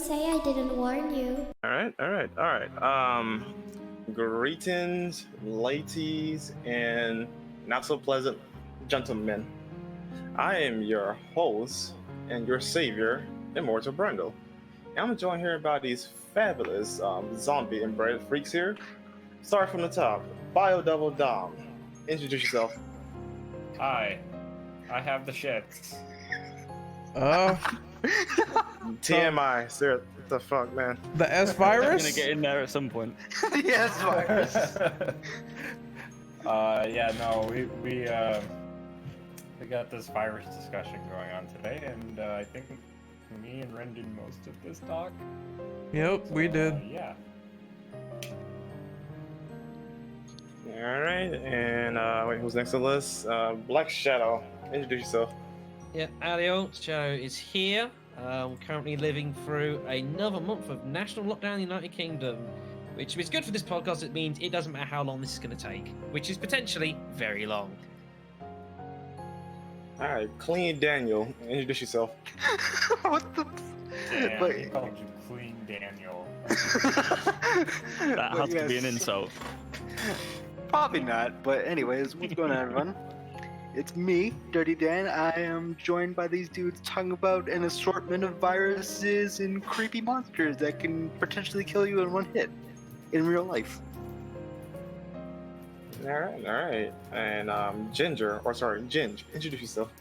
Don't say I didn't warn you. All right. Greetings, ladies, and not so pleasant gentlemen. I am your host and your savior, Immortal Brundle. And I'm joined here by these fabulous zombie inbred freaks here. Start from the top. B.O.W. Dom. Introduce yourself. Hi, I have the shits. TMI, sir. What the fuck, man? The S I'm virus? gonna get in there at some point. Yes, virus. Yeah, no, we got this virus discussion going on today, and I think me and Ren did most of this talk. Yep, we did. Yeah. All right, and wait, who's next on the list? Black Shadow. Introduce yourself. Yeah, Alio Shadow is here. We're currently living through another month of national lockdown in the United Kingdom, which is good for this podcast. It means it doesn't matter how long this is going to take, which is potentially very long. All right, Clean Daniel. Introduce yourself. What the? Damn, But- he called you Clean Daniel. That has to be an yes. insult. Probably not, but anyways, what's going on, everyone? It's me, Dirty Dan. I am joined by these dudes talking about an assortment of viruses and creepy monsters that can potentially kill you in one hit in real life. All right. And Ginger. Introduce yourself.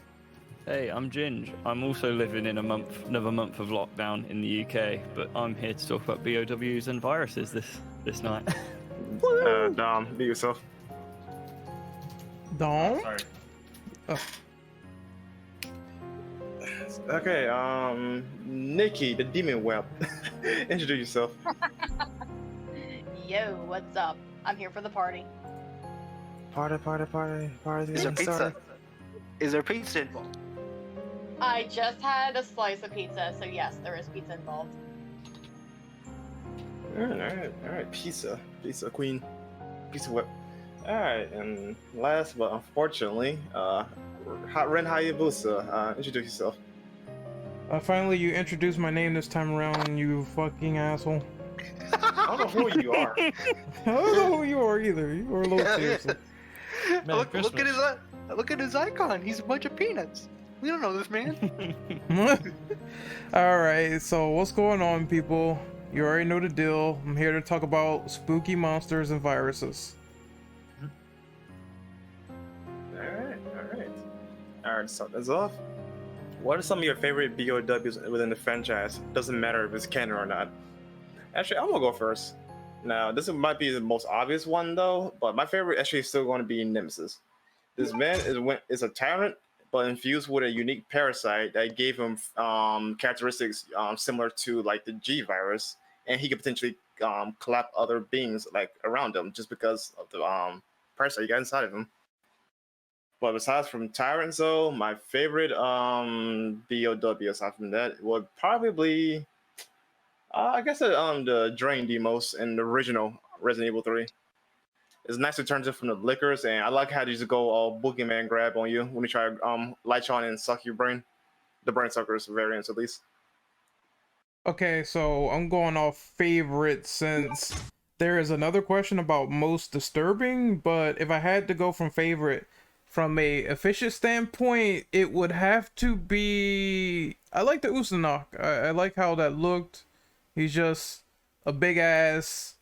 Hey, I'm Ginge. I'm also living in another month of lockdown in the UK, but I'm here to talk about B.O.Ws and viruses this night. Dom, be yourself. Dom? Sorry. Okay, Nikki, the Demon Web. Introduce yourself. Yo, what's up? I'm here for the party. Party. Is there pizza? Is there pizza involved? I just had a slice of pizza, so yes, there is pizza involved. All right. Pizza Queen. Pizza Whip. All right, and last but unfortunately, Ren Hayabusa. Introduce yourself. Finally, you introduced my name this time around, you fucking asshole. I don't know who you are. I don't know who you are either. You are a little seriously. Look at his icon. He's a bunch of peanuts. We don't know this man. Alright, so what's going on, people? You already know the deal. I'm here to talk about spooky monsters and viruses. All right. Start this off. What are some of your favorite B.O.Ws within the franchise? Doesn't matter if it's canon or not. Actually, I'm gonna go first. Now, this might be the most obvious one though, but my favorite actually is still going to be Nemesis. This man is a tyrant, but infused with a unique parasite that gave him characteristics similar to like the G virus, and he could potentially collapse other beings like around him just because of the parasite he got inside of him. But besides from Tyrant, though, my favorite B.O.W. aside from that would probably, I guess, the Drain Demos in the original Resident Evil 3. It's nice to turn it from the liquors, and I like how they just go all boogeyman grab on you when you try to light you on and suck your brain. The brain suckers variants, at least. Okay, so I'm going off favorite since there is another question about most disturbing, but if I had to go from favorite, from a efficient standpoint, it would have to be... I like the Usanok. I like how that looked. He's just a big ass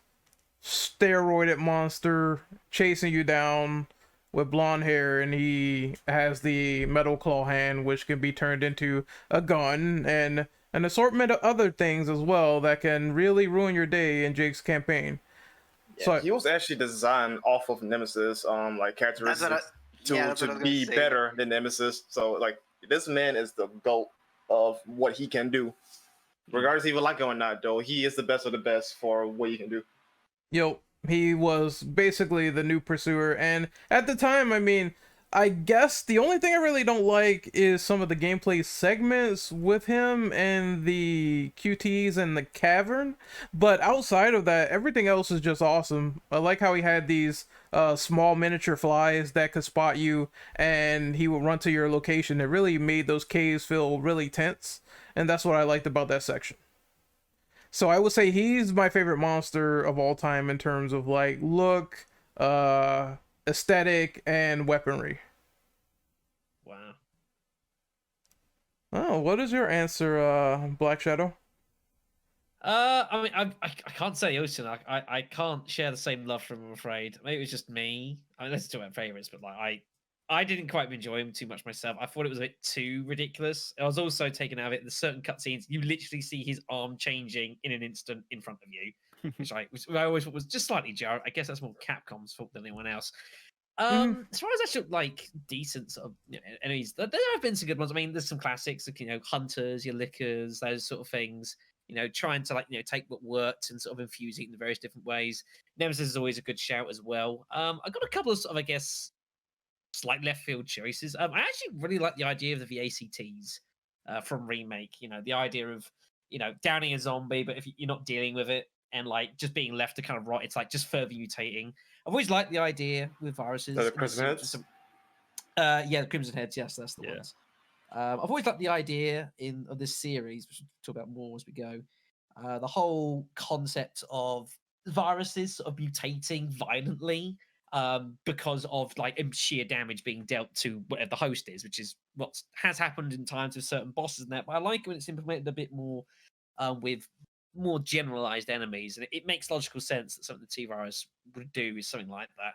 steroided monster chasing you down with blonde hair, and he has the metal claw hand, which can be turned into a gun, and an assortment of other things as well that can really ruin your day in Jake's campaign. Yeah, So he was actually designed off of Nemesis, like characteristics to be better than Nemesis. So like this man is the GOAT of what he can do. Regardless if you like it or not, though, he is the best of the best for what he can do. Yo, he was basically the new pursuer, and at the time, I mean, I guess the only thing I really don't like is some of the gameplay segments with him and the QTs and the cavern, but outside of that, everything else is just awesome. I like how he had these small miniature flies that could spot you, and he would run to your location. It really made those caves feel really tense, and that's what I liked about that section. So I would say he's my favorite monster of all time in terms of like look, aesthetic, and weaponry. Wow. Oh, what is your answer, Black Shadow? I mean, I can't say Ocean. I can't share the same love from him, I'm afraid. Maybe it was just me. I mean, let's talk about favorites, but like I didn't quite enjoy him too much myself. I thought it was a bit too ridiculous. I was also taken out of it. There's certain cutscenes you literally see his arm changing in an instant in front of you, which I always thought was just slightly jarring. I guess that's more Capcom's fault than anyone else. As far as actual like decent sort of enemies, there have been some good ones. I mean, there's some classics, like hunters, your lickers, those sort of things. Trying to take what worked and sort of infuse it in the various different ways. Nemesis is always a good shout as well. I got a couple of sort of, I guess, slight left field choices. I actually really like the idea of the VACTs from Remake. The idea of downing a zombie, but if you're not dealing with it and like just being left to kind of rot, it's like just further mutating. I've always liked the idea with viruses. The Crimson Heads? Yeah, the Crimson Heads. Yes, that's the ones. I've always liked the idea of this series, which we'll talk about more as we go. The whole concept of viruses sort of mutating violently because of like sheer damage being dealt to whatever the host is, which is what has happened in times with certain bosses and that. But I like when it's implemented a bit more with more generalized enemies, and it makes logical sense that something the T-virus would do is something like that.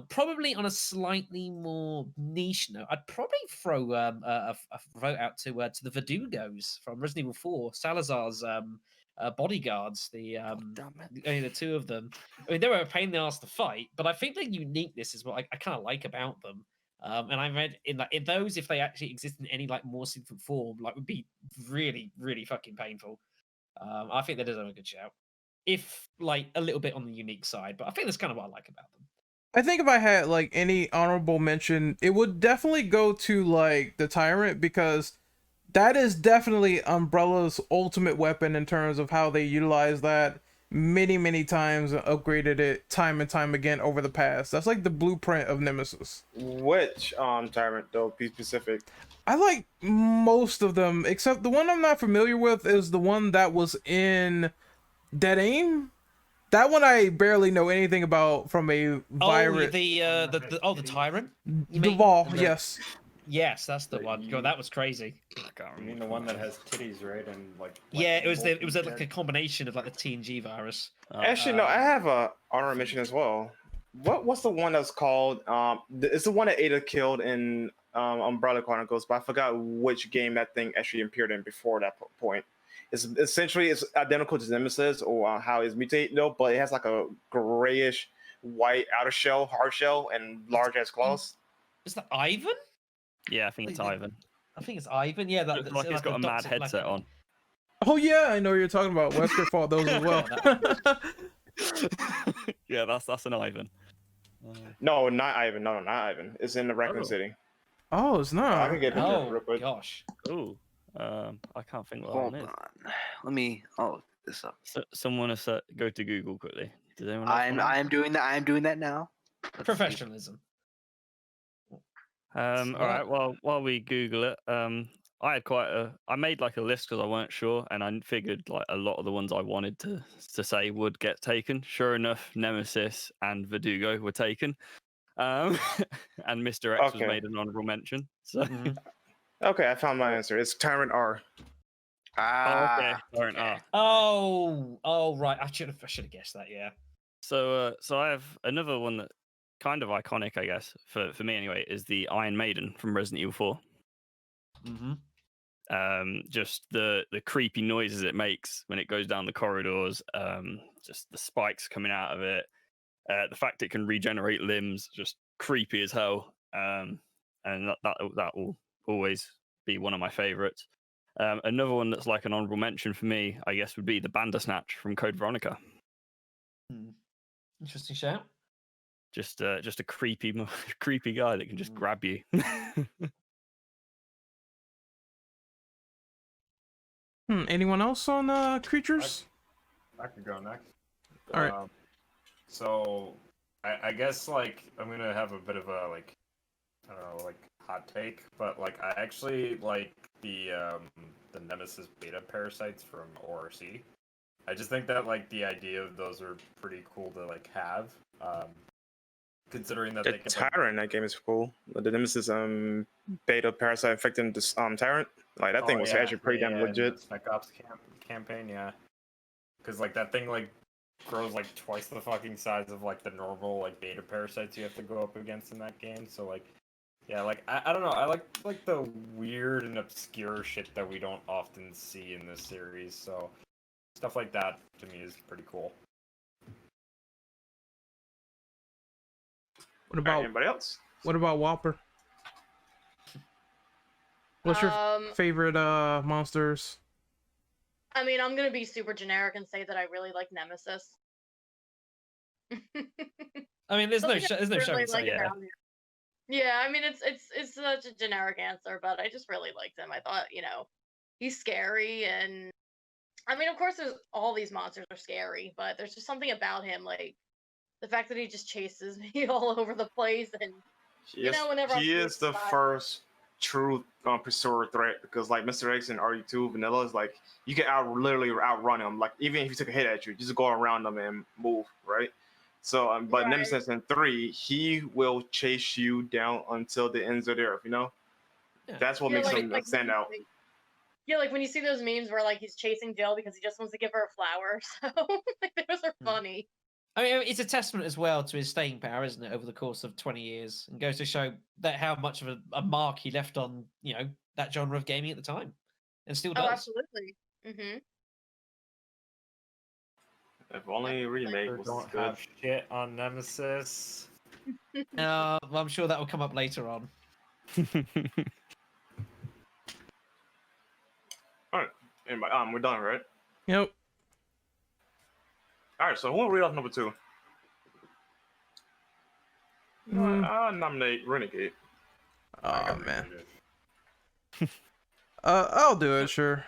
Probably on a slightly more niche note, I'd probably throw a vote out to the Verdugos from Resident Evil 4, Salazar's bodyguards. Only the two of them. I mean, they were a pain in the ass to fight, but I think their uniqueness is what I kind of like about them. And I read in those, if they actually exist in any like more significant form, like would be really, really fucking painful. I think they deserve a good shout, if like a little bit on the unique side. But I think that's kind of what I like about them. I think if I had like any honorable mention, it would definitely go to like the Tyrant, because that is definitely Umbrella's ultimate weapon in terms of how they utilize that many times and upgraded it time and time again over the past. That's like the blueprint of Nemesis. Which Tyrant though? Be specific. I like most of them, except the one I'm not familiar with is the one that was in Dead Aim. That one I barely know anything about from a virus. The Tyrant? Duval, yes. Yes, that's the one. God, that was crazy. I can't remember. You mean the one that has titties, right? And like yeah, it was like a combination of like the TNG virus. Actually, no, I have a honorable mention as well. What's the one that's called? It's the one that Ada killed in Umbrella Chronicles, but I forgot which game that thing actually appeared in before that point. It's essentially identical to Nemesis or how it's mutated though, but it has like a grayish white outer shell, hard shell, and large ass claws. Is that Ivan? Yeah, I think it's Ivan. I think it's Ivan. Yeah, looks like he's got a mad headset on. Oh yeah, I know what you're talking about. Wesker fought those as well. Yeah, that's an Ivan. No, not Ivan. No, not Ivan. It's in the Raccoon City. Oh, it's not. I can get it real quick. Gosh. Oh, I can't think what Hold one is. on. Let me. I'll look this up. So, someone go to Google quickly. Does anyone? I am doing that. I am doing that now. Professionalism. All right. Well, while we Google it, I made like a list because I weren't sure, and I figured like a lot of the ones I wanted to say would get taken. Sure enough, Nemesis and Verdugo were taken, and Mr. X was made an honorable mention. So. Okay, I found my answer. It's Tyrant R. Okay. Tyrant R. Oh, right. I should have guessed that. Yeah. So I have another one that kind of iconic, I guess, for me anyway, is the Iron Maiden from Resident Evil 4. Mm-hmm. Just the creepy noises it makes when it goes down the corridors, just the spikes coming out of it, the fact it can regenerate limbs, just creepy as hell. And that will always be one of my favorites. Another one that's like an honorable mention for me, I guess, would be the Bandersnatch from Code Veronica. Interesting shout. Just a creepy guy that can just grab you. Anyone else on creatures? I could go next. All right. So I guess like I'm gonna have a bit of a like I don't know like hot take, but like I actually like the Nemesis beta parasites from ORC. I just think that like the idea of those are pretty cool to like have. Considering that The they can Tyrant in that game is cool. The Nemesis beta parasite infecting this Tyrant. Like that thing was actually pretty damn in legit. the Spec Ops campaign, yeah. Because like that thing like grows like twice the fucking size of like the normal like beta parasites you have to go up against in that game. So like, yeah, like I don't know. I like the weird and obscure shit that we don't often see in this series. So stuff like that to me is pretty cool. What about Anybody else? what about Whopper? What's your favorite monsters? I mean, I'm gonna be super generic and say that I really like Nemesis. I mean, there's no Something I showing. really So like yeah. about him. Yeah, I mean, it's such a generic answer, but I just really liked him. I thought, he's scary, and I mean, of course, there's all these monsters are scary, but there's just something about him, like the fact that he just chases me all over the place, and whenever He I'm is the first true pursuer threat because like Mr. X and RE2 Vanilla is like you can literally outrun him. Like even if he took a hit at you, just go around them and move, right? So, but Right. Nemesis in 3, he will chase you down until the ends of the earth. Yeah. That's what makes him stand out. Yeah, like when you see those memes where like he's chasing Jill because he just wants to give her a flower. So like those are funny. I mean, it's a testament as well to his staying power, isn't it, over the course of 20 years, and goes to show that how much of a mark he left on, that genre of gaming at the time, and still does. Oh, absolutely. Mm-hmm. If only remake was Don't good. have shit on Nemesis. Well, I'm sure that will come up later on. All right, anybody? We're done, right? Yep. All right, so who will read off number 2? I'll nominate Renegade. Oh man. I'll do it, sure.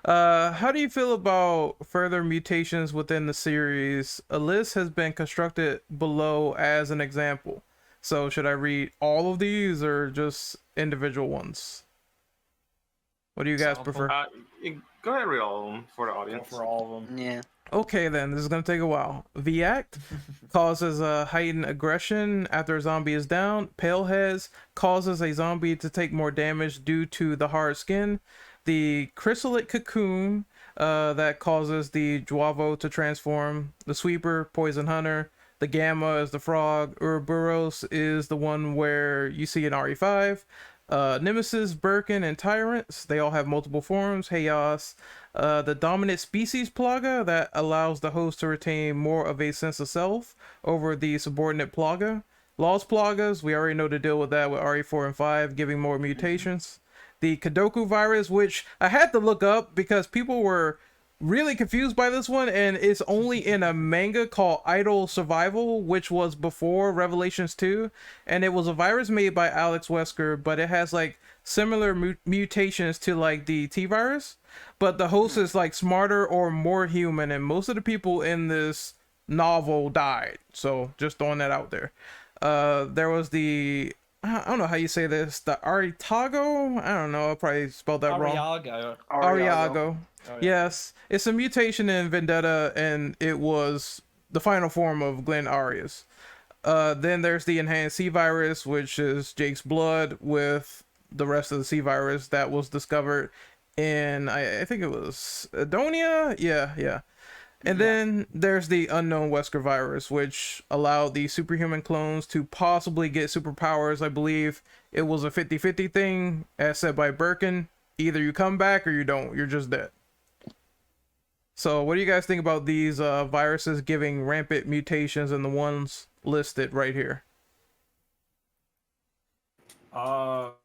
How do you feel about further mutations within the series? A list has been constructed below as an example. So should I read all of these or just individual ones? What do you guys prefer? Go ahead and read all of them for the audience. For all of them. Yeah. Okay then, this is gonna take a while. V-Act causes a heightened aggression after a zombie is down. Paleheads causes a zombie to take more damage due to the hard skin. The chrysalid cocoon that causes the Juavo to transform. The Sweeper, Poison Hunter. The Gamma is the frog. Ouroboros is the one where you see in RE5. Nemesis, Birkin, and Tyrants, they all have multiple forms. Chaos, the dominant species Plaga that allows the host to retain more of a sense of self over the subordinate Plaga. Lost Plagas, we already know to deal with that with RE4 and 5, giving more mutations. The Kadoku virus, which I had to look up because people were really confused by this one, and it's only in a manga called Idle Survival, which was before Revelations 2, and it was a virus made by Alex Wesker, but it has like similar mutations to like the T-virus, but the host is like smarter or more human, and most of the people in this novel died. So just throwing that out there. There was the, I don't know how you say this, the Aritago? I don't know, I probably spelled that wrong. Ariago. Oh, yeah. Yes, it's a mutation in Vendetta, and it was the final form of Glenn Arias. Then there's the enhanced C-virus, which is Jake's blood with the rest of the C-virus that was discovered in, I think it was Adonia? Yeah. And then there's the unknown Wesker virus, which allowed the superhuman clones to possibly get superpowers. I believe it was a 50-50 thing, as said by Birkin. Either you come back or you don't. You're just dead. So what do you guys think about these viruses giving rampant mutations and the ones listed right here? Well,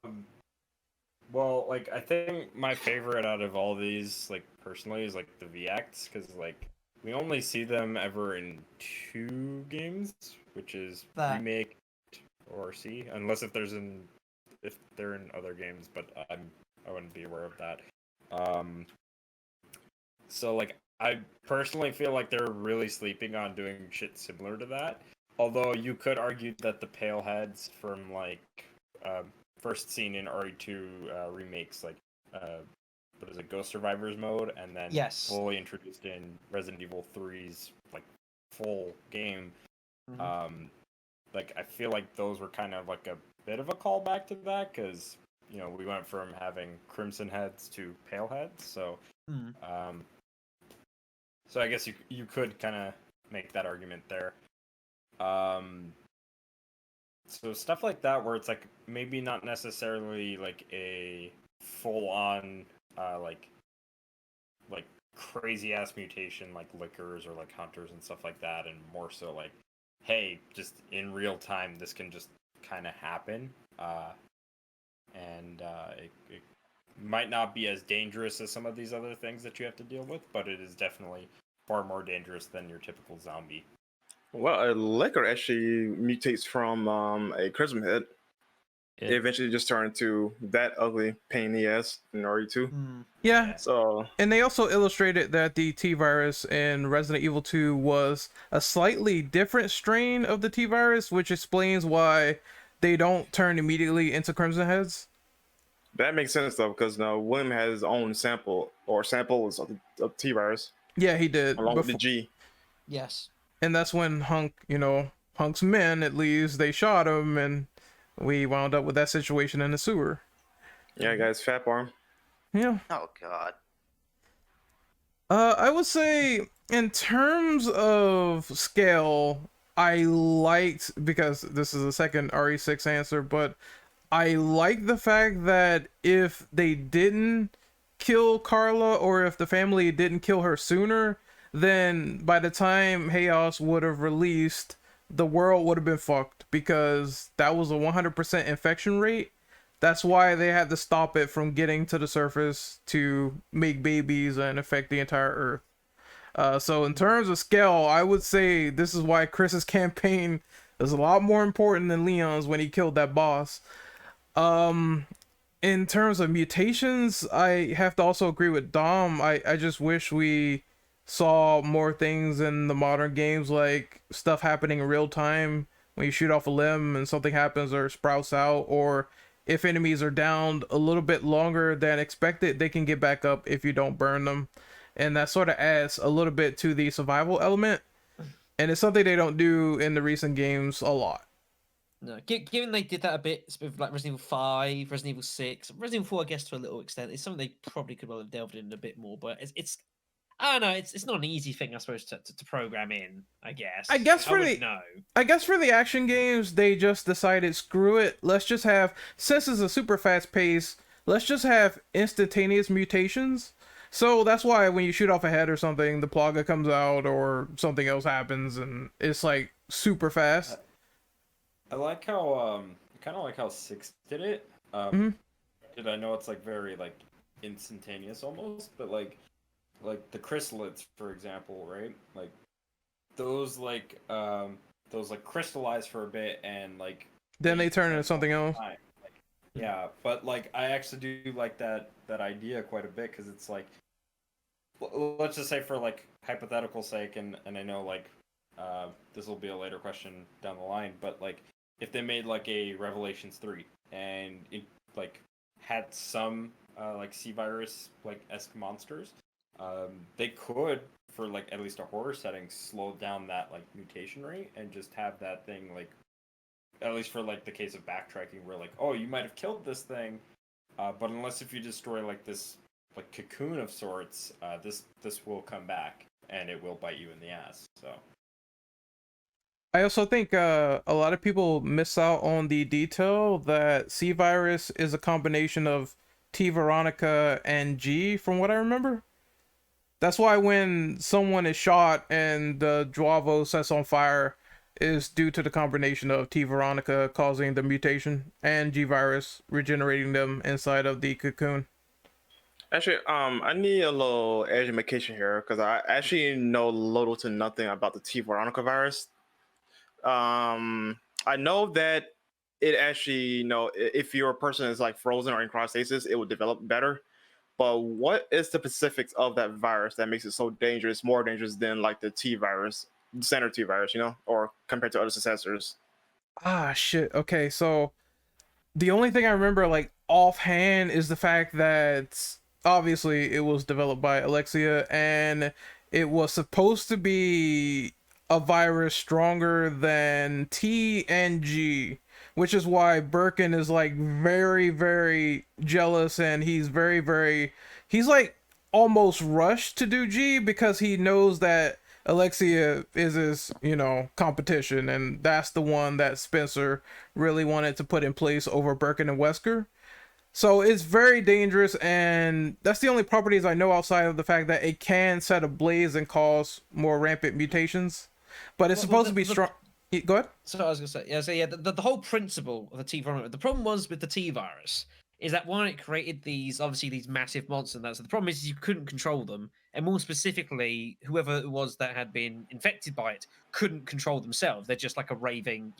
like, I think my favorite out of all these, like, personally, is, like, the V-Acts, because, like, we only see them ever in 2 games, which is Remake or C, unless if they're in other games, but I wouldn't be aware of that. So, like, I personally feel like they're really sleeping on doing shit similar to that. Although you could argue that the Paleheads from, like, first seen in RE2 remakes, like, what is it, Ghost Survivors mode, and then Yes. fully introduced in Resident Evil 3's like full game. Mhm. Like I feel like those were kind of like a bit of a callback to that because we went from having crimson heads to pale heads, so Mm. so I guess you could kind of make that argument there. So stuff like that where it's like maybe not necessarily like a full on like crazy ass mutation like lickers or like hunters and stuff like that, and more so like, hey, just in real time this can just kind of happen, and it might not be as dangerous as some of these other things that you have to deal with, but it is definitely far more dangerous than your typical zombie. Well, a liquor actually mutates from a Chrism head. Yeah. It eventually just turned into that ugly pain in the ass in RE2. Mm. Yeah. So, And they also illustrated that the T-virus in Resident Evil 2 was a slightly different strain of the T-virus, which explains why they don't turn immediately into Crimson Heads. that makes sense though, because now William has his own sample or samples of T-virus Yeah, he did. along with the G. Yes. And that's when Hunk's men, at least, they shot him, and we wound up with that situation in the sewer. Yeah, guys, fat arm. Yeah. Oh God. I would say in terms of scale, I liked, because this is a second RE6 answer, but I like the fact that if they didn't kill Carla, or if the family didn't kill her sooner, then by the time Chaos would have released, the world would have been fucked, because that was a 100% infection rate. That's why they had to stop it from getting to the surface to make babies and affect the entire Earth. So in terms of scale, I would say this is why Chris's campaign is a lot more important than Leon's when he killed that boss. In terms of mutations, I have to also agree with Dom. I just wish we saw more things in the modern games, like stuff happening in real time when you shoot off a limb and something happens or sprouts out, or if enemies are downed a little bit longer than expected, they can get back up if you don't burn them. And that sort of adds a little bit to the survival element. And it's something they don't do in the recent games a lot. No, given they did that a bit with like Resident Evil 5, Resident Evil 6, Resident Evil 4, I guess to a little extent, it's something they probably could well have delved in a bit more. But it's I don't know, it's not an easy thing, I suppose, to program in. I guess. I guess for the action games, they just decided, screw it. Let's just have, since it's a super fast pace, let's just have instantaneous mutations. So that's why when you shoot off a head or something, the plaga comes out or something else happens, and it's like super fast. I like how kind of like how 6 did it. Did I know it's like very like instantaneous almost, but like the chrysalids, for example, right? Like those crystallize for a bit and like Then they turn into something else. Like, yeah, but like I actually do like that idea quite a bit, because it's like, let's just say for like hypothetical sake, and I know like this will be a later question down the line, but like if they made like a Revelations 3 and it like had some like C virus like esque monsters, they could, for like at least a horror setting, slow down that like mutation rate and just have that thing like, at least for like the case of backtracking, where like, oh, you might have killed this thing, but unless if you destroy like this like cocoon of sorts, this will come back and it will bite you in the ass. So I also think a lot of people miss out on the detail that C virus is a combination of t-veronica and G, from what I remember. That's why when someone is shot and the Duavo sets on fire, is due to the combination of t-veronica causing the mutation and G-virus regenerating them inside of the cocoon. Actually, I need a little education here, because I actually know little to nothing about the t-veronica virus. I know that it actually, if your person is like frozen or in cryostasis, it will develop better. But what is the specifics of that virus that makes it so dangerous, more dangerous than like the T virus, standard T virus, or compared to other successors? Ah, shit. Okay, so the only thing I remember like offhand is the fact that obviously it was developed by Alexia, and it was supposed to be a virus stronger than T and G, which is why Birkin is like very, very jealous, and he's like almost rushed to do G because he knows that Alexia is his, competition, and that's the one that Spencer really wanted to put in place over Birkin and Wesker. So it's very dangerous, and that's the only properties I know outside of the fact that it can set ablaze and cause more rampant mutations. But it's supposed to be strong. Go ahead. So I was gonna say, the whole principle of the t-veronica. The problem was with the T-virus is that when it created these massive monsters, and so the problem is you couldn't control them, and more specifically, whoever it was that had been infected by it couldn't control themselves. They're just like a raving,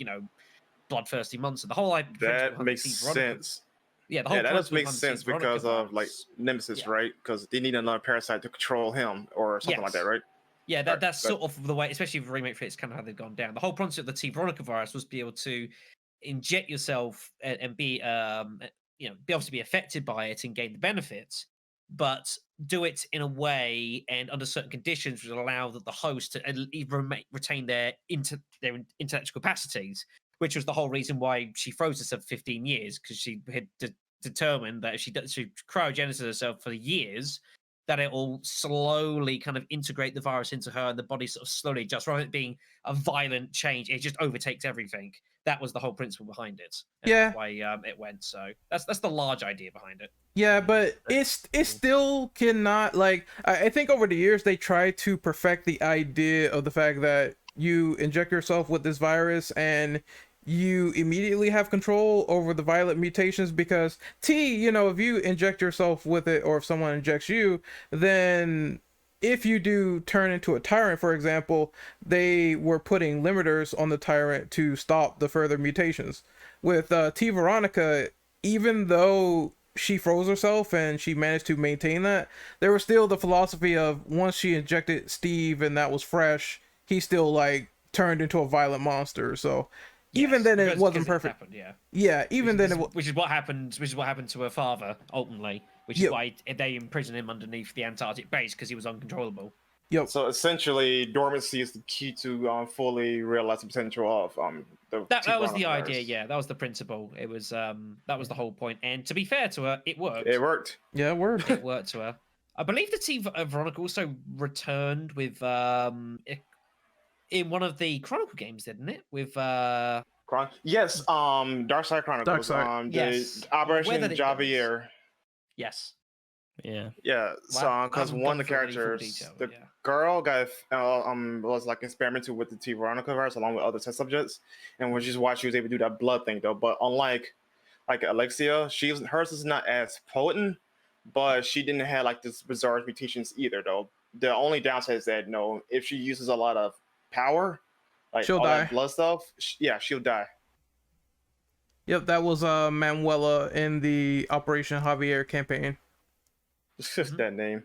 bloodthirsty monster. The whole That makes sense. Yeah, the whole that does principle make behind the sense because t-veronica of like virus- Nemesis, Yeah. right? Because they need another parasite to control him or something like that, right? Yeah, Right, that's but- sort of the way, especially with remake fits, kind of how they've gone down. The whole concept of the t-veronica virus was to be able to inject yourself and be, be able to be affected by it and gain the benefits, but do it in a way and under certain conditions which will allow the host to retain their intellectual capacities, which was the whole reason why she froze herself 15 years, because she had determined that if she cryogenesis herself for years, that it will slowly kind of integrate the virus into her, and the body sort of slowly adjusts, rather than it being a violent change. It just overtakes everything. That was the whole principle behind it. And Yeah. that's why it went. So that's the large idea behind it. Yeah, but it still cannot, like, I think over the years they tried to perfect the idea of the fact that you inject yourself with this virus and you immediately have control over the violent mutations, because if you inject yourself with it, or if someone injects you, then if you do turn into a tyrant, for example, they were putting limiters on the tyrant to stop the further mutations. With T-Veronica, even though she froze herself and she managed to maintain that, there was still the philosophy of once she injected Steve and that was fresh, he still like turned into a violent monster. So even then it wasn't perfect. Which is what happened to her father ultimately, which is why they imprisoned him underneath the Antarctic base, because he was uncontrollable. Yep. So essentially, dormancy is the key to fully realize the potential of the. That was the T-veronica idea. virus. Yeah, that was the principle. It was that was the whole point. And to be fair to her, it worked. It worked. Yeah, it worked. It worked to her. I believe the T-veronica also returned with in one of the Chronicle games, didn't it? With Yes, Dark Side Chronicles. Dark Side. Yes. Operation Whether it Javier. Yes. Yeah. Yeah, so because one of the characters, the girl got was like experimented with the T-veronica virus along with other test subjects, and which is why she was able to do that blood thing though. But unlike like Alexia, hers is not as potent, but she didn't have like this bizarre mutations either though. The only downside is that if she uses a lot of power, like she'll all die. that blood stuff, she'll die. Yep, that was Manuela in the Operation Javier campaign. Just that name.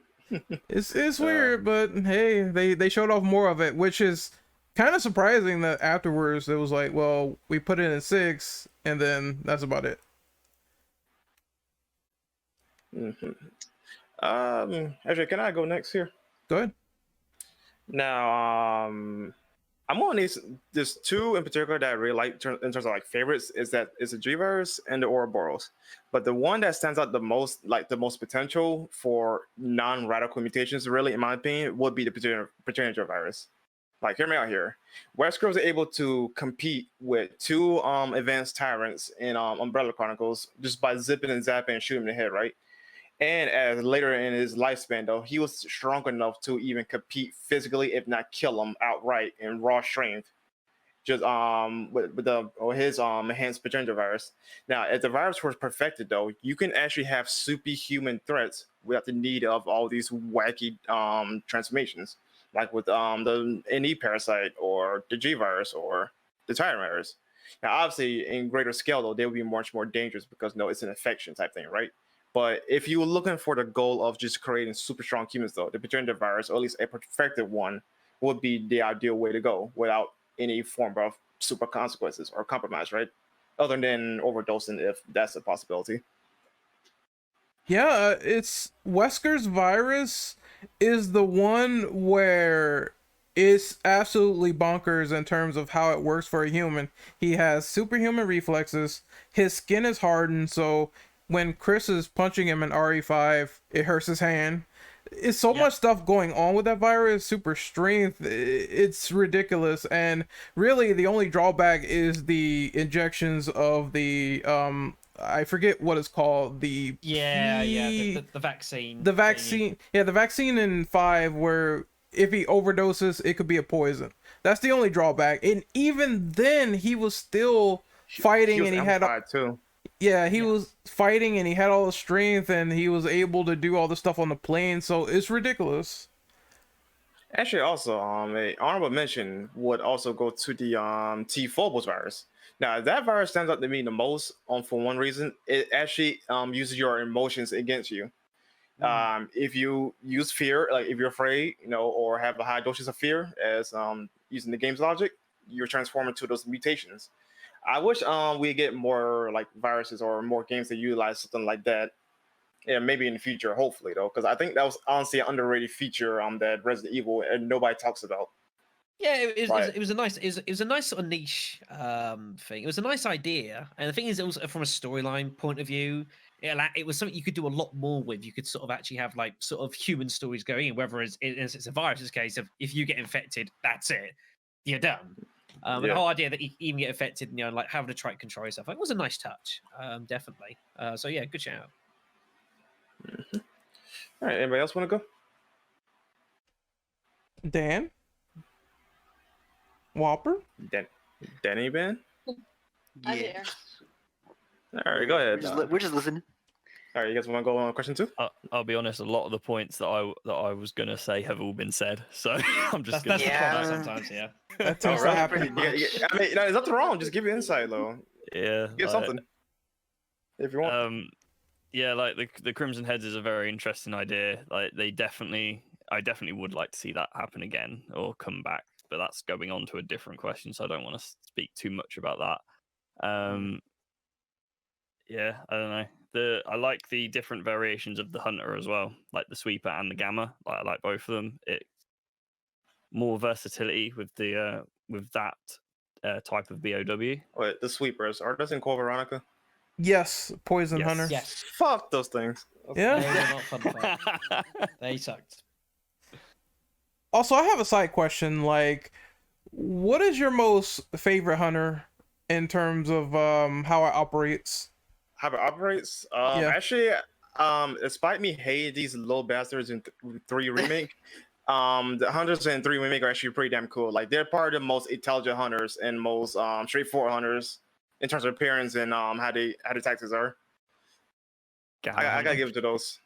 It's weird, but hey, they showed off more of it, which is kind of surprising that afterwards it was like, well, we put it in 6, and then that's about it. Actually, can I go next here? Go ahead. Now, I'm on there's 2 in particular that I really like in terms of like favorites. Is the G-virus and the Ouroboros. But the one that stands out the most potential for non-radical mutations, really, in my opinion, would be the Progenitor virus. Like, hear me out here. Wesker was able to compete with 2 advanced tyrants in Umbrella Chronicles just by zipping and zapping and shooting in the head, right? And as later in his lifespan, though, he was strong enough to even compete physically, if not kill him outright in raw strength, just with his enhanced progenitor virus. Now, as the virus was perfected, though, you can actually have superhuman threats without the need of all these wacky transformations, like with the NE parasite or the G virus or the Tyrant virus. Now, obviously, in greater scale, though, they would be much more dangerous because it's an infection type thing, right? But if you were looking for the goal of just creating super strong humans, though, the progenitor virus, or at least a perfected one, would be the ideal way to go without any form of super consequences or compromise, right? Other than overdosing, if that's a possibility. Yeah, it's Wesker's virus is the one where it's absolutely bonkers in terms of how it works for a human. He has superhuman reflexes. His skin is hardened, so when Chris is punching him in RE5, it hurts his hand. It's so much stuff going on with that virus, super strength. It's ridiculous, and really the only drawback is the injections of the I forget what it's called. The the vaccine. The vaccine, yeah, the vaccine in 5, where if he overdoses, it could be a poison. That's the only drawback. And even then, he was still fighting, was and he had amplified too. yeah, he was fighting, and he had all the strength, and he was able to do all the stuff on the plane. So it's ridiculous. Actually, also, a honorable mention would also go to the t-phobos virus. Now, that virus stands out to me the most, for one reason. It actually uses your emotions against you. If you use fear, like if you're afraid, or have a high doses of fear, as using the game's logic, you're transformed into those mutations. I wish we get more like viruses or more games that utilize something like that. Yeah, maybe in the future, hopefully though, because I think that was honestly an underrated feature that Resident Evil and nobody talks about. Yeah, it was a nice sort of niche thing. It was a nice idea, and the thing is, it was from a storyline point of view. It was something you could do a lot more with. You could sort of actually have like sort of human stories going in. Whether it's a virus's case of if you get infected, that's it, you're done. And the whole idea that you even get affected, like having to try to control yourself, it was a nice touch, definitely. So yeah, good shout. Mm-hmm. All right, anybody else want to go? Dan? Whopper? Danny Ben? I'm here. All right, go ahead. We're just listening. All right, you guys want to go on question 2? I'll be honest. A lot of the points that I was gonna say have all been said, so I'm just that's gonna. the problem sometimes, yeah. That tends to happen. I mean, there's nothing wrong. Just give your insight, though. Yeah. Give something. If you want. Yeah, like the Crimson Heads is a very interesting idea. Like I definitely would like to see that happen again or come back, but that's going on to a different question, so I don't want to speak too much about that. Yeah, I don't know. I like the different variations of the Hunter as well, like the Sweeper and the Gamma. I like both of them. It more versatility with the with that type of B.O.W. Wait, the Sweepers are those in t-veronica? Yes, Poison Hunter. Yes. Fuck those things. Yeah. They were not fun to fight. They sucked. Also, I have a side question. Like, what is your most favorite hunter in terms of how it operates? How it operates? Actually, despite me hating these little bastards in 3 remake, the hunters in 3 remake are actually pretty damn cool. Like, they're part of the most intelligent hunters and most straightforward hunters in terms of appearance and how the tactics are. I gotta give it to those.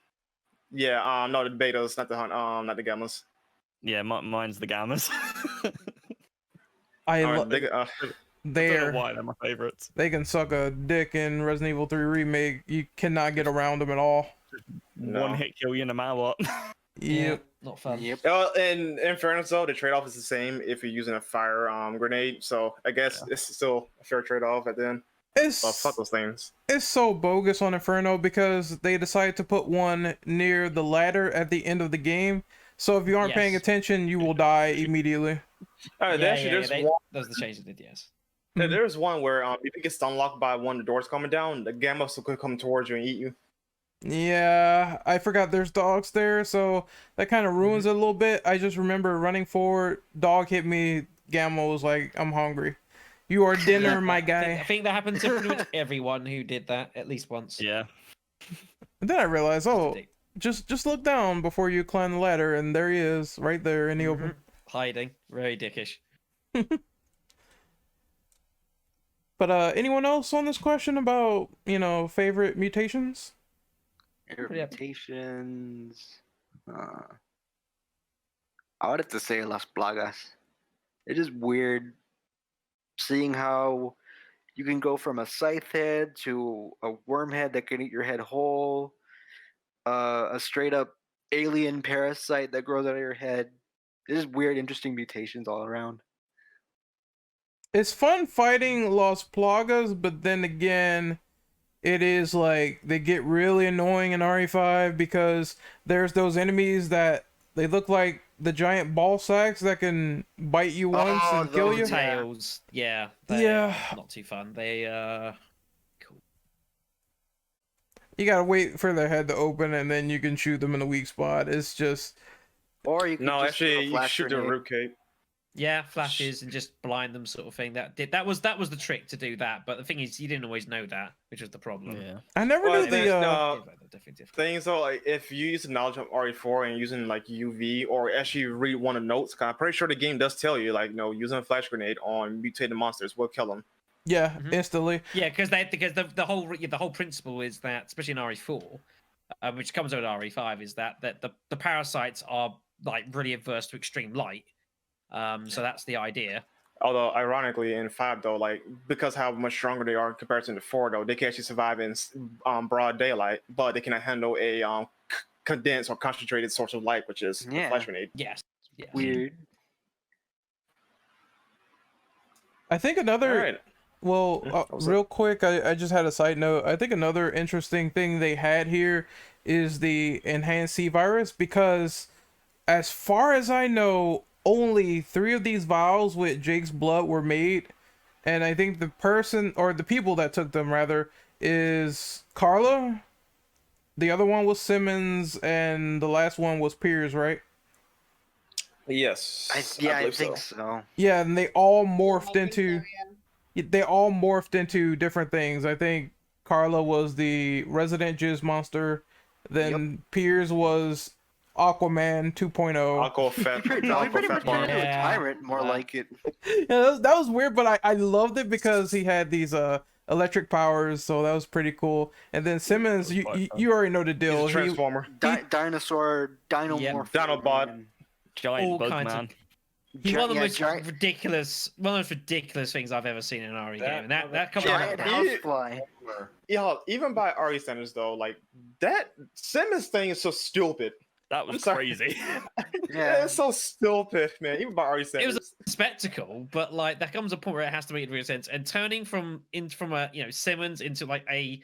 Yeah, no, the betas, not the gammas. Yeah, mine's the Gammas. I don't know why they're my favorites. They can suck a dick in Resident Evil 3 remake. You cannot get around them at all. No. One hit kill you no matter what. Yep. Not fun. Yep. In fairness though, the trade-off is the same if you're using a fire grenade. So I guess it's still a fair trade-off at the end. Fuck those things. It's so bogus on Inferno because they decided to put one near the ladder at the end of the game. So if you aren't paying attention, you will die immediately. There's one. Those are the changes they did, yes. There's one where if you get stun locked by one of the doors coming down, the gamma still could come towards you and eat you. Yeah, I forgot there's dogs there, so that kind of ruins it a little bit. I just remember running forward, dog hit me, Gamma was like, I'm hungry. You are dinner, my guy. I think that happened to pretty much everyone who did that at least once. Yeah. And then I realized, just look down before you climb the ladder, and there he is, right there in the open. Hiding. Very dickish. But anyone else on this question about, favorite mutations? Mutations. I would have to say Las Plagas. It is weird seeing how you can go from a scythe head to a worm head that can eat your head whole, a straight up alien parasite that grows out of your head. It is weird, interesting mutations all around. It's fun fighting Las Plagas, but then again, it is like they get really annoying in RE5 because there's those enemies that they look like the giant ball sacks that can bite you once and kill those you. Tails, yeah, Yeah. not too fun. They cool. You gotta wait for their head to open and then you can shoot them in a weak spot. It's just Or you can No, just throw a actually, you flash shoot the grenade. root cape. Yeah, flashes and just blind them, sort of thing. That was the trick to do that. But the thing is, you didn't always know that, which was the problem. Yeah. I never Well, knew there's the Definitely different. things though, like if you use the knowledge of RE4 and using like UV or actually read one of the notes, 'cause I'm pretty sure the game does tell you like, using a flash grenade on mutated monsters will kill them. yeah, Mhm. instantly. Yeah, because the whole principle is that, especially in RE4, which comes out of RE5, is that the parasites are like really adverse to extreme light. So that's the idea. Although ironically in 5 though, like because how much stronger they are in comparison to 4 though, they can actually survive in broad daylight, but they cannot handle a condensed or concentrated source of light, which is the Yeah. flash grenade. Yes. Yes. Weird. I think another Alright. well, what's up? real quick, I just had a side note. I think another interesting thing they had here is the enhanced C virus because as far as I know, only 3 of these vials with Jake's blood were made, and I think the person or the people that took them rather is Carla. The other one was Simmons, and the last one was Piers, right? Yes. I believe think so. Yeah, and they all I morphed think so, into yeah. they all morphed into different things. I think Carla was the resident jizz monster, then Piers was Aquaman 2.0. Aqua Fat. No, he pretty much turned into a Yeah. tyrant, more like it. Yeah, that was weird, but I loved it because he had these electric powers, so that was pretty cool. And then Simmons, you already know the He's deal. a transformer. Dinosaur, Dinomorph, Dinobot. man. Giant All bug kinds man. of. He's one of the Yeah, most giant- ridiculous things I've ever seen in an RE game, and that comes Giant out. housefly. Yeah, even by RE standards though, like that Simmons thing is so stupid. That I'm was sorry. crazy. Yeah. It's so stupid, man. Even by RE It standards. was a spectacle, but like there comes a point where it has to make real sense. And turning from a Simmons into like a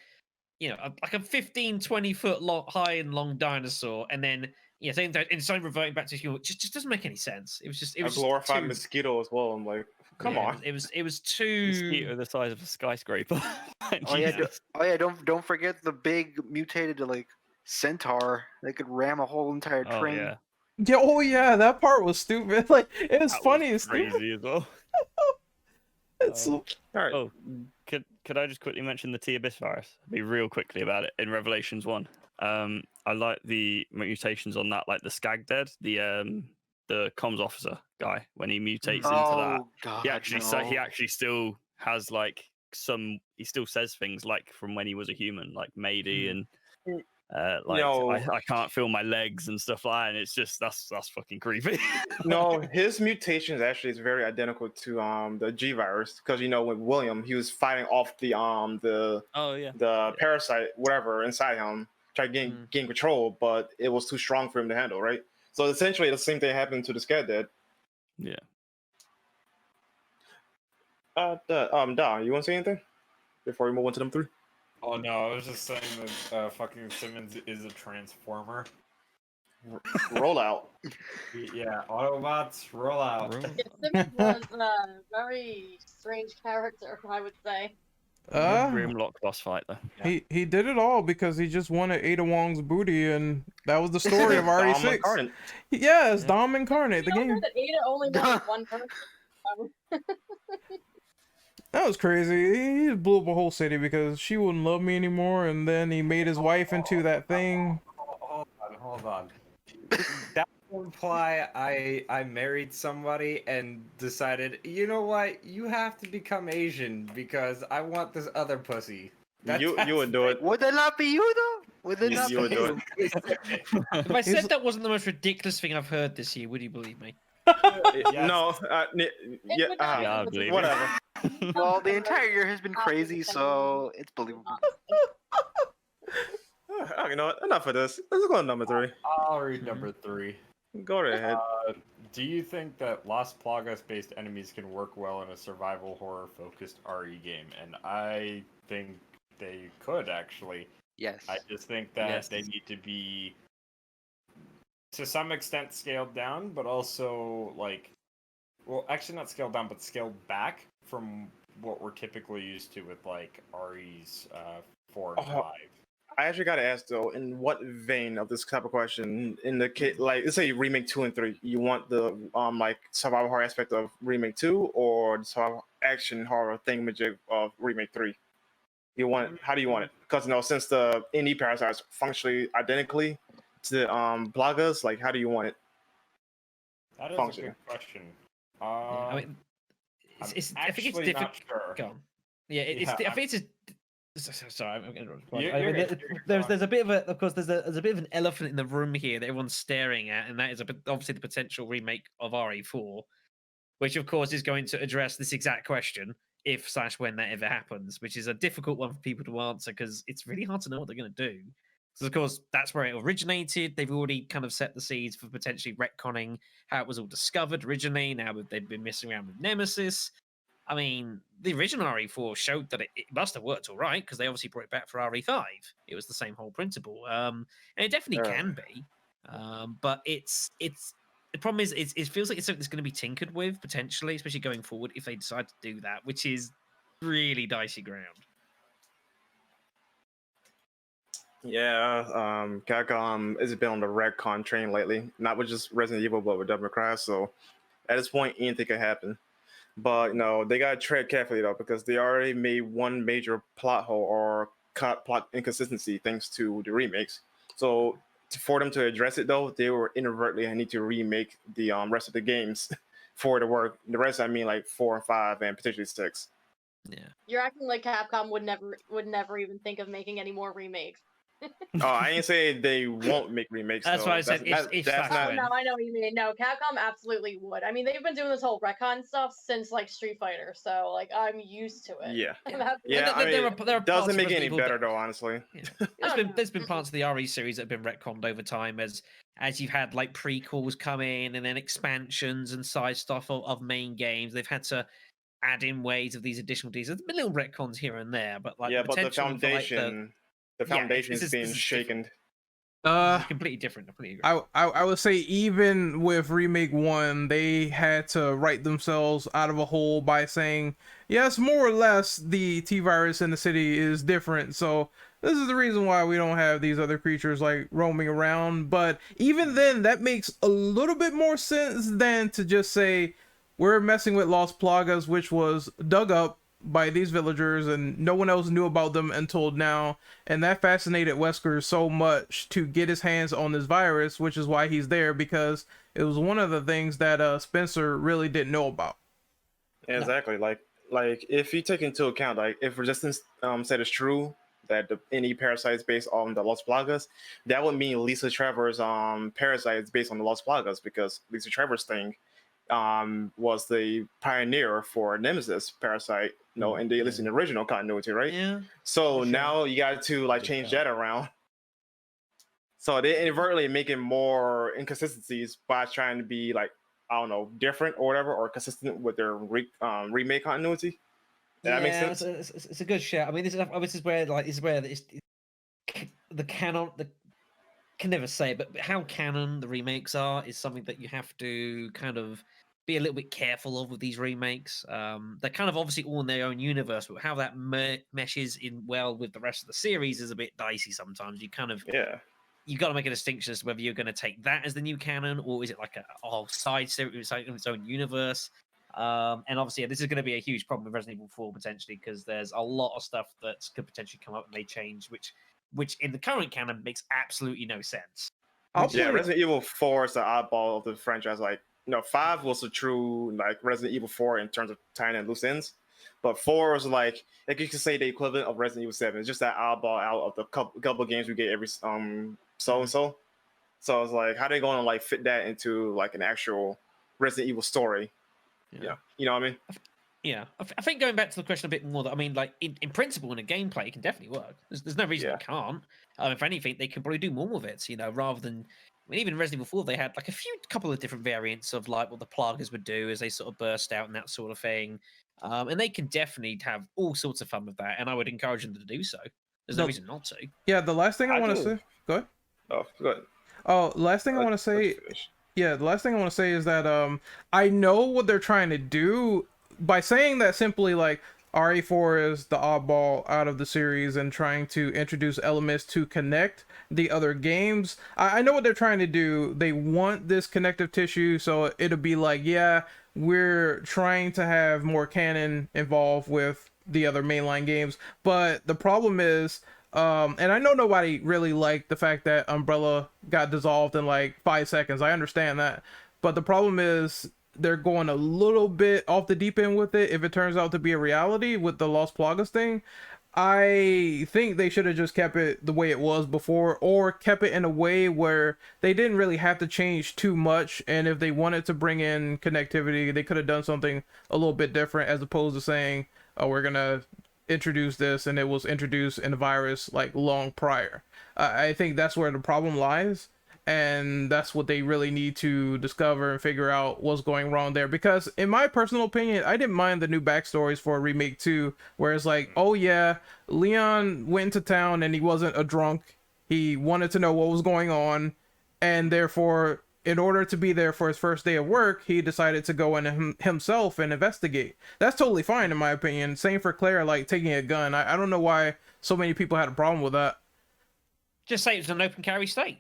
like a 15, 20 foot high and long dinosaur, and then instead reverting back to human, just doesn't make any sense. It was a just glorified too, mosquito as well. I'm like, come on. It was too. Mosquito the size of a skyscraper. Oh yeah, Jesus. don't forget the big mutated like centaur. They could ram a whole entire Oh train. yeah. Yeah, oh yeah, that part was stupid. Like it was That funny was and stupid. crazy as well. It's All right. Oh, could I just quickly mention the T-Abyss virus? Be real quickly about it in Revelations 1. I like the mutations on that, like the Skag Dead, the comms officer guy when he mutates into that. Oh god, He actually no. he actually still has like he still says things like from when he was a human, like Mayday and like No. I can't feel my legs and stuff like that, and it's just that's fucking creepy. No, his mutations actually is very identical to the G virus because with William he was fighting off the Oh yeah. the parasite whatever inside him, tried to gain control, but it was too strong for him to handle, right? So essentially the same thing happened to the Scat Dead. Yeah. Da, you want to say anything before we move on to them 3? Oh no, I was just saying that fucking Simmons is a transformer. Roll out. Yeah, Autobots roll out. Yeah, Simmons was a very strange character, I would say. Grimlock boss fight though. He did it all because he just wanted Ada Wong's booty, and that was the story of Dom RE6. Incarnate. Yeah, it's Dom Incarnate, the You know game. that Ada only wanted one person. That was crazy. He just blew up a whole city because she wouldn't love me anymore, and then he made his wife into that thing. Hold on. That would imply I married somebody and decided, you know what, you have to become Asian because I want this other pussy. You would do it. Would that not be you though? Would that not You be would do you? it. If I said that wasn't the most ridiculous thing I've heard this year, would you believe me? No, yeah, Yeah, I believe it. whatever. Well, the entire year has been crazy, so it's believable. You know what? Enough of this. Let's go to number 3. I'll read number 3. Go right ahead. Do you think that Las Plagas-based enemies can work well in a survival horror-focused RE game? And I think they could actually. Yes. I just think that Yes. they need to be, to some extent, scaled down, but also like, well, actually not scaled down, but scaled back from what we're typically used to with like RE's 4 and Oh, 5. I actually got to ask though, in what vein of this type of question, in the like, let's say remake 2 and 3, you want the like survival horror aspect of remake 2, or the survival action horror thingamajig of remake 3? You want, how do you want it? Because since the indie parasites functionally identically to the bloggers, like how do you want it That is a function? good question. Yeah, I mean, I'm I think it's actually difficult. not sure. Go on. Yeah, I think it's sorry, I'm going to. You're I mean, good, you're good, there's go on. a bit of a, of course, there's a bit of an elephant in the room here that everyone's staring at, and that is obviously the potential remake of RE4, which of course is going to address this exact question if/when that ever happens, which is a difficult one for people to answer because it's really hard to know what they're going to do. So of course that's where it originated. They've already kind of set the seeds for potentially retconning how it was all discovered originally. Now they've been messing around with Nemesis. I mean, the original RE4 showed that it must have worked all right because they obviously brought it back for RE5. It was the same whole principle, and it definitely can be. But the problem is it feels like it's something that's going to be tinkered with potentially, especially going forward if they decide to do that, which is really dicey ground. Yeah, Capcom has been on the retcon train lately, not with just Resident Evil, but with Devil May Cry. So at this point, anything could happen. But they gotta tread carefully though, because they already made one major plot hole or plot inconsistency thanks to the remakes. So for them to address it though, they were inadvertently need to remake the rest of the games for it to work. The rest, I mean, like 4 and 5 and potentially 6. Yeah. You're acting like Capcom would never even think of making any more remakes. Oh, I ain't say they won't make remakes. That's though. why I said that's if/when. not. No, I know what you mean. No, Capcom absolutely would. I mean, they've been doing this whole retcon stuff since like Street Fighter, so like I'm used to it. Yeah. I'm happy Yeah, with I it. mean, there are parts doesn't of make it Resident any Evil better that- though, honestly. Yeah. There's been parts of the RE series that have been retconned over time as you've had like prequels come in and then expansions and side stuff of main games. They've had to add in ways of these additional deals. There's been little retcons here and there, but like Yeah, the but the potential for, like, foundation this is being this shaken. This is completely different. I completely agree. I would say even with remake 1, they had to write themselves out of a hole by saying, yes, more or less the T-virus in the city is different, so this is the reason why we don't have these other creatures like roaming around. But even then, that makes a little bit more sense than to just say we're messing with Lost Plagas, which was dug up by these villagers and no one else knew about them until now, and that fascinated Wesker so much to get his hands on this virus, which is why he's there, because it was one of the things that Spencer really didn't know about. Yeah, exactly. Like if you take into account, like if Resistance said it's true that the any parasite is based on the Lost Plagas, that would mean Lisa Trevor's parasite is based on the Lost Plagas, because Lisa Trevor's thing was the pioneer for Nemesis parasite, in the at least in the original continuity, right? Yeah. So for sure. now you got to like Good change shout. that around. So they inadvertently making more inconsistencies by trying to be like, I don't know, different or whatever, or consistent with their remake continuity. That makes sense. It's a good shout. I mean, this is where the canon. Can never say it, but how canon the remakes are is something that you have to kind of be a little bit careful of with these remakes. They're kind of obviously all in their own universe, but how that meshes in well with the rest of the series is a bit dicey sometimes. You kind of you got to make a distinction as to whether you're going to take that as the new canon or is it like a whole side series in its own universe. And obviously, this is going to be a huge problem with Resident Evil 4 potentially because there's a lot of stuff that could potentially come up and they change, which in the current canon makes absolutely no sense. Resident Evil 4 is the oddball of the franchise. Like, 5 was a true like Resident Evil 4 in terms of tying in loose ends, but 4 is like you could say the equivalent of Resident Evil 7. It's just that oddball out of the couple of games we get every so and so. So it's like, how they going to like fit that into like an actual Resident Evil story? Yeah, you know what I mean? Yeah, I think going back to the question a bit more, that I mean, like in principle, in a gameplay, it can definitely work. There's no reason it can't. If anything, they can probably do more with it. Rather than I mean, even Resident Evil 4, they had like a couple of different variants of like what the Plagas would do as they sort of burst out and that sort of thing. And they can definitely have all sorts of fun with that, and I would encourage them to do so. There's no The- reason not to. Yeah, the last thing I I want to do. say. Go ahead. Oh, good. Oh, last thing I want to say. Yeah, the last thing I want to say is that I know what they're trying to do by saying that simply like RE4 is the oddball out of the series and trying to introduce elements to connect the other games. I know what they're trying to do. They want this connective tissue, so it'll be like, yeah, we're trying to have more canon involved with the other mainline games. But the problem is, and I know nobody really liked the fact that Umbrella got dissolved in like 5 seconds. I understand that. But the problem is they're going a little bit off the deep end with it if it turns out to be a reality with the Lost Plagas thing. I think they should have just kept it the way it was before, or kept it in a way where they didn't really have to change too much. And if they wanted to bring in connectivity, they could have done something a little bit different, as opposed to saying, oh, we're gonna introduce this and it was introduced in the virus like long prior. I think that's where the problem lies, and that's what they really need to discover and figure out what's going wrong there. Because in my personal opinion, I didn't mind the new backstories for Remake 2, where it's like, oh yeah, Leon went to town and he wasn't a drunk, he wanted to know what was going on, and therefore in order to be there for his first day of work, he decided to go in himself and investigate. That's totally fine in my opinion. Same for Claire, like taking a gun. I don't know why so many people had a problem with that. Just say it was an open carry state,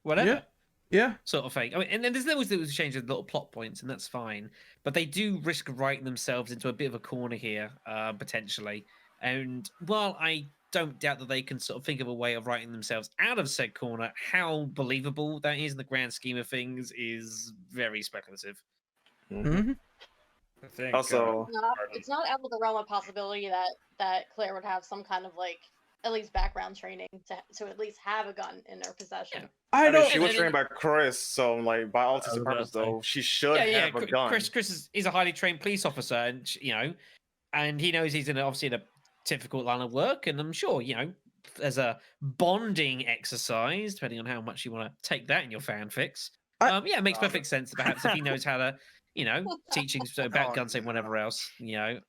whatever. Yeah. Sort of thing. I mean, and then there's always change of little plot points, and that's fine. But they do risk writing themselves into a bit of a corner here, potentially. And while I don't doubt that they can sort of think of a way of writing themselves out of said corner, how believable that is in the grand scheme of things is very speculative. Mm-hmm. I think, Also, It's not out of the realm of possibility that Claire would have some kind of like at least background training to at least have a gun in her possession. I mean, don't. she was trained by Chris, so like by all intents and was purposes, about to though, she should have a gun. Chris is a highly trained police officer, and and he knows he's obviously in a difficult line of work, and I'm sure as a bonding exercise, depending on how much you want to take that in your fanfics. It makes perfect sense. Perhaps if he knows how to, teaching about guns and whatever else.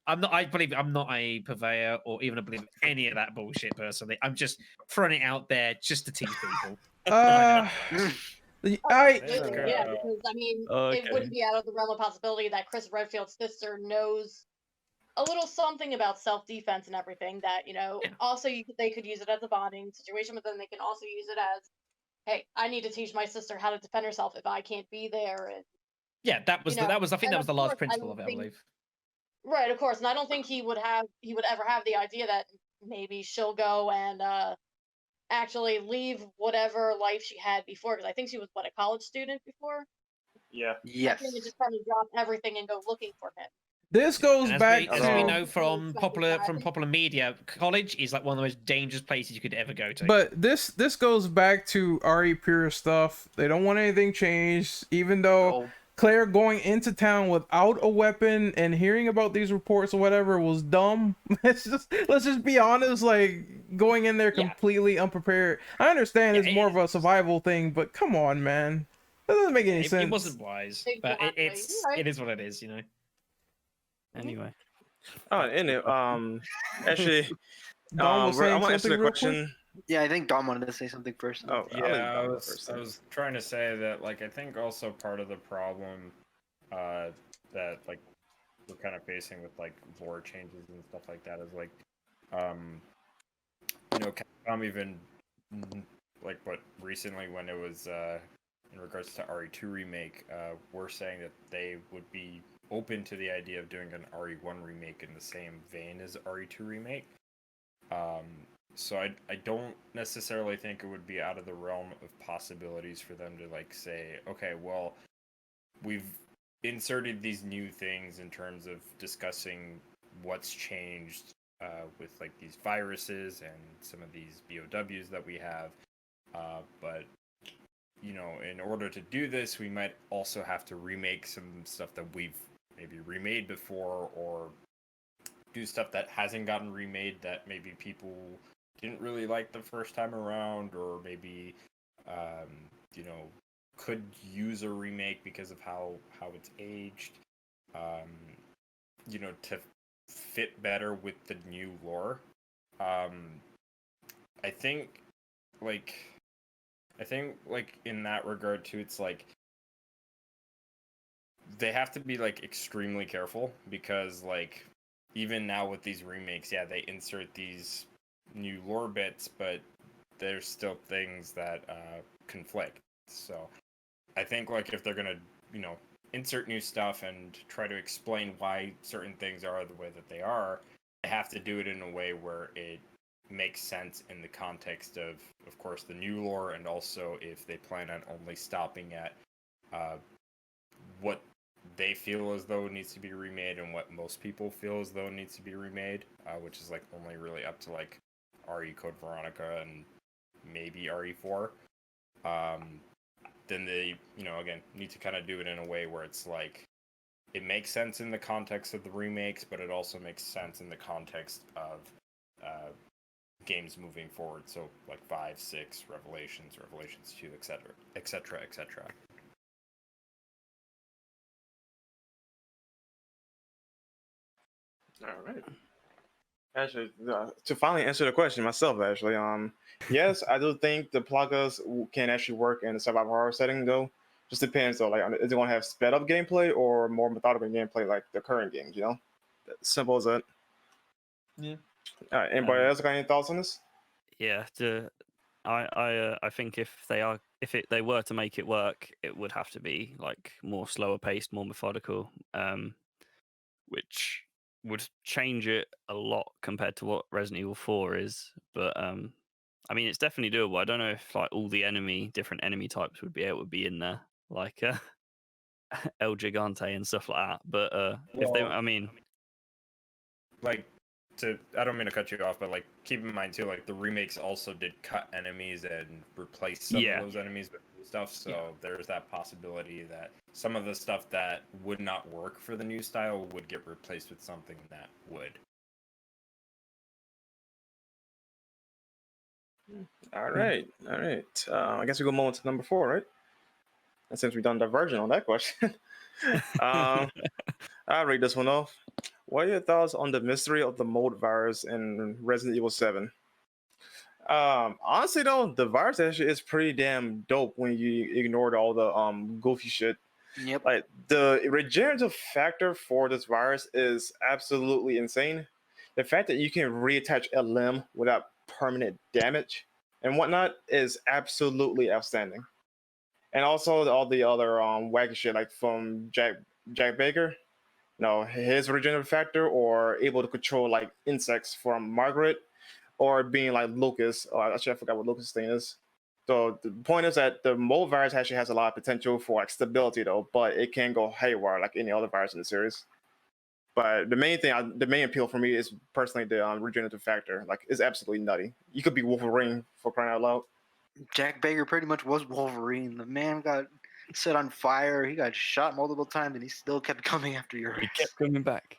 I believe I'm not a purveyor or even a believer in any of that bullshit personally. I'm just throwing it out there just to tease people. Yeah, because I mean, Okay. it wouldn't be out of the realm of possibility that Chris Redfield's sister knows a little something about self-defense and everything. That also they could use it as a bonding situation, but then they can also use it as, hey, I need to teach my sister how to defend herself if I can't be there. And yeah, that was I think that was the large principle of it, I believe. Right, of course, and I don't think he would ever have the idea that maybe she'll go and actually leave whatever life she had before, because I think she was a college student before. Yeah. Yes. I think just kind of drop everything and go looking for him. This goes back as to we know from popular media, college is like one of the most dangerous places you could ever go to. But this goes back to RE Pure stuff. They don't want anything changed, even though Claire going into town without a weapon and hearing about these reports or whatever was dumb. let's just be honest, like going in there completely unprepared. I understand it's more of a survival thing, but come on, man. That doesn't make any sense. It wasn't wise, but it is what it is, Anyway. Oh, and actually, Dom was saying I want to answer something the real question. Yeah, I think Dom wanted to say something first. Oh, yeah, I was trying to say that, like, I think also part of the problem that like we're kind of facing with like lore changes and stuff like that is like, Capcom even like what recently when it was in regards to RE2 remake, we're saying that they would be open to the idea of doing an RE1 remake in the same vein as RE2 remake. So I don't necessarily think it would be out of the realm of possibilities for them to like say, okay, well, we've inserted these new things in terms of discussing what's changed with like these viruses and some of these B.O.Ws that we have. But in order to do this, we might also have to remake some stuff that we've maybe remade before, or do stuff that hasn't gotten remade that maybe people didn't really like the first time around, or maybe could use a remake because of how it's aged. You know, to fit better with the new lore. I think like in that regard too, it's like they have to be like extremely careful because like even now with these remakes, yeah, they insert these new lore bits, but there's still things that conflict. So I think like if they're gonna, you know, insert new stuff and try to explain why certain things are the way that they are, they have to do it in a way where it makes sense in the context of course, the new lore, and also if they plan on only stopping at what they feel as though it needs to be remade and what most people feel as though it needs to be remade, which is like only really up to like RE Code Veronica and maybe RE4. Then they, you know, again, need to kind of do it in a way where it's like it makes sense in the context of the remakes, but it also makes sense in the context of games moving forward. So like 5, 6, Revelations 2, etc., etc., etc. All right. Actually, to finally answer the question myself, actually, yes, I do think the pluggers can actually work in a survival horror setting, though. Just depends, though, like, is it going to have sped up gameplay or more methodical gameplay like the current games, you know? Simple as that. Yeah. All right, anybody else got any thoughts on this? Yeah, I think if they were to make it work, it would have to be like more slower paced, more methodical, which would change it a lot compared to what Resident Evil 4 is. But I mean, it's definitely doable. I don't know if like all the different enemy types would be able to be in there, like El Gigante and stuff like that. But if they, I mean, like I don't mean to cut you off, but like keep in mind too, like the remakes also did cut enemies and replace some of those enemies with new stuff. So there's that possibility that some of the stuff that would not work for the new style would get replaced with something that would. All right. I guess we go on to number 4, right? And since we've done Divergent on that question, I'll read this one off. What are your thoughts on the mystery of the mold virus in Resident Evil 7? Honestly though, the virus actually is pretty damn dope when you ignored all the goofy shit. Yep. Like the regenerative factor for this virus is absolutely insane. The fact that you can reattach a limb without permanent damage and whatnot is absolutely outstanding. And also all the other wacky shit like from Jack Baker, no, his regenerative factor, or able to control like insects from Margaret, or being like Lucas. Oh, actually, I forgot what Lucas' thing is. So the point is that the mold virus actually has a lot of potential for like stability though, but it can go haywire like any other virus in the series. But the main appeal for me is personally the regenerative factor. Like, it's absolutely nutty. You could be Wolverine for crying out loud. Jack Baker pretty much was Wolverine. The man got set on fire. He got shot multiple times, and he still kept coming after your he ass. kept coming back.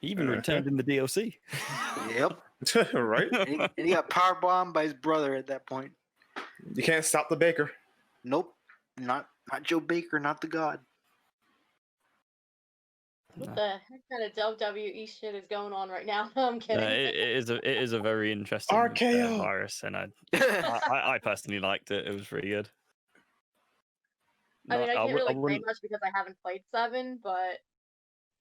He even returned in the DLC. Yep. Right? And he got power bombed by his brother at that point. You can't stop the Baker. Nope. Not Joe Baker, not the god. What the heck kind of WWE shit is going on right now? No, I'm kidding. It is a very interesting RKO. virus, and I personally liked it. It was really good. I mean, I can't really say wouldn't- much because I haven't played 7, but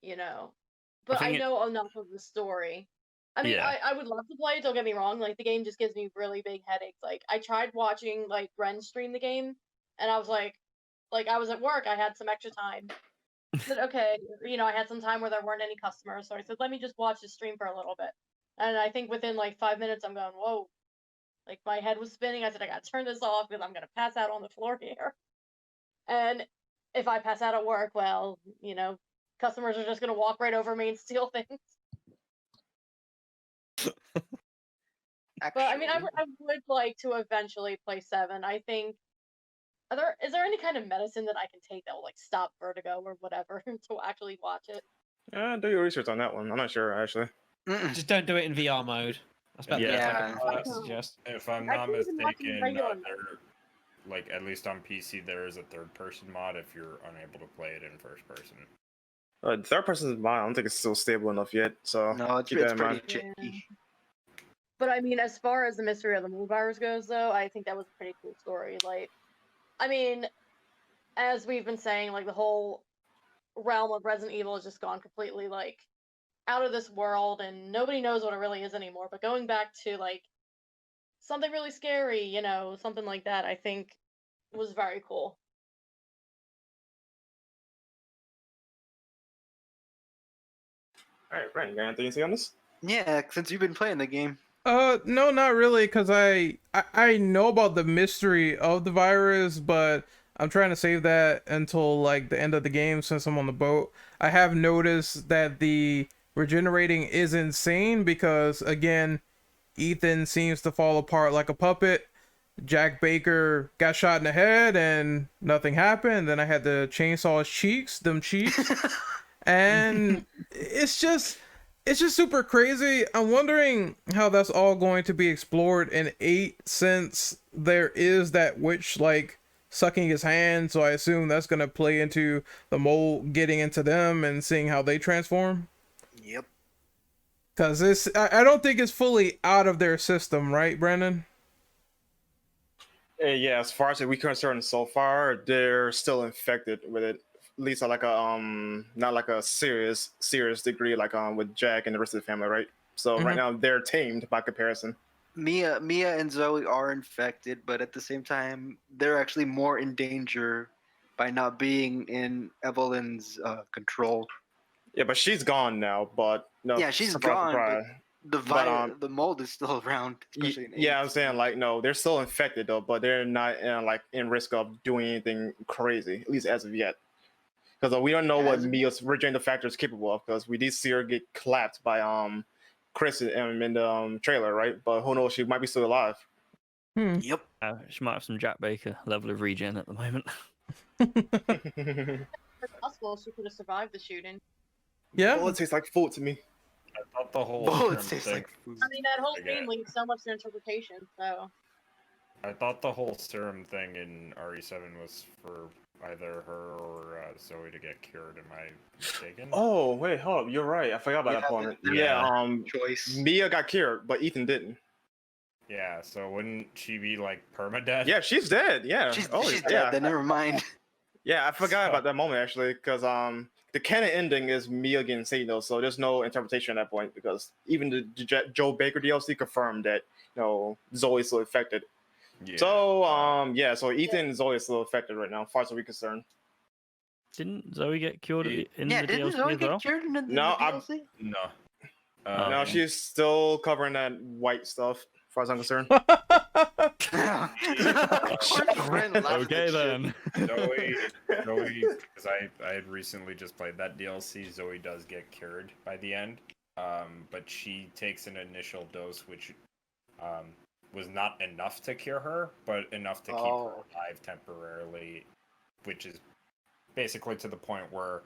you know, I but I think know enough of the story. I mean, Yeah. I would love to play it. Don't get me wrong. Like the game just gives me really big headaches. Like I tried watching like Ren stream the game, and I was like I was at work. I had some extra time. I said, okay, you know, I had some time where there weren't any customers, so I said, let me just watch the stream for a little bit. And I think within like 5 minutes, I'm going, whoa, like my head was spinning. I said, I gotta turn this off because I'm gonna pass out on the floor here. And if I pass out at work, well, you know, customers are just gonna walk right over me and steal things. But I mean, I would like to eventually play 7. I think. Is there any kind of medicine that I can take that will like stop vertigo or whatever to actually watch it? Do your research on that one. I'm not sure actually. Just don't do it in VR mode. That's about Yeah. the best I can suggest. If I'm I not can't even watch it in mistaken, regular like at least on PC, there is a third-person mod if you're unable to play it in first person. Third person's mine. I don't think it's still stable enough yet. So No, it's keep that in pretty mind. tricky. But I mean, as far as the mystery of the mole virus goes, though, I think that was a pretty cool story. Like, I mean, as we've been saying, like the whole realm of Resident Evil has just gone completely like out of this world, and nobody knows what it really is anymore. But going back to like something really scary, you know, something like that, I think was very cool. All right, Brandon, you got anything to say on this? Yeah, since you've been playing the game. No, not really, because I know about the mystery of the virus, but I'm trying to save that until like the end of the game since I'm on the boat. I have noticed that the regenerating is insane because again, Ethan seems to fall apart like a puppet. Jack Baker got shot in the head and nothing happened. Then I had to chainsaw his cheeks, them cheeks. And it's just super crazy. I'm wondering how that's all going to be explored in 8 since there is that witch like sucking his hand, so I assume that's going to play into the mole getting into them and seeing how they transform. Yep. Cuz I don't think it's fully out of their system, right, Brandon? Yeah, as far as we concerned so far, they're still infected with it. At least like a not like a serious degree like with Jack and the rest of the family, right? So right now they're tamed by comparison. Mia and Zoe are infected, but at the same time, they're actually more in danger by not being in Evelyn's control. Yeah, but she's gone now. But no, Yeah, she's surprise, gone, surprise. The mold is still around. Especially in Yeah, eight. I'm saying like no, they're still infected though, but they're not like in risk of doing anything crazy, at least as of yet. Because we don't know what Mia's regenerative factor is capable of. Because we did see her get clapped by Chris in the trailer, right? But who knows? She might be still alive. Yep. She might have some Jack Baker level of regen at the moment. It's possible she could have survived the shooting. Yeah. Well, it tastes like food to me. I thought the whole Bullets serum taste thing. like food. I mean, that whole I get scene it. leaves so much to interpretation. So I thought the whole serum thing in RE7 was for either her or Zoe to get cured. Am I mistaken? Oh wait, hold up. You're right. I forgot about that point. Yeah. Choice. Mia got cured, but Ethan didn't. Yeah, so wouldn't she be like permadead? Yeah, she's dead. Yeah. She's oh, dead. yeah. Then never mind. Yeah, I forgot about that moment actually, because the canon ending is Mia getting saved though, so there's no interpretation at that point because even the Joe Baker DLC confirmed that Zoe's still affected. Yeah. So so Ethan and Zoe is still affected right now, as far as we're concerned. Didn't Zoe get cured in Yeah, the didn't DLC Zoe as well? get cured in the No, DLC? No. No, okay. she's still covering that white stuff, as far as I'm concerned. Okay then. Zoe, because I had recently just played that DLC. Zoe does get cured by the end, but she takes an initial dose, which was not enough to cure her, but enough to keep her alive temporarily, which is basically to the point where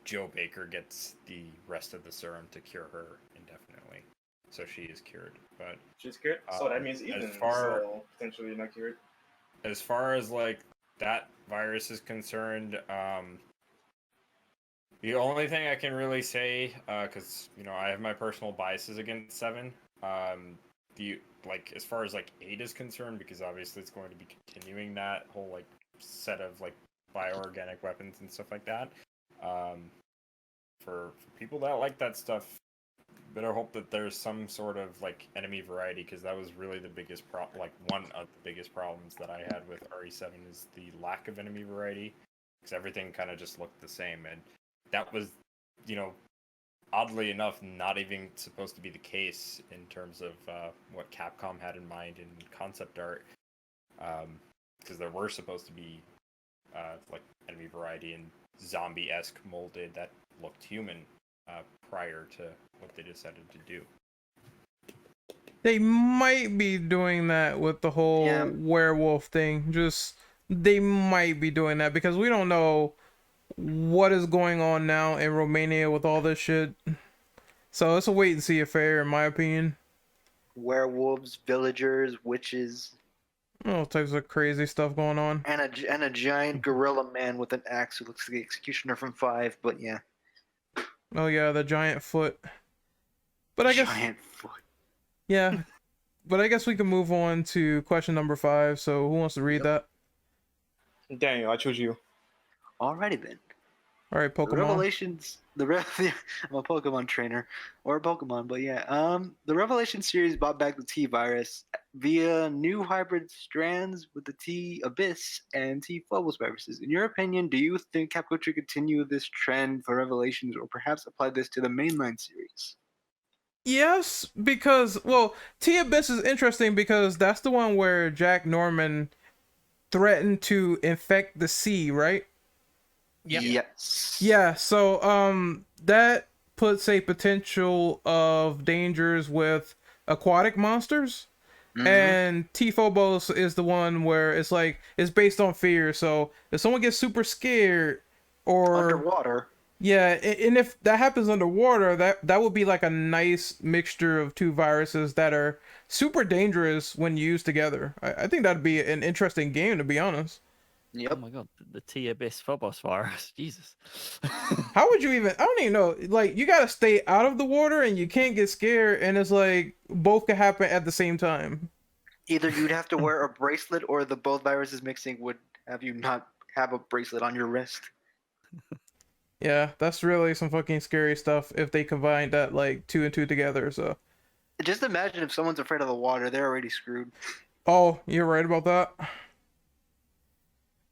Joe Baker gets the rest of the serum to cure her indefinitely. So she is cured, but She's cured. So that means Ethan is still potentially not cured. As far as like that virus is concerned, the only thing I can really say, because I have my personal biases against 7, as far as like 8 is concerned, because obviously it's going to be continuing that whole like set of like bioorganic weapons and stuff like that. For people that like that stuff, better hope that there's some sort of like enemy variety, because that was really the biggest problem. Like one of the biggest problems that I had with RE7 is the lack of enemy variety, because everything kind of just looked the same, and that was, oddly enough, not even supposed to be the case in terms of what Capcom had in mind in concept art, because there were supposed to be like enemy variety and zombie-esque molded that looked human prior to what they decided to do. They might be doing that with the whole werewolf thing. They might be doing that because we don't know what is going on now in Romania with all this shit. So it's a wait and see affair, in my opinion. Werewolves, villagers, witches. All types of crazy stuff going on. And a giant gorilla man with an axe who looks like the executioner from 5, but yeah. Oh yeah, the giant foot. But I guess Giant foot. yeah. But I guess we can move on to question number 5. So who wants to read that? Daniel, I choose you. Alrighty then. All right, The Pokemon. Revelations. I'm a Pokemon trainer or a Pokemon, but yeah. The Revelation series brought back the T-virus via new hybrid strands with the T-abyss and t-phobos viruses. In your opinion, do you think Capcom should continue this trend for Revelations, or perhaps apply this to the mainline series? Yes, because well, T-Abyss is interesting because that's the one where Jack Norman threatened to infect the sea, right? Yep. Yes. Yeah, so that puts a potential of dangers with aquatic monsters. Mhm. And t-phobos is the one where it's like it's based on fear. So if someone gets super scared or Underwater. yeah, and if that happens underwater, that would be like a nice mixture of two viruses that are super dangerous when used together. I think that'd be an interesting game, to be honest. Oh Yep. my god, the T-abyss phobos virus. Jesus. How would you even? I don't even know. Like, you gotta stay out of the water and you can't get scared, and it's like both could happen at the same time. Either you'd have to wear a bracelet, or the both viruses mixing would have you not have a bracelet on your wrist. Yeah, that's really some fucking scary stuff if they combine that like 2 and 2 together. So, Just imagine if someone's afraid of the water, they're already screwed. oh, you're right about that.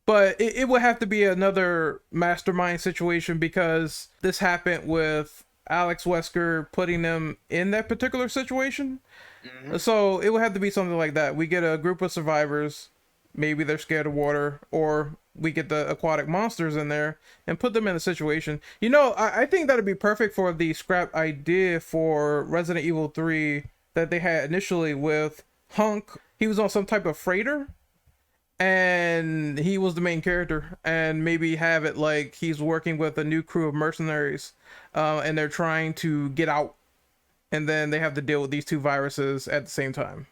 But it would have to be another mastermind situation because this happened with Alex Wesker putting them in that particular situation. Mhm. So it would have to be something like that. We get a group of survivors, maybe they're scared of water, or we get the aquatic monsters in there and put them in a situation. You know, I think that'd be perfect for the scrap idea for Resident Evil 3 that they had initially with Hunk. He was on some type of freighter and he was the main character, and maybe have it like he's working with a new crew of mercenaries and they're trying to get out, and then they have to deal with these two viruses at the same time.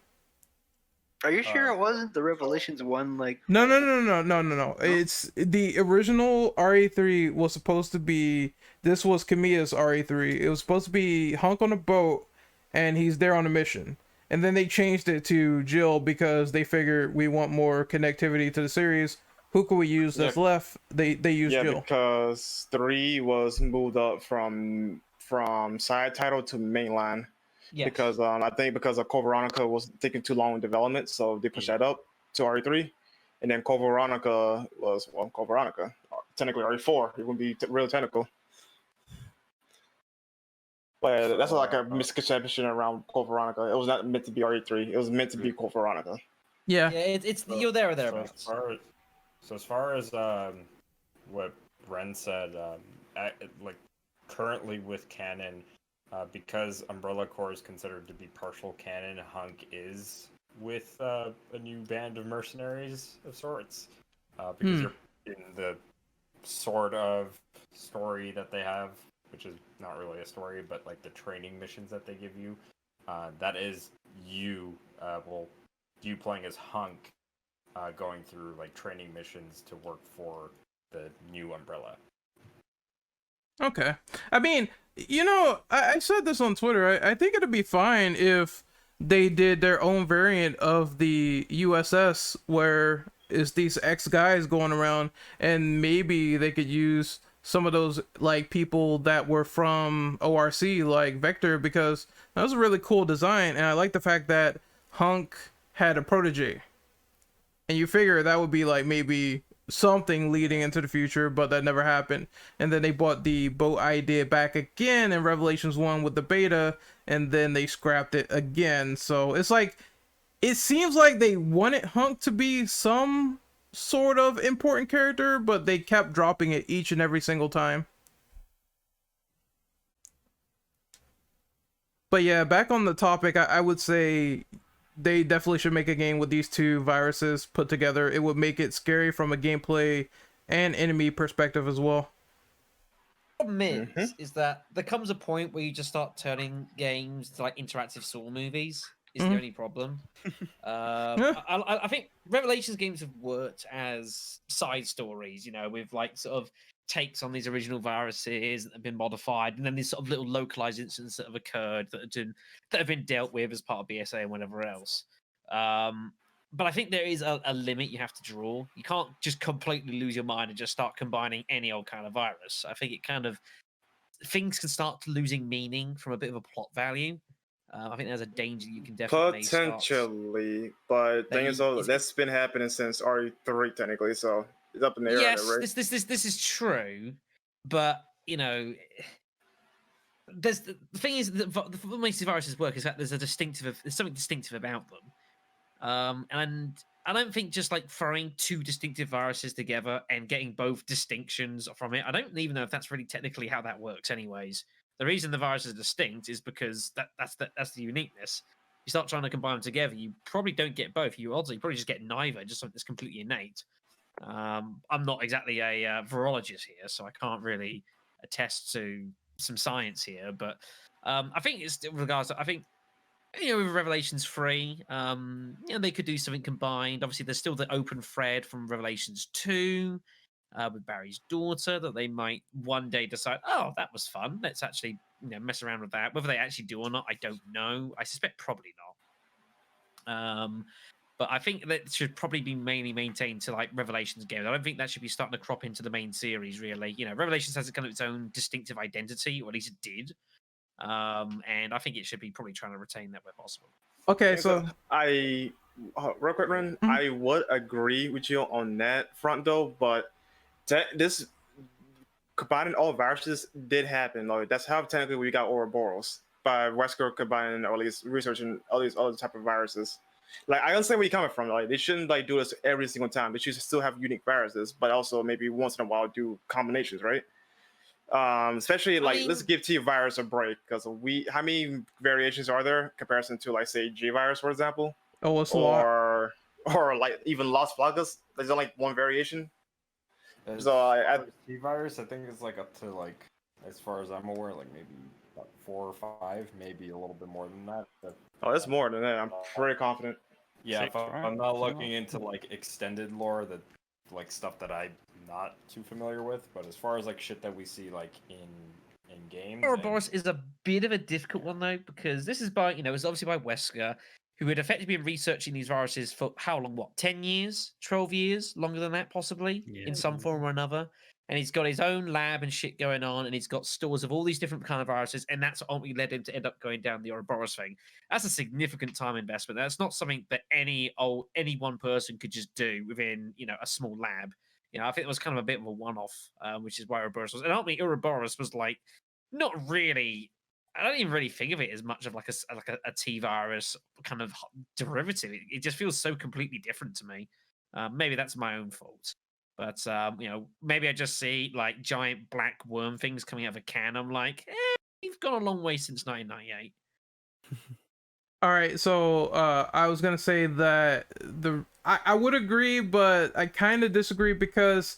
Are you sure it wasn't the Revelations one? Like, No. It's the original RE3 was supposed to be, this was Kamiya's RE3. It was supposed to be Hunk on a boat and he's there on a mission. And then they changed it to Jill because they figured we want more connectivity to the series. Who could we use that's left? They used Yeah, Jill. because 3 was moved up from side title to mainline. Yes. Because I think because of Code Veronica was taking too long in development, so they pushed that up to RE3, and then Code Veronica was Code Veronica, technically RE4. It wouldn't be real technical, but that's like a misconception around Code Veronica. It was not meant to be RE3. It was meant to be Code Veronica. Yeah. Yeah, it's you're there or thereabouts. So as far as what Ren said, like currently with canon, because Umbrella Corps is considered to be partial canon, Hunk is with a new band of mercenaries of sorts. Because you're in the sort of story that they have, which is not really a story, but like the training missions that they give you. That is you, you playing as Hunk, going through like training missions to work for the new Umbrella. Okay. I mean, you know, I said this on Twitter. I think it'd be fine if they did their own variant of the USS where it's these ex guys going around, and maybe they could use some of those like people that were from ORC, like Vector, because that was a really cool design, and I like the fact that Hunk had a protege. And you figure that would be like maybe something leading into the future, but that never happened. And then they brought the boat idea back again in Revelations 1 with the beta, and then they scrapped it again. So it's like, it seems like they wanted Hunk to be some sort of important character, but they kept dropping it each and every single time. But yeah, back on the topic, I would say they definitely should make a game with these two viruses put together. It would make it scary from a gameplay and enemy perspective as well. The problem is that there comes a point where you just start turning games to like interactive Saw movies. is the only problem. I think Revelations games have worked as side stories, you know, with like sort of takes on these original viruses that have been modified, and then these sort of little localized incidents that have occurred that have been dealt with as part of BSA and whatever else. But I think there is a limit you have to draw. You can't just completely lose your mind and just start combining any old kind of virus. I think it kind of things can start losing meaning from a bit of a plot value. I think there's a danger you can definitely potentially, but thing is, though, that's been happening since RE3 technically, so it's up in the air, yes, right? this is true, but you know, there's the thing is that what makes these viruses work is that there's something distinctive about them, and I don't think just like throwing two distinctive viruses together and getting both distinctions from it. I don't even know if that's really technically how that works. Anyways, the reason the viruses are distinct is because that's the uniqueness. You start trying to combine them together, you probably don't get both. You probably just get neither, just something that's completely innate. I'm not exactly a virologist here, so I can't really attest to some science here. But I think it's in regards to, I think, you know, with Revelations 3, you know, they could do something combined. Obviously, there's still the open thread from Revelations 2 with Barry's daughter that they might one day decide, oh, that was fun. Let's actually, you know, mess around with that. Whether they actually do or not, I don't know. I suspect probably not. But I think that should probably be mainly maintained to like Revelations games. I don't think that should be starting to crop into the main series, really. You know, Revelations has kind of its own distinctive identity, or at least it did. And I think it should be probably trying to retain that where possible. Okay, so I real quick, Ren, I would agree with you on that front though, but this combining all viruses did happen. Like that's how technically we got Ouroboros by Wesker combining or at least researching all these other type of viruses. Like I understand where you're coming from. Like they shouldn't like do this every single time. They should still have unique viruses, but also maybe once in a while do combinations, right? Especially like let's give T virus a break because how many variations are there in comparison to like say G virus, for example? Oh, it's or like even Las Plagas. There's only like one variation. So T virus, I think it's like up to like, as far as I'm aware, like maybe about 4 or 5, maybe a little bit more than that. Oh, it's more than that. I'm pretty confident. Yeah, if I'm not looking into like extended lore, that like stuff that I'm not too familiar with, but as far as like shit that we see like in games, Ouroboros is a bit of a difficult one though, because this is by, you know, it's obviously by Wesker, who had effectively been researching these viruses for how long? What, 10 years, 12 years, longer than that possibly, in some form or another. And he's got his own lab and shit going on, and he's got stores of all these different kind of viruses, and that's ultimately led him to end up going down the Ouroboros thing. That's a significant time investment. That's not something that any one person could just do within, you know, a small lab. You know, I think it was kind of a bit of a one-off, which is why Ouroboros was. And ultimately, Ouroboros was like not really. I don't even really think of it as much of like a T virus kind of derivative. It just feels so completely different to me. Maybe that's my own fault. But you know, maybe I just see like giant black worm things coming out of a can. I'm like, you've gone a long way since 1998. all right, so I was gonna say that I would agree, but I kind of disagree because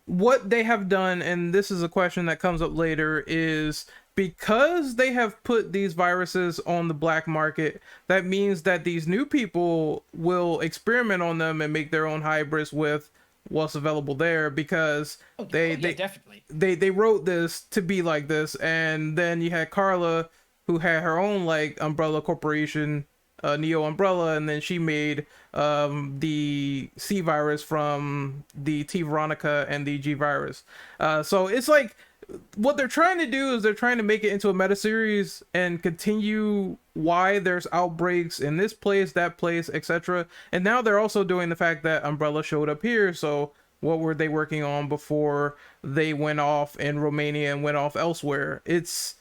what they have done, and this is a question that comes up later, is because they have put these viruses on the black market, that means that these new people will experiment on them and make their own hybrids with what's available there, because they definitely they wrote this to be like this. And then you had Carla, who had her own like umbrella corporation, Neo Umbrella, and then she made the C virus from the t-veronica and the G virus. So it's like what they're trying to do is they're trying to make it into a meta series and continue why there's outbreaks in this place, that place, etc. And now they're also doing the fact that Umbrella showed up here. So what were they working on before they went off in Romania and went off elsewhere? It's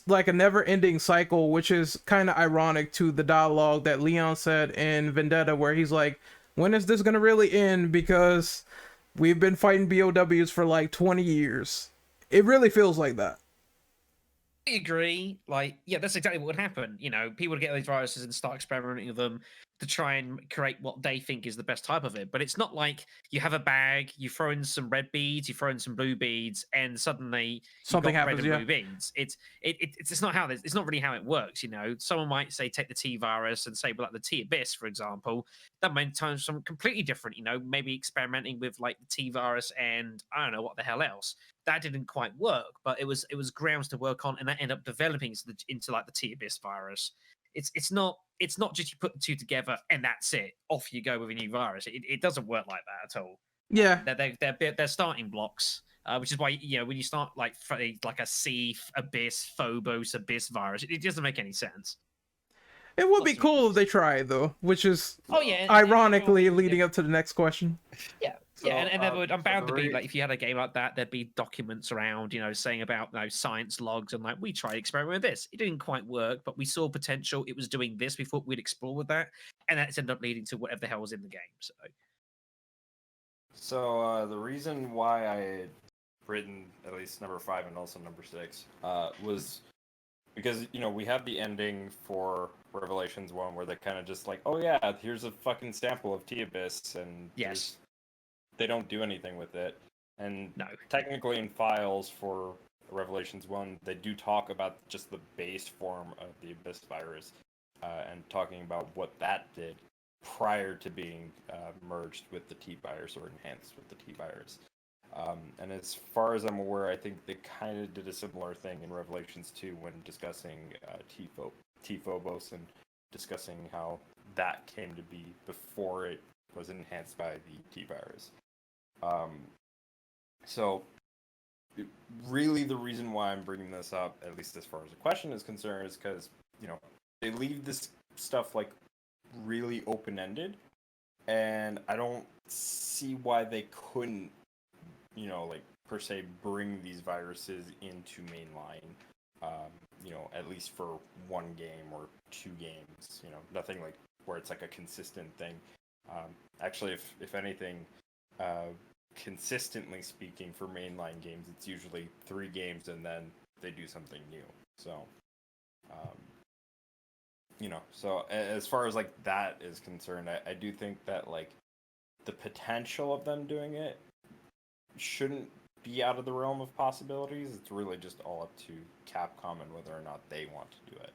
like a never-ending cycle, which is kind of ironic to the dialogue that Leon said in Vendetta, where he's like, when is this gonna really end? Because we've been fighting B.O.Ws for like 20 years. It really feels like that. I agree. Like, yeah, that's exactly what would happen. You know, people would get these viruses and start experimenting with them. to try and create what they think is the best type of it. But it's not like you have a bag, you throw in some red beads, you throw in some blue beads, and suddenly Something you've got happens, red and yeah. blue beads. It's not how it's not really how it works. You know, someone might say take the T-virus and say, well, like the T-abyss, for example, that might turn something completely different. You know, maybe experimenting with like the T-virus and I don't know what the hell else. That didn't quite work, but it was grounds to work on, and that ended up developing into like the T-abyss virus. It's not just you put the two together and that's it. Off you go with a new virus. It doesn't work like that at all. Yeah. They're starting blocks, which is why when you start like a C abyss phobos abyss virus, it doesn't make any sense. It would be cool if they tried though, which is Oh yeah, ironically leading up to the next question. Yeah. So, Yeah, and there would, I'm bound to be February- like if you had a game like that, there'd be documents around, saying about science logs and like we tried experiment with this. It didn't quite work, but we saw potential. It was doing this. We thought we'd explore with that, and that's ended up leading to whatever the hell was in the game. So the reason why I had written at least number 5 and also number 6 was because we have the ending for Revelations 1 where they kind of just like, oh yeah, here's a fucking sample of T-abyss, and Yes. they don't do anything with it. And No. technically in files for Revelations 1, they do talk about just the base form of the Abyss virus and talking about what that did prior to being merged with the T-virus or enhanced with the T-virus. And as far as I'm aware, I think they kind of did a similar thing in Revelations 2 when discussing t-phobos and discussing how that came to be before it was enhanced by the T-virus. So really the reason why I'm bringing this up, at least as far as the question is concerned, is because, they leave this stuff like really open-ended, and I don't see why they couldn't, like per se bring these viruses into mainline, at least for one game or 2 games, nothing like where it's like a consistent thing. Actually, if anything, consistently speaking for mainline games, it's usually 3 games and then they do something new. So, so as far as like that is concerned, I do think that like the potential of them doing it shouldn't be out of the realm of possibilities. It's really just all up to Capcom and whether or not they want to do it.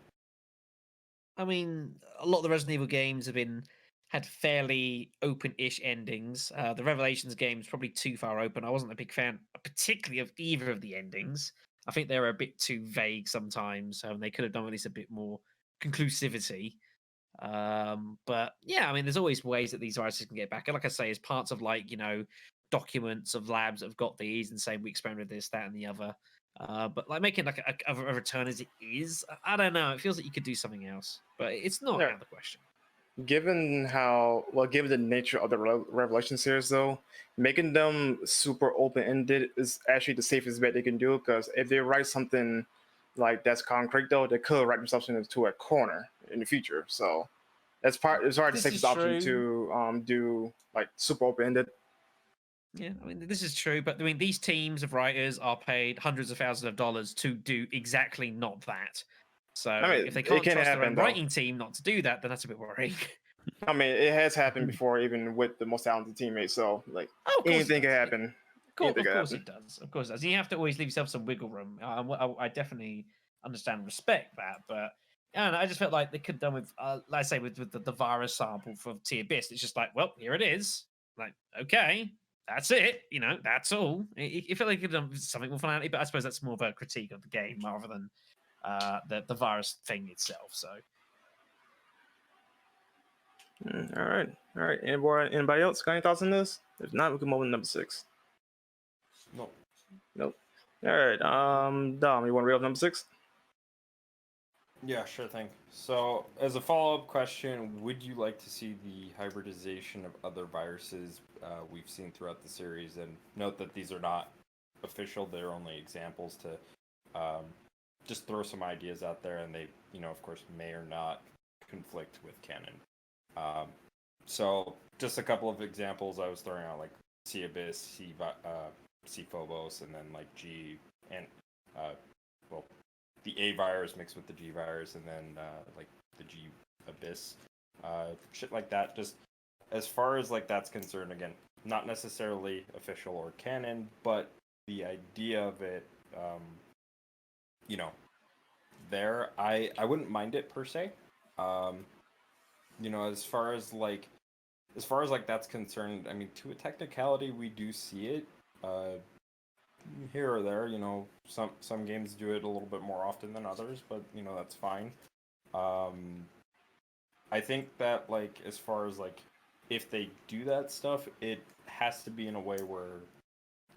I mean, a lot of the Resident Evil games had fairly open-ish endings. The Revelations game is probably too far open. I wasn't a big fan, particularly of either of the endings. I think they were a bit too vague sometimes. They could have done at least a bit more conclusivity. But yeah, I mean, there's always ways that these viruses can get back. And like I say, as parts of like documents of labs that have got these and saying we experimented with this, that, and the other. But like making like a return as it is, I don't know. It feels like you could do something else, but it's not out of the question. Given the nature of the Revelation series, though, making them super open-ended is actually the safest bet they can do. Because if they write something like that's concrete, though, they could write themselves into a corner in the future. So it's probably the safest option to do like super open-ended. Yeah, I mean, this is true, but I mean, these teams of writers are paid hundreds of thousands of dollars to do exactly not that. So if they can't trust their own writing team not to do that, then that's a bit worrying. I mean, it has happened before, even with the most talented teammates. So like, anything can happen. Of course it does. Of course it does. You have to always leave yourself some wiggle room. I definitely understand and respect that, but I just felt like they could have done with, like I say, with the virus sample for T-abyss. It's just like, well, here it is. Like, okay. That's it, that's all. It felt like it could have done something more finality, but I suppose that's more of a critique of the game rather than the virus thing itself. So, all right. Anybody else got any thoughts on this? If not, we can move on to number 6. Nope. All right. Dom, you want to read up number 6? Yeah, sure thing. So, as a follow-up question, would you like to see the hybridization of other viruses we've seen throughout the series? And note that these are not official; they're only examples to just throw some ideas out there, and they, of course, may or not conflict with canon. So, just a couple of examples I was throwing out, like C-abyss, C-phobos, and then like G and the A virus mixed with the G virus, and then like the G abyss. shit like that. Just as far as like that's concerned, again, not necessarily official or canon, but the idea of it, you know, there, I wouldn't mind it per se. You know, as far as like that's concerned, I mean, to a technicality, we do see it here or there. You know, some games do it a little bit more often than others, but you know that's fine. I think that like as far as like if they do that stuff, it has to be in a way where,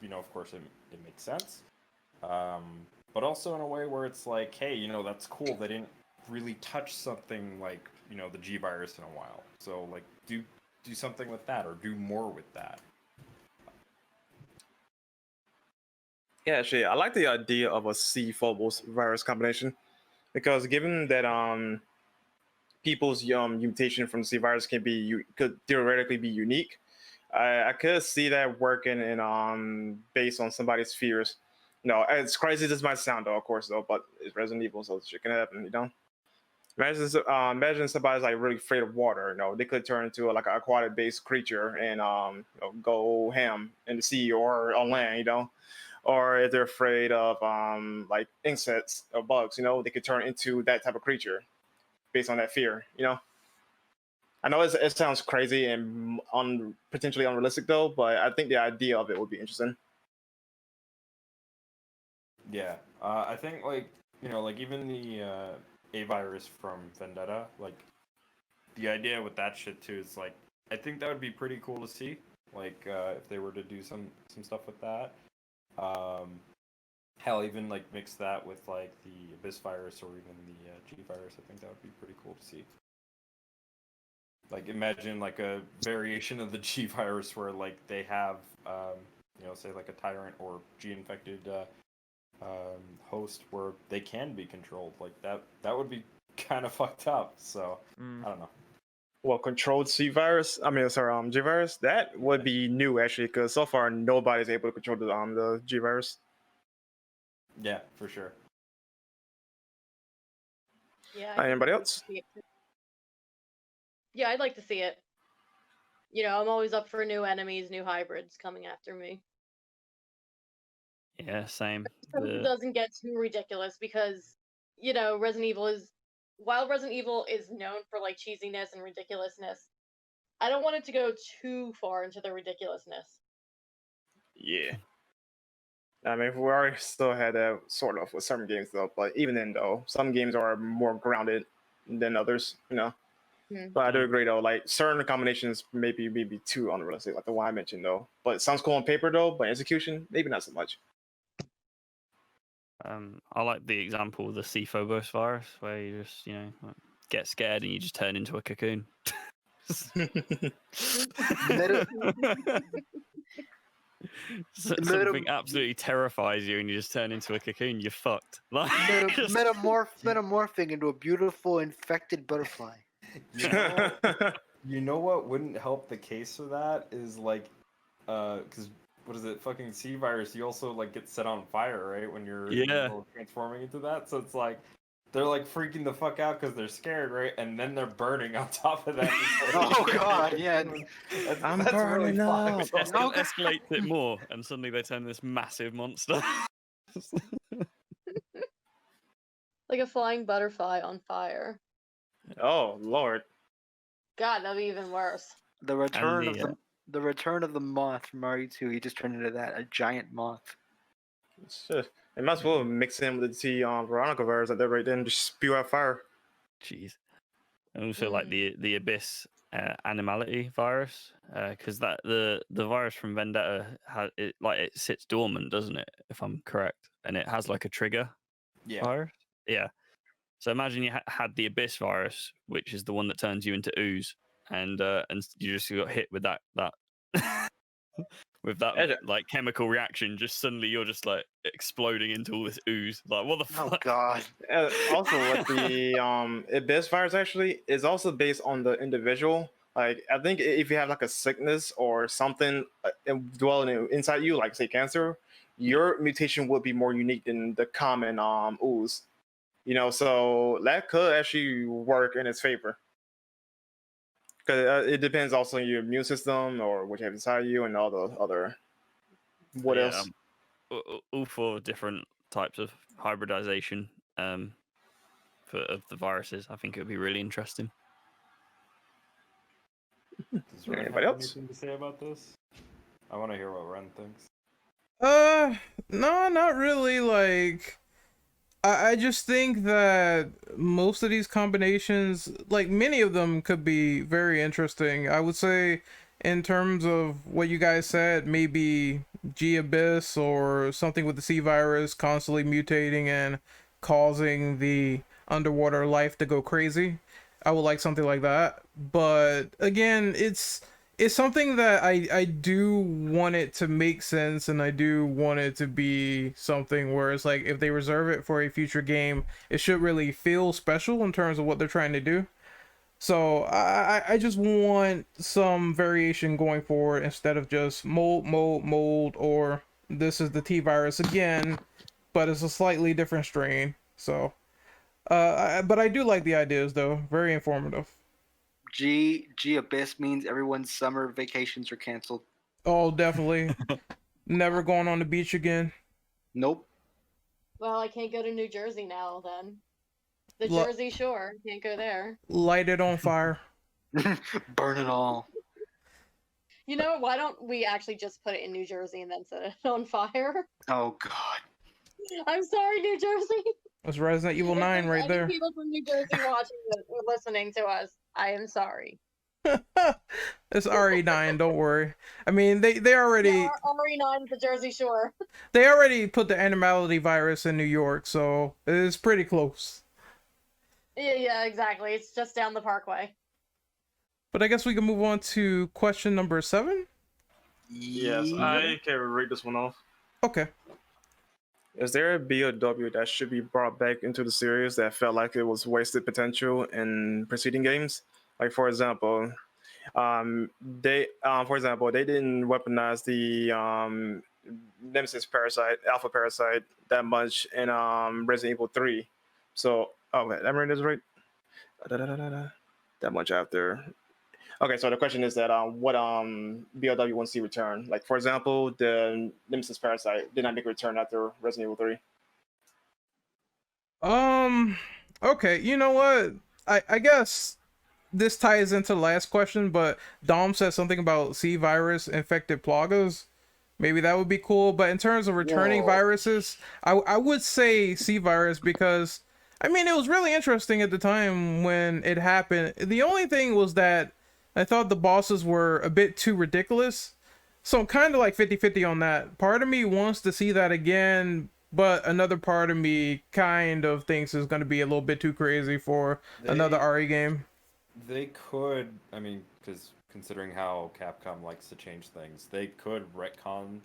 you know, of course it makes sense, but also in a way where it's like, hey, you know, that's cool. They didn't really touch something like, you know, the G virus in a while, so like do something with that or do more with that. Yeah, actually, I like the idea of a t-phobos virus combination because given that people's mutation from C virus could theoretically be unique, I could see that working in based on somebody's fears. You know, as crazy as this might sound, though, of course, though, but it's Resident Evil, so shit can happen. You know, imagine somebody's like really afraid of water. You know, they could turn into like an aquatic-based creature and you know, go ham in the sea or on land. You know, or if they're afraid of like insects or bugs, you know, they could turn into that type of creature based on that fear, you know. I know it sounds crazy and potentially unrealistic though, but I think the idea of it would be interesting. Yeah, I think like, you know, like even the A virus from Vendetta, like the idea with that shit too is like, I think that would be pretty cool to see, like if they were to do some stuff with that. Hell, even like mix that with like the Abyss virus or even the G virus. I think that would be pretty cool to see. Like imagine like a variation of the G virus where like they have, you know, say like a tyrant or G infected host where they can be controlled. Like that would be kind of fucked up. So I don't know. Well, controlled C virus. I mean, sorry, G virus. That would be new actually, because so far nobody's able to control the G virus. Yeah, for sure. Yeah. Anybody else? Yeah, I'd like to see it. You know, I'm always up for new enemies, new hybrids coming after me. Yeah, same. So it doesn't get too ridiculous because, you know, while Resident Evil is known for like cheesiness and ridiculousness, I don't want it to go too far into the ridiculousness. Yeah. I mean, we already still had that sort of with some games though, but even then though, some games are more grounded than others, you know. But I do agree though, like certain combinations maybe too unrealistic, like the one I mentioned though. But it sounds cool on paper though, but execution maybe not so much. I like the example of the t-phobos virus, where you just, you know, get scared and you just turn into a cocoon. Something absolutely terrifies you and you just turn into a cocoon, you're fucked. Like, Metamorphing into a beautiful infected butterfly. You know what wouldn't help the case for that is like, because what is it, fucking C virus? You also like get set on fire, right? When you're transforming into that, so it's like they're like freaking the fuck out because they're scared, right? And then they're burning on top of that. Oh god, yeah. I'm burning really up. Escalates it more, and suddenly they turn this massive monster. Like a flying butterfly on fire. Oh Lord. God, that'd be even worse. The return of the moth from RE2. He just turned into that, a giant moth. Shit. They must well mix in with the t-veronica virus at that rate, then just spew out fire. Jeez. And also like the Abyss animality virus, because that the virus from Vendetta it sits dormant, doesn't it? If I'm correct, and it has like a trigger virus. Yeah. So imagine you had the Abyss virus, which is the one that turns you into ooze, and you just got hit with that with that like chemical reaction. Just suddenly you're just like exploding into all this ooze. Like what the fuck? Oh god. Also, with the Abyss virus actually is also based on the individual. Like I think if you have like a sickness or something dwelling inside you, like say cancer, your mutation would be more unique than the common ooze. You know, so that could actually work in its favor. Because it depends also on your immune system or what you have inside you and all the other. What Yeah, else? all four different types of hybridization of the viruses. I think it would be really interesting. Does Ren Anybody have else? anything to say about this? I want to hear what Ren thinks. No, not really. Like, I just think that most of these combinations, like many of them, could be very interesting. I would say, in terms of what you guys said, maybe G Abyss or something with the C virus constantly mutating and causing the underwater life to go crazy. I would like something like that. But again, it's something that I do want it to make sense, and I do want it to be something where it's like if they reserve it for a future game, it should really feel special in terms of what they're trying to do. So I just want some variation going forward instead of just mold, or this is the T virus again, but it's a slightly different strain. So, but I do like the ideas though, very informative. G Abyss means everyone's summer vacations are canceled. Oh, definitely. Never going on the beach again. Nope. Well, I can't go to New Jersey now. Then the Lo- Jersey Shore, can't go there. Light it on fire. Burn it all. You know, why don't we actually just put it in New Jersey and then set it on fire? Oh God. I'm sorry, New Jersey. That's Resident Evil If 9 there's right any there. people from New Jersey watching this or listening to us, I am sorry. It's RE9, don't worry. I mean, they already Yeah, RE9 is the Jersey Shore. they already put the animality virus in New York, so it's pretty close. Yeah, exactly. It's just down the parkway. But I guess we can move on to question number 7. Yes, I can read this one off. Okay. Is there a B.O.W. that should be brought back into the series that felt like it was wasted potential in preceding games? Like, for example, they didn't weaponize the Nemesis parasite, Alpha parasite, that much in Resident Evil 3. So, wait, am I reading this right? That much after. Okay, so the question is that what B.O.W. wants to see return? Like, for example, the Nemesis parasite did not make a return after Resident Evil 3. Okay, you know what? I guess this ties into the last question, but Dom said something about C virus infected plagas. Maybe that would be cool. But in terms of returning viruses, I would say C virus because I mean it was really interesting at the time when it happened. The only thing was that I thought the bosses were a bit too ridiculous. So I'm kind of like 50-50 on that. Part of me wants to see that again, but another part of me kind of thinks it's going to be a little bit too crazy for another RE game. They could, I mean, because considering how Capcom likes to change things, they could retcon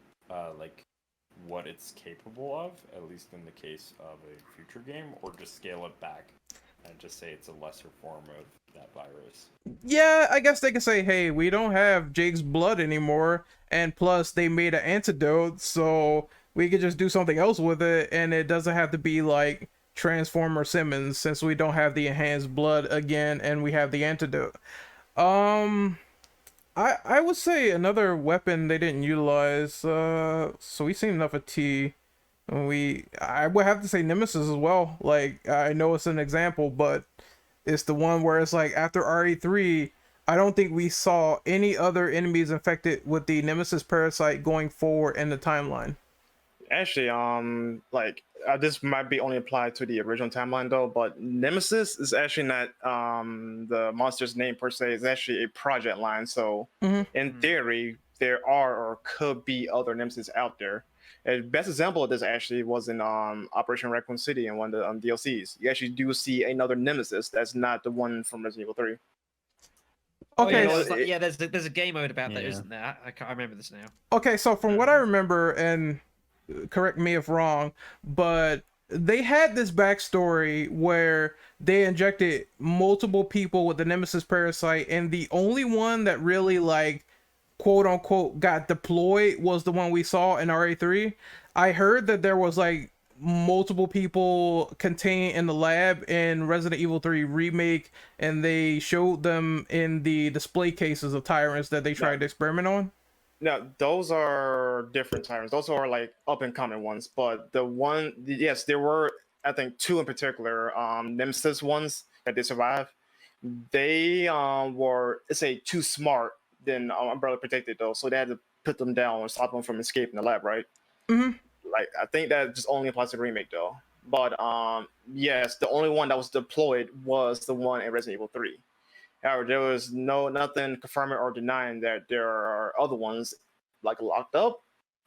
like what it's capable of, at least in the case of a future game, or just scale it back and just say it's a lesser form of that virus. Yeah, I guess they could say, hey, we don't have Jake's blood anymore, and plus they made an antidote, so we could just do something else with it, and it doesn't have to be like Transformer Simmons, since we don't have the enhanced blood again, and we have the antidote. I would say another weapon they didn't utilize, so we've seen enough of T. I would have to say Nemesis as well. Like, I know it's an example, but it's the one where it's like after RE3, I don't think we saw any other enemies infected with the Nemesis parasite going forward in the timeline. Actually, this might be only applied to the original timeline though, but Nemesis is actually not the monster's name per se. It's actually a project line. So in theory, there are or could be other Nemesis out there. The best example of this actually was in Operation Raccoon City in one of the DLCs. You actually do see another Nemesis that's not the one from Resident Evil 3. Okay. There's a game mode about that, isn't there? I remember this now. Okay, so from what I remember, and correct me if wrong, but they had this backstory where they injected multiple people with the Nemesis parasite, and the only one that really like quote unquote got deployed was the one we saw in RA3. I heard that there was like multiple people contained in the lab in Resident Evil 3 remake, and they showed them in the display cases of tyrants that they tried to experiment on? No, those are different tyrants. Those are like up and coming ones. But yes, there were, I think, two in particular, Nemesis ones that they survived. They were, let's say, too smart than Umbrella protected though, so they had to put them down and stop them from escaping the lab, right? Mm-hmm. Like I think that just only applies to the remake though. But yes, the only one that was deployed was the one in Resident Evil 3. However, there was nothing confirming or denying that there are other ones like locked up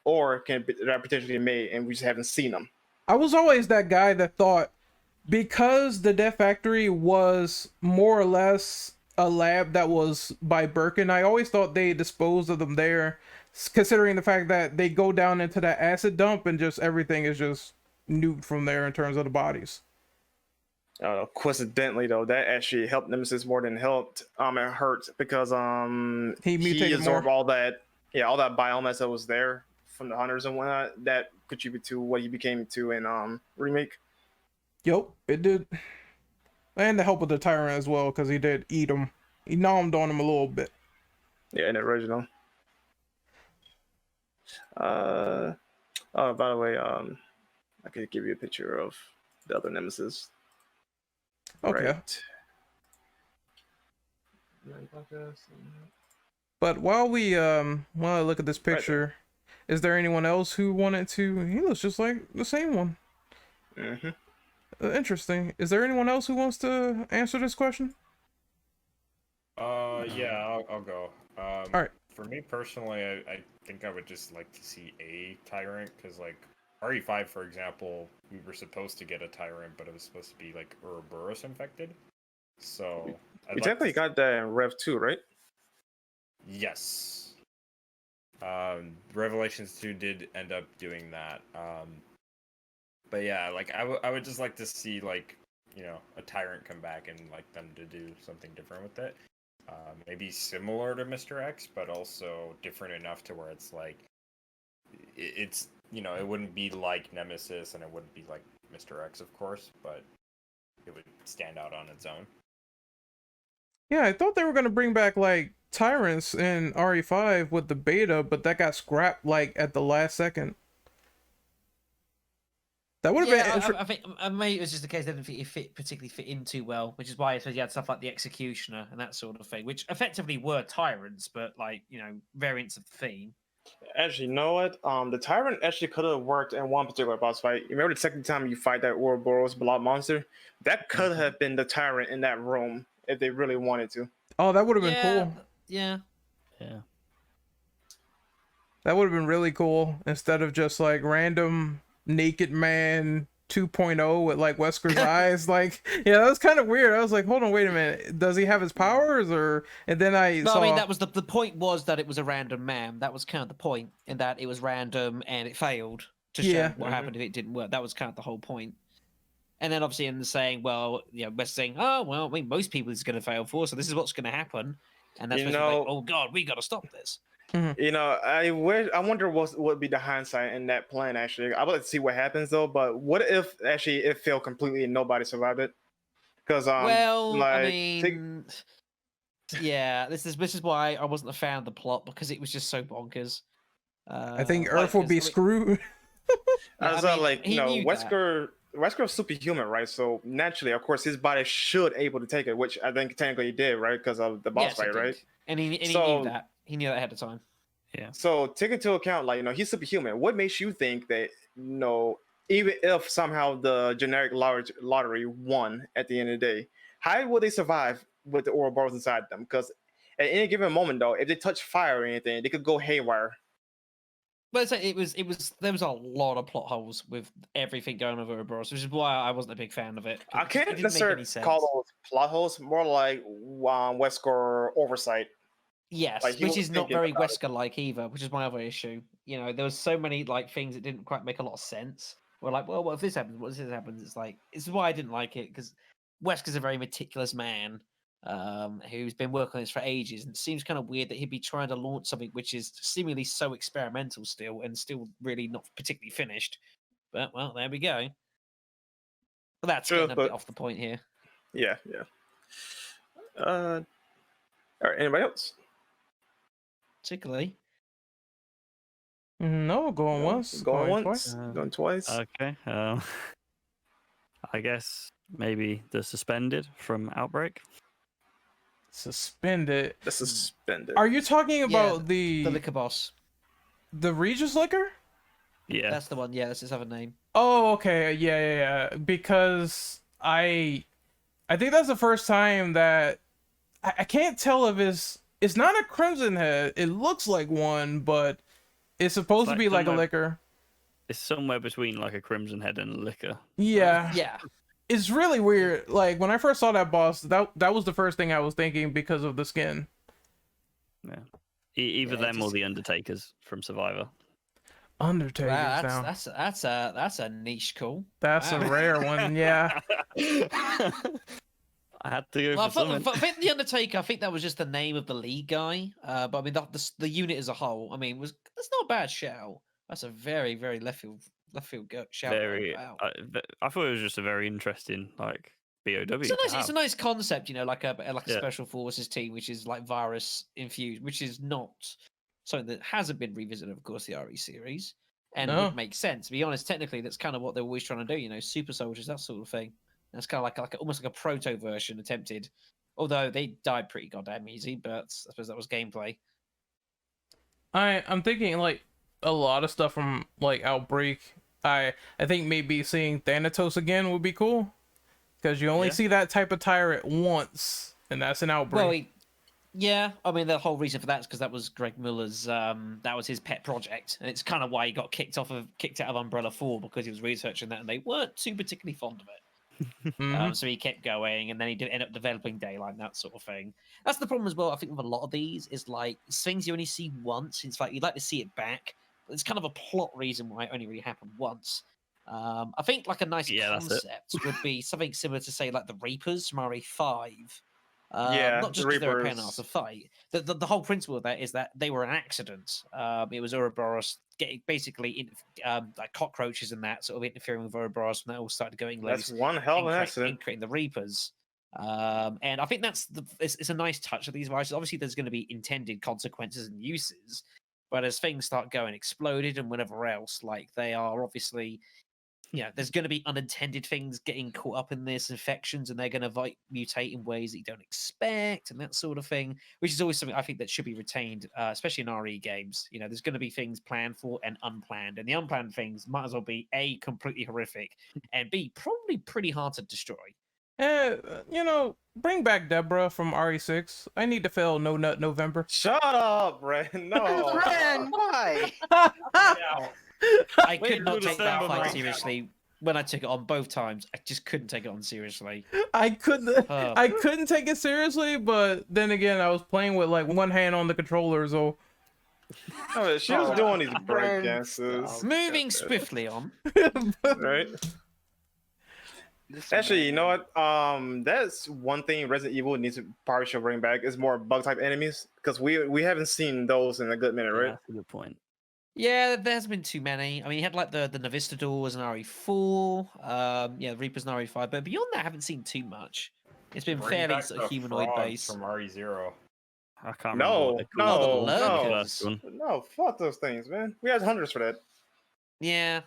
or that are potentially made, and we just haven't seen them. I was always that guy that thought, because the Death Factory was more or less a lab that was by Birkin, I always thought they disposed of them there, considering the fact that they go down into that acid dump and just everything is just nuked from there in terms of the bodies. Coincidentally though, that actually helped Nemesis more than helped it hurt, because he absorbed all that biomass that was there from the hunters and whatnot that contributed to what he became to in remake. Yep, it did. And the help of the tyrant as well, because he did eat him. He nommed on him a little bit. Yeah, in the original. Oh, by the way, I could give you a picture of the other Nemesis. Okay. Right. But while I look at this picture, is there anyone else who wanted to? He looks just like the same one. Mm-hmm. Interesting. Is there anyone else who wants to answer this question? Yeah, I'll go. All right. For me personally, I think I would just like to see a tyrant, because like RE5, for example, we were supposed to get a tyrant, but it was supposed to be like Ouroboros infected. So We definitely got that in Rev 2, right? Yes. Revelations 2 did end up doing that. But yeah, like I would just like to see, like, you know, a tyrant come back and like them to do something different with it. Maybe similar to Mr. X, but also different enough to where it's like it's, you know, it wouldn't be like Nemesis and it wouldn't be like Mr. X, of course, but it would stand out on its own. Yeah, I thought they were gonna bring back like tyrants in RE5 with the beta, but that got scrapped like at the last second. That would have been. I think maybe it was just the case that it particularly fit in too well, which is why you had stuff like the Executioner and that sort of thing, which effectively were tyrants, but like, you know, variants of the theme. Actually, you know what? The tyrant actually could have worked in one particular boss fight. You remember the second time you fight that Ouroboros blob monster? That could have been the tyrant in that room if they really wanted to. Oh, that would have been cool. Yeah. That would have been really cool, instead of just like random naked man 2.0 with like Wesker's eyes. Like, yeah, that was kind of weird. I was like, hold on, wait a minute, does he have his powers? Or and then I mean, that was the point, was that it was a random man. That was kind of the point, in that it was random and it failed to show what happened if it didn't work. That was kind of the whole point. And then obviously in the saying, well, you know, Wes saying, oh well, I mean, most people is going to fail for, so this is what's going to happen. And that's like, oh god, we got to stop this. You know, I wonder what would be the hindsight in that plan. Actually, I would like to see what happens though. But what if actually it failed completely and nobody survived it? Because well, like, I mean, yeah, this is why I wasn't a fan of the plot, because it was just so bonkers. I think Earth would be screwed. I was like, you know, Wesker's superhuman, right? So naturally, of course, his body should able to take it, which I think technically he did, right? Because of the boss fight, right? And he knew that. He knew that ahead of time. Yeah. So take into account, like, you know, he's superhuman. What makes you think that, you know, even if somehow the generic lottery won at the end of the day, how will they survive with the Ouroboros inside them? Because at any given moment, though, if they touch fire or anything, they could go haywire. But it was there was a lot of plot holes with everything going on with Ouroboros, which is why I wasn't a big fan of it. I can't necessarily call those plot holes, more like Wesker oversight. Yes, like, which is not very Wesker-like either, which is my other issue. You know, there was so many like things that didn't quite make a lot of sense. We're like, well, what if this happens? What if this happens? It's like, it's why I didn't like it, because Wesker's a very meticulous man who's been working on this for ages, and it seems kind of weird that he'd be trying to launch something which is seemingly so experimental still, and still really not particularly finished. But well, there we go. But that's Sure, getting a bit but- off the point here. Yeah. All right. Anybody else? Particularly. No, going No? once, Going once. twice. Going twice. Okay. I guess maybe the suspended from Outbreak. Suspended. The suspended. Are you talking about The the liquor boss. Regis liquor? Yeah. That's the one. Yeah, that's his other name. Oh, okay. Yeah. Because I think that's the first time that I can't tell if it's not a Crimson Head. It looks like one, but it's supposed to be like a somewhere- liquor. It's somewhere between like a Crimson Head and a liquor. Yeah. Yeah. It's really weird. Like when I first saw that boss, that was the first thing I was thinking because of the skin. Yeah. Either Yeah, them or just- the Undertakers from Survivor. Undertakers Wow, now. that's a niche call. That's wow. a rare one. Yeah. I had to go Well, for something. I think the Undertaker. I think that was just the name of the lead guy. But I mean, the unit as a whole. I mean, that's not a bad shout. That's a very very left field shout. Very. Wow. I thought it was just a very interesting like B.O.W. It's a nice concept, like a Yeah. special forces team, which is like virus infused, which is not something that hasn't been revisited, of course, the RE series, and No. would make sense. To be honest, technically, that's kind of what they're always trying to do. Super soldiers, that sort of thing. That's kind of almost like a proto version attempted, although they died pretty goddamn easy. But I suppose that was gameplay. I'm thinking like a lot of stuff from like Outbreak. I think maybe seeing Thanatos again would be cool because you only Yeah. see that type of tyrant once, and that's an Outbreak. Well, yeah, I mean the whole reason for that is because that was Greg Muller's. That was his pet project, and it's kind of why he got kicked out of Umbrella 4 because he was researching that, and they weren't too particularly fond of it. Mhm. So he kept going, and then he did end up developing Daylight and that sort of thing. That's the problem as well. I think with a lot of these is like things you only see once. It's like you'd like to see it back, but it's kind of a plot reason why it only really happened once. I think like a nice Yeah, that's it. concept would be something similar to say like the Reapers from RE5. Yeah, not the just because they were paying Reapers. out to fight. The whole principle of that is that they were an accident. It was Ouroboros getting basically like cockroaches and that sort of interfering with Ouroboros when that all started going loose. That's one hell of an accident. Creating the Reapers. And I think it's a nice touch of these viruses. Obviously, there's going to be intended consequences and uses, but as things start going exploded and whatever else, like they are obviously, there's going to be unintended things getting caught up in this infections, and they're going to mutate in ways that you don't expect, and that sort of thing, which is always something I think that should be retained, especially in RE games. There's going to be things planned for and unplanned, and the unplanned things might as well be A, completely horrific, and B, probably pretty hard to destroy. Bring back Deborah from RE6. I need to fail No Nut November. Shut up, Ren. No. Ren, why? I Wait could not till take that December, fight man. seriously when I took it on both times. I just couldn't take it on seriously. I couldn't. Oh. I couldn't take it seriously, but then again, I was playing with like one hand on the controller, so. Oh, she was doing these break Ren, dances. stop. Moving swiftly on. Right? Actually, you know what? That's one thing Resident Evil needs to probably should bring back is more bug type enemies because we haven't seen those in a good minute, Yeah, right? that's a good point. Yeah, there hasn't been too many. I mean, you had like the Navistadors in RE4, the Reapers in RE5, but beyond that, I haven't seen too much. It's been Bring fairly back sort of the humanoid frogs based. from RE0. I can't remember what they're No, called. Oh, the no, lurkers. First one. no, fuck those things, man. We had hundreds for that. Yeah.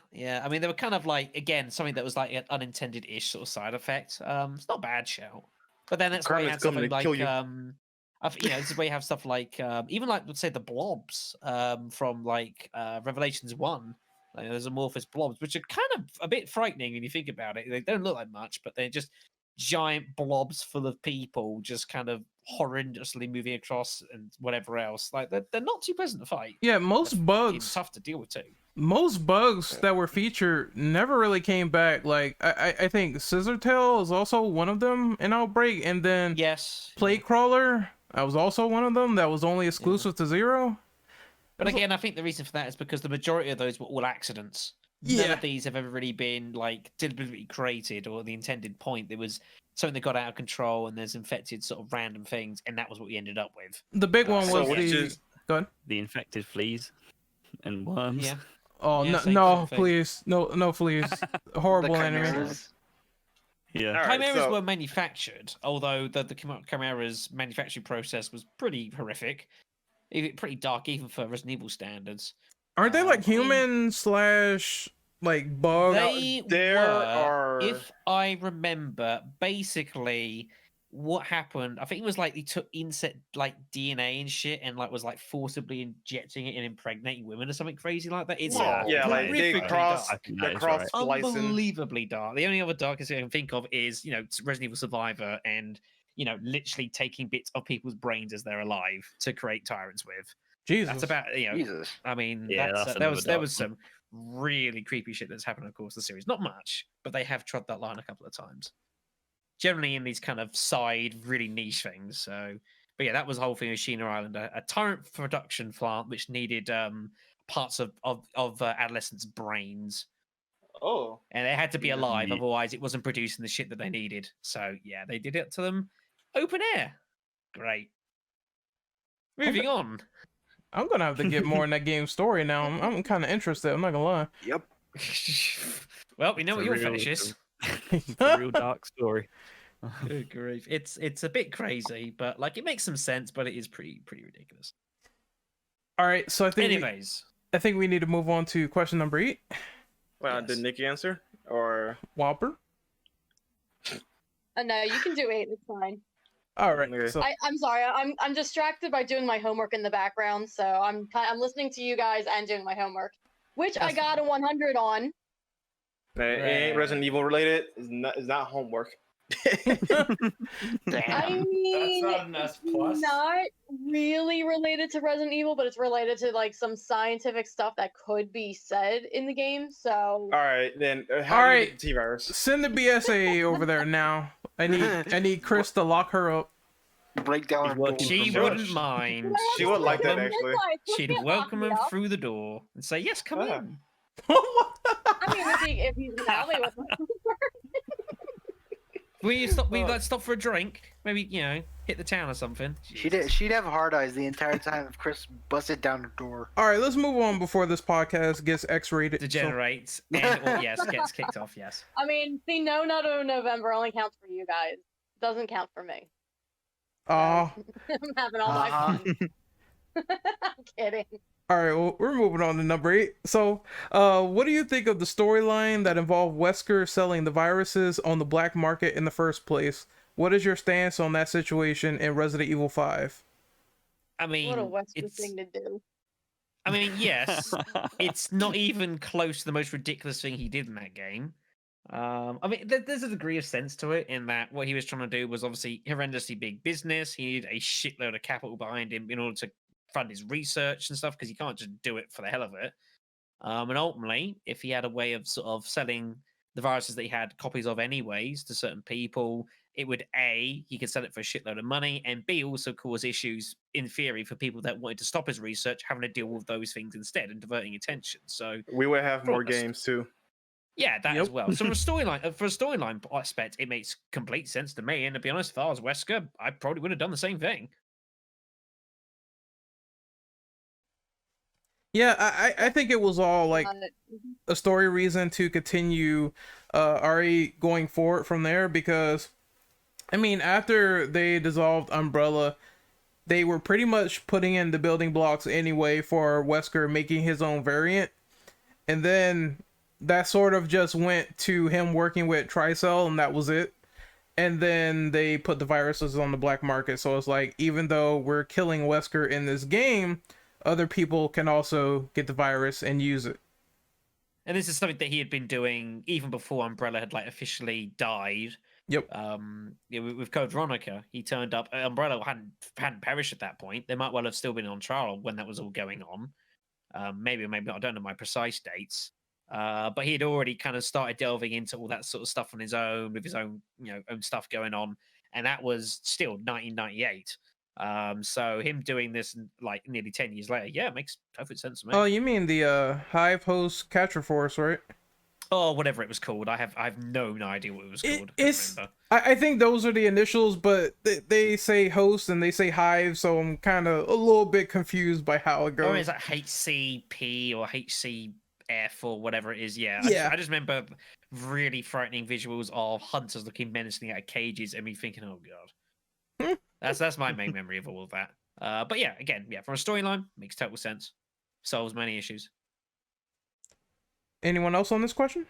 I mean, they were kind of like, again, something that was like an unintended-ish sort of side effect. It's not a bad shout. But then that's why you Kermit's had coming something to like, kill you. this is where you have stuff like, even like, let's say the blobs from like Revelations 1. Like, there's amorphous blobs, which are kind of a bit frightening when you think about it. They don't look like much, but they're just giant blobs full of people just kind of horrendously moving across and whatever else. Like, they're not too pleasant to fight. Yeah, most It's bugs. tough to deal with too. Most bugs that were featured never really came back. Like I think Scissortail is also one of them in Outbreak, and then Yes. Plate Crawler, that was also one of them that was only exclusive to Zero. But again, I think the reason for that is because the majority of those were all accidents. None Yeah. of these have ever really been like deliberately created or the intended point. There was something that got out of control, and there's infected sort of random things, and that was what we ended up with. The big one So was which the is- go ahead. The infected fleas and worms. Yeah. Oh Yeah, no, same no, sort of thing. please, no, please. Horrible The anime. chimeras. Yeah. All right, Chimeras so were manufactured, although the Chimera's manufacturing process was pretty horrific, pretty dark even for Resident Evil standards. Aren't they like I mean, human slash like bug? They there were, are- if I remember, basically what happened. I think it was like he took insect like DNA and shit, and like was like forcibly injecting it and impregnating women or something crazy like that. It's yeah, like they horrifically cross, dark. I think the that is cross right. splicing. Unbelievably dark. The only other darkest thing I can think of is Resident Evil Survivor and literally taking bits of people's brains as they're alive to create tyrants with. Jesus. That's about Jesus. I mean, Yeah, that's, that's there another was there dark was some really creepy shit that's happened, of course, the series. Not much, but they have trod that line a couple of times. Generally in these kind of side, really niche things. So, but yeah, that was the whole thing with Sheena Island, a tyrant production plant which needed parts of adolescents' brains, Oh, and they had to be alive, Yeah. otherwise it wasn't producing the shit that they needed. So yeah, they did it to them, open air. Great. Moving on. I'm gonna have to get more in that game's story now. I'm kind of interested. I'm not gonna lie. Yep. Well, we know what It's a your real- finish is. It's a real dark story. Good grief. It's a bit crazy, but like it makes some sense, but it is pretty ridiculous. All right, so I think Anyways, I think we need to move on to question number 8. well, Yes. did Nikki answer or? Whopper. No, you can do 8. It's fine. All right. Okay. So I'm sorry. I'm distracted by doing my homework in the background, so I'm listening to you guys and doing my homework, which I That's got a 100 on. It ain't Resident Evil related. It's not homework. I Damn. mean, not an S plus. not really related to Resident Evil, but it's related to like some scientific stuff that could be said in the game. So All right, then. How All do you right. get the T-virus? send the BSA over there now. I need Chris to lock her up. Break down He's her door. working she Sure. wouldn't mind. She would like that, welcome- actually. She'd welcome him through the door and say, "Yes, come Ah. in." I mean, if he's gonna help me with Will you stop? Will you like stop for a drink? Maybe hit the town or something. She'd have hard eyes the entire time if Chris busted down the door. All right, let's move on before this podcast gets X-rated. So- Degenerates and yes, gets kicked off. Yes. I mean, the no November only counts for you guys. Doesn't count for me. Aw. I'm having all my fun. I'm kidding. All right, well, we're moving on to number 8. So, what do you think of the storyline that involved Wesker selling the viruses on the black market in the first place? What is your stance on that situation in Resident Evil 5? I mean, What a Wesker it's- thing to do. I mean, yes, it's not even close to the most ridiculous thing he did in that game. I mean, there's a degree of sense to it in that what he was trying to do was obviously horrendously big business. He needed a shitload of capital behind him in order to fund his research and stuff because he can't just do it for the hell of it. And ultimately, if he had a way of sort of selling the viruses that he had copies of anyways to certain people, it would A, he could sell it for a shitload of money, and B, also cause issues in theory for people that wanted to stop his research having to deal with those things instead and diverting attention. So We would have more Promise. games too. yeah, that as Yep. well. So for a storyline aspect, it makes complete sense to me. And to be honest, if I was Wesker, I probably would have done the same thing. Yeah, I think it was all like But- a story reason to continue Ari going forward from there because, I mean, after they dissolved Umbrella, they were pretty much putting in the building blocks anyway for Wesker making his own variant. And then that sort of just went to him working with Tricell, and that was it. And then they put the viruses on the black market. So it's like, even though we're killing Wesker in this game, other people can also get the virus and use it. And this is something that he had been doing even before Umbrella had like officially died. Yep. With Code Veronica, he turned up. Umbrella hadn't perished at that point. They might well have still been on trial when that was all going on. Maybe or maybe not. I don't know my precise dates. But he had already kind of started delving into all that sort of stuff on his own, with his own own stuff going on, and that was still 1998. So him doing this like nearly 10 years later, yeah, it makes perfect sense to me. Oh, you mean the Hive Host Catcher Force, right? Or whatever it was called. I have no idea what it was called. I can't It's remember. I think those are the initials, but they say host and they say hive, so I'm kind of a little bit confused by how it Or goes. is that HCP or HCS F or whatever it is. Yeah, Yeah. I just remember really frightening visuals of hunters looking menacingly out of cages and me thinking, oh god. That's my main memory of all of that. But yeah, again, yeah, from a storyline, makes total sense. Solves many issues. Anyone else on this question?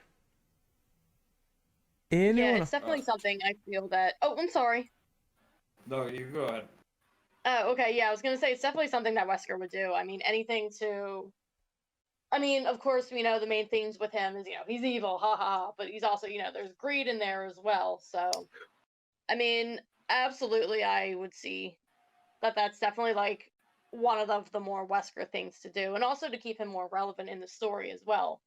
Anyone? Yeah, it's definitely something I feel that. Oh, I'm sorry. No, you go ahead. Oh, okay. Yeah, I was gonna say it's definitely something that Wesker would do. I mean, anything to. I mean, of course, we know the main things with him is he's evil, ha ha ha. But he's also there's greed in there as well. So, I mean, absolutely, I would see that that's definitely like one of the more Wesker things to do, and also to keep him more relevant in the story as well.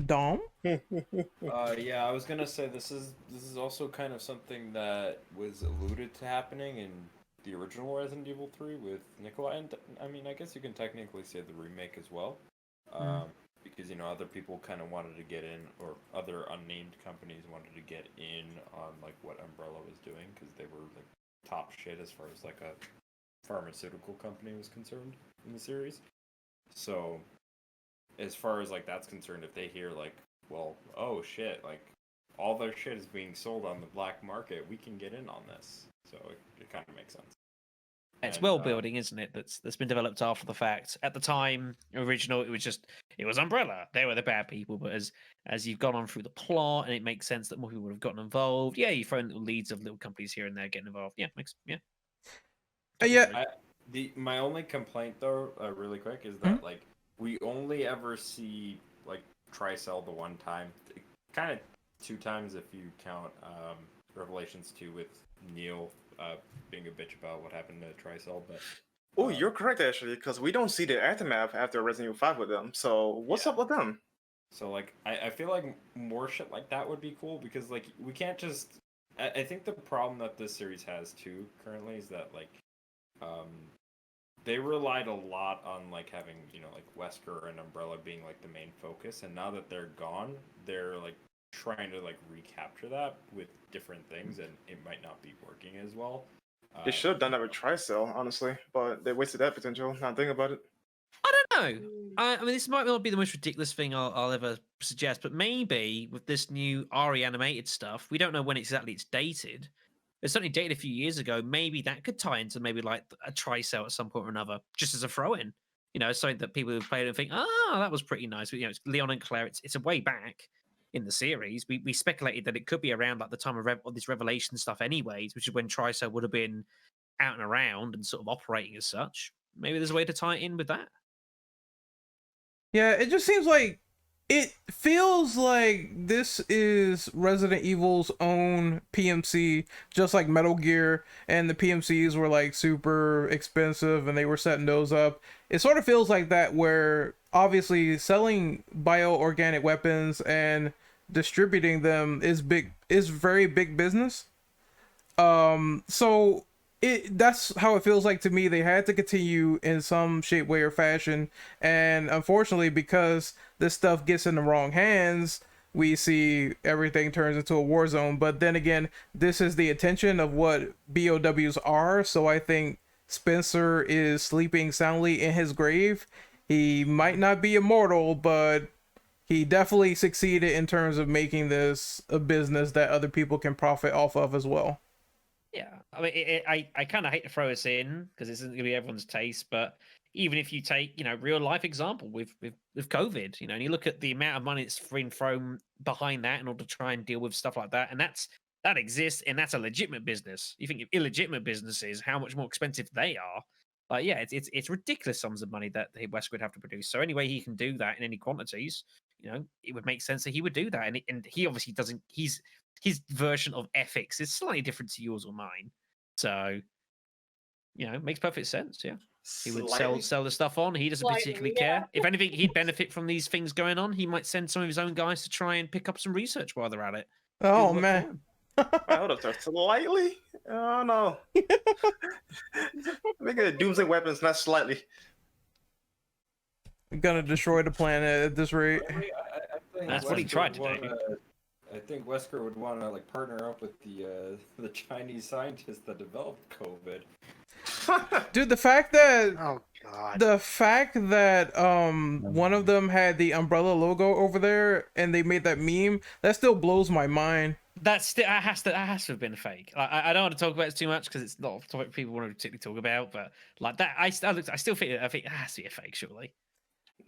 Dom? Yeah, I was gonna say this is also kind of something that was alluded to happening in the original Resident Evil 3 with Nikolai, and I mean, I guess you can technically say the remake as well, because other people kind of wanted to get in, or other unnamed companies wanted to get in on like what Umbrella was doing, because they were like top shit as far as like a pharmaceutical company was concerned in the series. So as far as like that's concerned, if they hear like, well, oh shit, like all their shit is being sold on the black market, we can get in on this. So it kind of makes sense. It's world building, isn't it? That's been developed after the fact. At the time, original, it was Umbrella. They were the bad people. But as you've gone on through the plot, and it makes sense that more people would have gotten involved. Yeah, you throw in little leads of little companies here and there getting involved. Yeah, Yeah. My only complaint though, really quick, is that like we only ever see like Tricell the one time, kind of two times if you count Revelations 2 with Neil being a bitch about what happened to Tricell. But Oh, you're correct actually, because we don't see the aftermath after Resident Evil 5 with them. So what's up with them? So like I feel like more shit like that would be cool, because like we can't just. I think the problem that this series has too currently is that like they relied a lot on like having like Wesker and Umbrella being like the main focus, and now that they're gone, they're like trying to like recapture that with different things, and it might not be working as well. They should have done that with Tricell, honestly, but they wasted that potential. Now think about it. I don't know. I mean, this might not be the most ridiculous thing I'll ever suggest, but maybe with this new RE animated stuff, we don't know when exactly it's dated. It's certainly dated a few years ago. Maybe that could tie into maybe like a Tricell at some point or another, just as a throw-in. Something that people who played it and think, that was pretty nice. It's Leon and Claire. It's a way back in the series. We speculated that it could be around like the time of this Revelation stuff anyways, which is when Tricell would have been out and around and sort of operating as such. Maybe there's a way to tie it in with that. Yeah, it just seems like it feels like this is Resident Evil's own PMC, just like Metal Gear, and the PMCs were like super expensive and they were setting those up. It sort of feels like that, where obviously selling bioorganic weapons and distributing them is very big business. So that's how it feels like to me. They had to continue in some shape, way, or fashion, and unfortunately, because this stuff gets in the wrong hands, we see everything turns into a war zone. But then again, this is the intention of what B.O.Ws are, so I think Spencer is sleeping soundly in his grave. He might not be immortal, but he definitely succeeded in terms of making this a business that other people can profit off of as well. Yeah, I mean, I kind of hate to throw us in because this isn't going to be everyone's taste, but even if you take, real life example with COVID, and you look at the amount of money that's been thrown behind that in order to try and deal with stuff like that, and that exists, and that's a legitimate business. You think of illegitimate businesses, how much more expensive they are. Yeah, it's ridiculous sums of money that Wesker would have to produce. So anyway, he can do that in any quantities. It would make sense that he would do that, and he obviously doesn't. His version of ethics is slightly different to yours or mine. So, it makes perfect sense. Yeah, he would sell the stuff on. He doesn't particularly care. If anything, he'd benefit from these things going on. He might send some of his own guys to try and pick up some research while they're at it. Oh man. Hold up, slightly? Oh no. Make it doomsday weapons, not slightly. Gonna destroy the planet at this rate. I think that's what he tried to do. I think Wesker would want to like partner up with the Chinese scientists that developed COVID. Dude, the fact that Oh God. one of them had the umbrella logo over there and they made that meme, that still blows my mind. That has to have been a fake. I don't want to talk about it too much because it's not a topic people want to particularly talk about. But like that, I still think it has to be a fake, surely.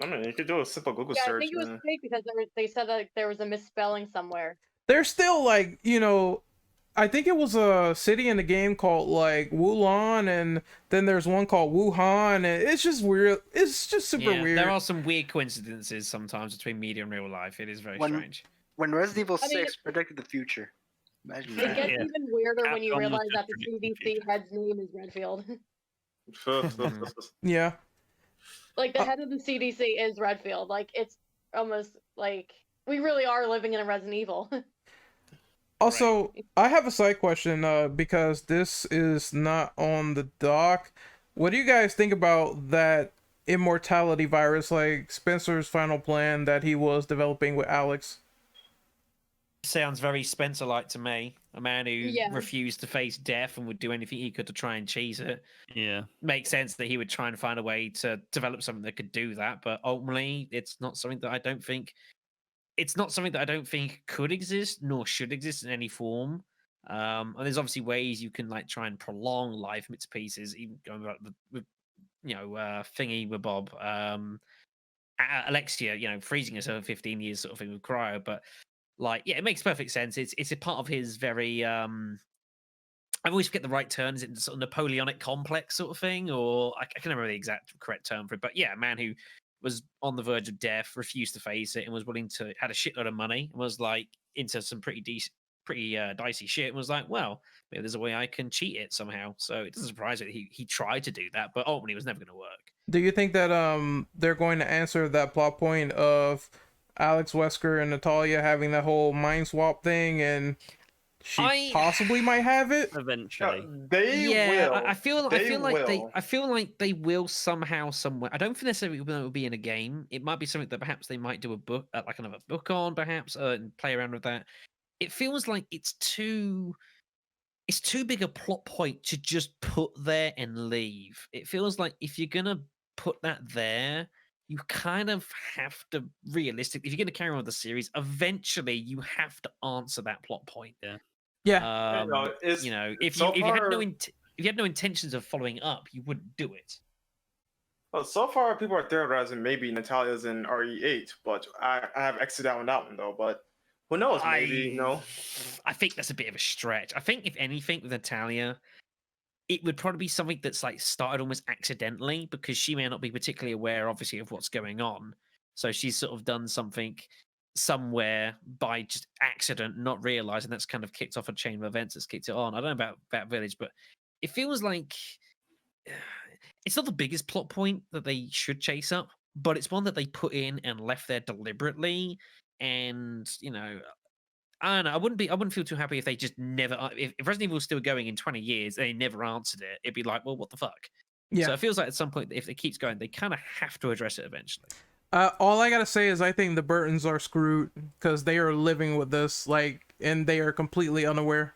I mean, you could do a simple Google Yeah, I search. think it was fake because they said that there was a misspelling somewhere. There's still like, I think it was a city in the game called like Wulan, and then there's one called Wuhan, and it's just weird. It's just super weird. There are some weird coincidences sometimes between media and real life. It is very strange. When Resident Evil I mean, 6 predicted the future. Imagine It that. gets even weirder when you Capcom was realize that the just CDC head's name is Redfield. Yeah. Like the head of the CDC is Redfield. Like it's almost like we really are living in a Resident Evil. Also, I have a side question because this is not on the doc. What do you guys think about that immortality virus, like Spencer's final plan that he was developing with Alex? Sounds very Spencer-like to me. A man who refused to face death and would do anything he could to try and cheese it. Yeah. Makes sense that he would try and find a way to develop something that could do that, but ultimately, it's not something that I don't think could exist nor should exist in any form. And there's obviously ways you can like try and prolong life from its pieces, even going back with thingy with Bob, Alexia, freezing herself for 15 years sort of thing with cryo, but like, yeah, it makes perfect sense. It's a part of his very I always forget the right term. Is it sort of Napoleonic complex sort of thing? Or I can't remember the exact correct term for it. But yeah, a man who was on the verge of death, refused to face it, and was willing to, had a shitload of money, and was like into some pretty dicey shit, and was like, well, maybe there's a way I can cheat it somehow. So it doesn't surprise me he tried to do that, but ultimately it was never going to work. Do you think that they're going to answer that plot point of Alex Wesker and Natalia having that whole mind swap thing, and she possibly might have it eventually? They will. I feel like they will somehow, somewhere. I don't think necessarily it will be in a game. It might be something that perhaps they might do a book, like another book on, perhaps, and play around with that. It feels like it's too big a plot point to just put there and leave. It feels like if you're gonna put that there, you kind of have to realistically, if you're going to carry on with the series, eventually you have to answer that plot point. Yeah. If you had no intentions of following up, you wouldn't do it. Well, so far people are theorizing maybe Natalia's in RE8, but I have exited out on that one though. But who knows? Maybe I think that's a bit of a stretch. I think if anything with Natalia, it would probably be something that's like started almost accidentally, because she may not be particularly aware, obviously, of what's going on. So she's sort of done something somewhere by just accident, not realizing that's kind of kicked off a chain of events that's kicked it on. I don't know about Village, but it feels like it's not the biggest plot point that they should chase up, but it's one that they put in and left there deliberately. And I don't know. I wouldn't feel too happy if they just never. If Resident Evil was still going in 20 years, they never answered it. It'd be like, well, what the fuck? Yeah. So it feels like at some point, if it keeps going, they kind of have to address it eventually. All I gotta say is I think the Burtons are screwed because they are living with this, and they are completely unaware.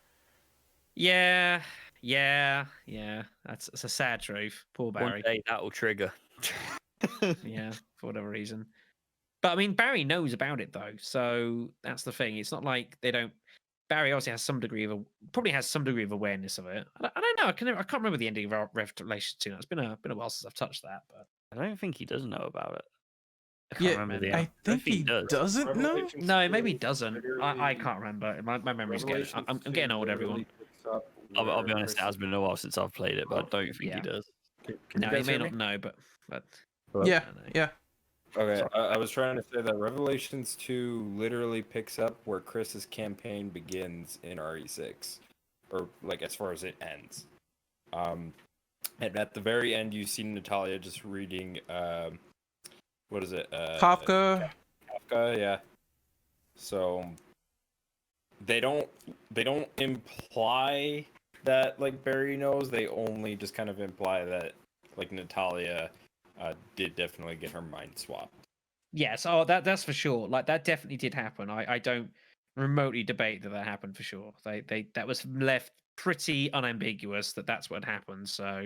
Yeah. That's a sad truth. Poor Barry. One day that'll trigger. Yeah, for whatever reason. But I mean, Barry knows about it though, so that's the thing. It's not like they don't. Barry obviously has some degree of awareness of it. I don't know. I can't remember the ending of Revelation 2. It's been a while since I've touched that, but I don't think he does know about it. I can't remember the I think he doesn't know. No, maybe he doesn't. I can't remember. My memory's getting. I'm getting old, everyone. I'll be honest. It has been a while since I've played it, but I don't think he does. No, he may not know, but yeah. Okay, I was trying to say that Revelations 2 literally picks up where Chris's campaign begins in RE6, or like as far as it ends. And at the very end, you see Natalia just reading, what is it? Kafka. Kafka, yeah. So they don't imply that like Barry knows. They only just kind of imply that like Natalia did definitely get her mind swapped. Yes, that's for sure. Like that definitely did happen. I don't remotely debate that happened for sure. That was left pretty unambiguous that that's what happened. So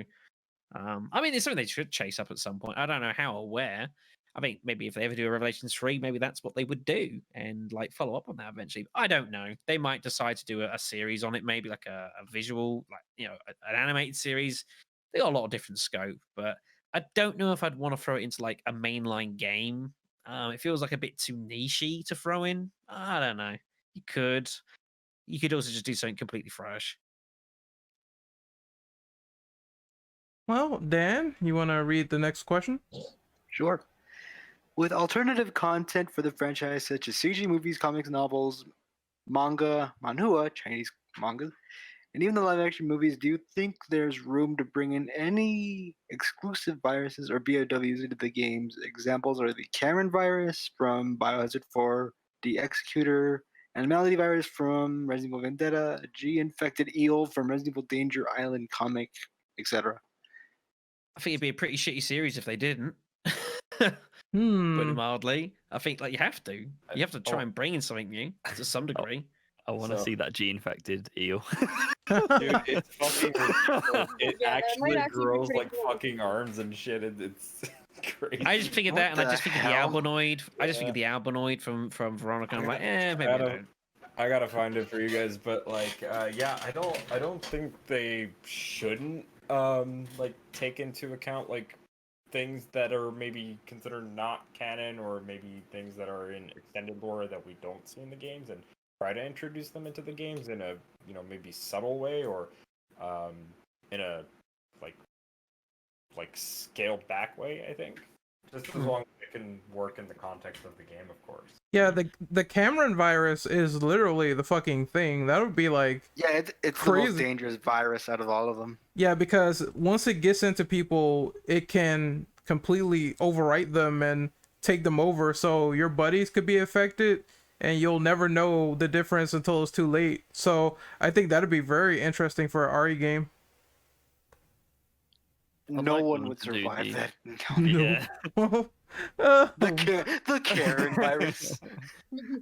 I mean, it's something they should chase up at some point. I don't know how or where. I think maybe if they ever do a Revelations 3, maybe that's what they would do and like follow up on that eventually. I don't know. They might decide to do a series on it, maybe like a visual, like, you know, an animated series. They got a lot of different scope, but I don't know if I'd want to throw it into like a mainline game. It feels like a bit too nichey to throw in. I don't know. You could. You could also just do something completely fresh. Well, Dan, you want to read the next question? Sure. With alternative content for the franchise such as CG movies, comics, novels, manga, manhua, Chinese manga, and even the live-action movies, do you think there's room to bring in any exclusive viruses or B.O.Ws into the games? Examples are the Cameron virus from Biohazard 4, the Executor, and Malady virus from Resident Evil Vendetta, a G-infected eel from Resident Evil Danger Island comic, etc. I think it'd be a pretty shitty series if they didn't. Put it mildly. I think like you have to. You have to try and bring in something new to some degree. I want to see that G-infected eel. Dude, it's fucking ridiculous. It Yeah, that might actually actually be grows pretty like cool. fucking arms and shit. It's crazy. I just figured What that, and I the just figured hell? the Albinoid. I just figured the Albinoid from Veronica. I'm like, maybe I don't. I gotta find it for you guys, but like, yeah, I don't think they shouldn't like take into account like things that are maybe considered not canon, or maybe things that are in extended lore that we don't see in the games, and try to introduce them into the games in a, you know, maybe subtle way, or in a like scaled back way. I think just as long as it can work in the context of the game, of course. Yeah, the Cameron virus is literally the fucking thing. That would be like, Yeah, it's the crazy. most dangerous virus out of all of them. yeah, because once it gets into people, it can completely overwrite them and take them over. So your buddies could be affected, and you'll never know the difference until it's too late. So I think that'd be very interesting for an RE game. No like one them would to do survive the- that. Yeah. The Karen virus.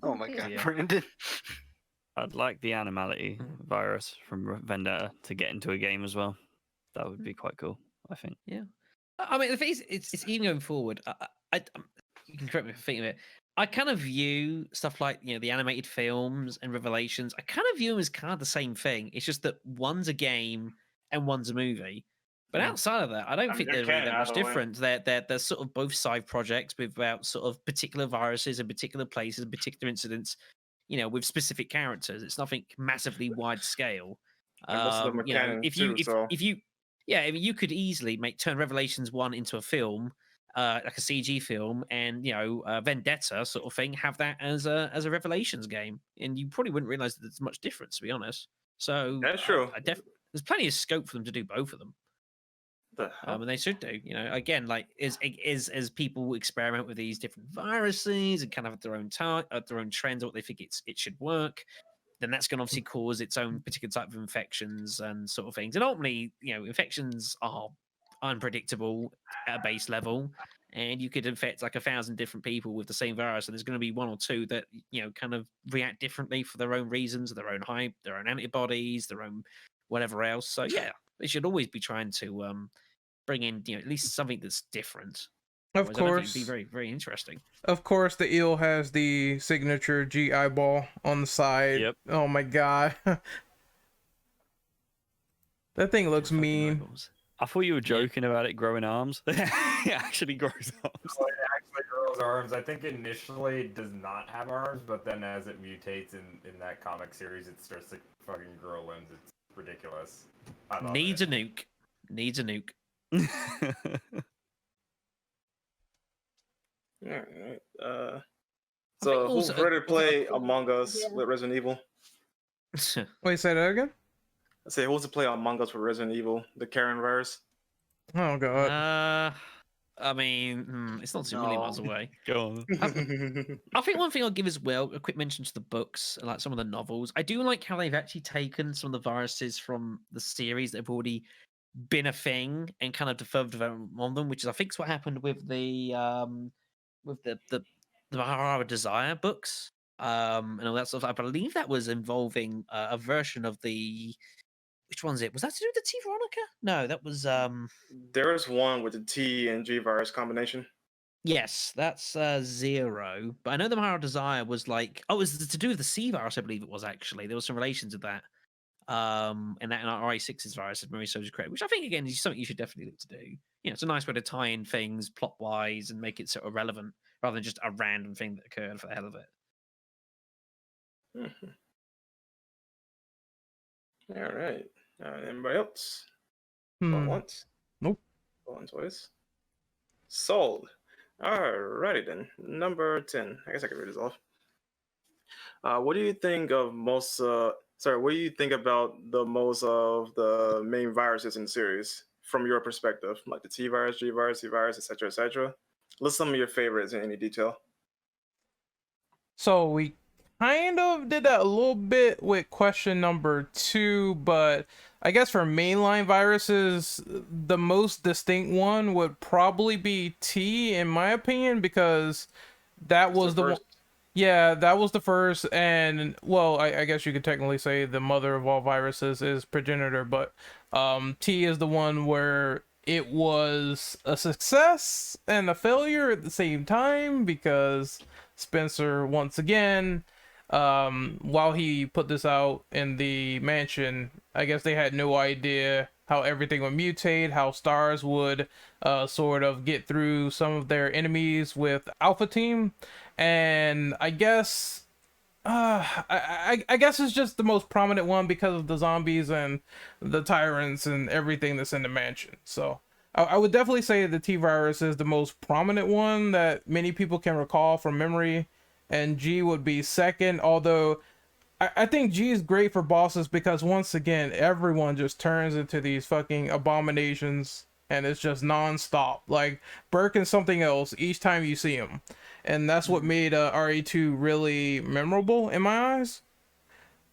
Oh my god, Yeah. Brandon. I'd like the animality virus from Vendetta to get into a game as well. That would be quite cool, I think. I mean, the thing is, it's even going forward. You can correct me if I think of it. I kind of view stuff like, you know, the animated films and Revelations. I kind of view them as kind of the same thing. It's just that one's a game and one's a movie. But outside of that, I don't think they're there's really canon that much either way. difference. They're sort of both side projects with about sort of particular viruses and particular places and particular incidents, you know, with specific characters. It's nothing massively wide scale. And most of them are You know, canon if you too, so if you yeah, I mean, you could easily turn Revelations 1 into a film, like a CG film, and you know, Vendetta sort of thing, have that as a Revelations game, and you probably wouldn't realize that there's much difference, to be honest. So That's true. There's plenty of scope for them to do both of them. the hell? And they should do, you know, again, like as people experiment with these different viruses and kind of have their own their own trends, what they think it should work, then that's going to obviously cause its own particular type of infections and sort of things. And ultimately, you know, infections are unpredictable at a base level, and you could infect like 1,000 different people with the same virus, and there's going to be one or two that, you know, kind of react differently for their own reasons, their own hype, their own antibodies, their own whatever else. So yeah, they should always be trying to bring in, you know, at least something that's different. Of Otherwise, I don't think course. it'd be very, very interesting. Of course, the eel has the signature G eyeball on the side. Yep. Oh my god. That thing looks Fucking mean. eyeballs. I thought you were joking about it growing arms. It actually grows arms. So it actually grows arms. I think initially it does not have arms, but then as it mutates in that comic series, it starts to fucking grow limbs. It's ridiculous. I love Needs it. a nuke. Needs a nuke. Alright. So think who's also- ready to play Among Us with Resident Evil? Wait, say that again? I say who's to play Among Us with Resident Evil? The Karen virus. Oh god. I mean, it's not too million miles No. away. Go on. I think one thing I'll give as well, a quick mention to the books and like some of the novels. I do like how they've actually taken some of the viruses from the series that have already been a thing and kind of further development on them, which is I think is what happened with the Mahara Desire books. And all that stuff. I believe that was involving a version of the which one's it? Was that to do with the t-veronica? No, that was There is one with the T and G virus combination. yes, that's 0. But I know the Mahara Desire was like, oh, it was to do with the C virus, I believe it was actually. There was some relation to that. And that in our RA6's virus, if memory serves you correct, which I think again is something you should definitely look to do. You know, it's a nice way to tie in things plot wise and make it sort of relevant rather than just a random thing that occurred for the hell of it. Mm-hmm. All right. Anybody else? Going once? Nope. Going twice? Sold. Alrighty then. Number 10. I guess I can read this off. What do you think of most? What do you think about the most of the main viruses in the series from your perspective, like the T virus, G virus, C virus, etc., etc.? List some of your favorites in any detail. So we kind of did that a little bit with question number 2, but I guess for mainline viruses, the most distinct one would probably be T, in my opinion, because that was the one. Yeah, that was the first, and well, I guess you could technically say the mother of all viruses is progenitor, but T is the one where it was a success and a failure at the same time, because Spencer, once again, while he put this out in the mansion, I guess they had no idea how everything would mutate, how stars would sort of get through some of their enemies with Alpha Team. And I guess I guess it's just the most prominent one because of the zombies and the tyrants and everything that's in the mansion. So I would definitely say the T-virus is the most prominent one that many people can recall from memory, and G would be second, although I think G is great for bosses because once again everyone just turns into these fucking abominations and it's just non-stop. Like Burke and something else each time you see him. And that's what made RE2 really memorable in my eyes.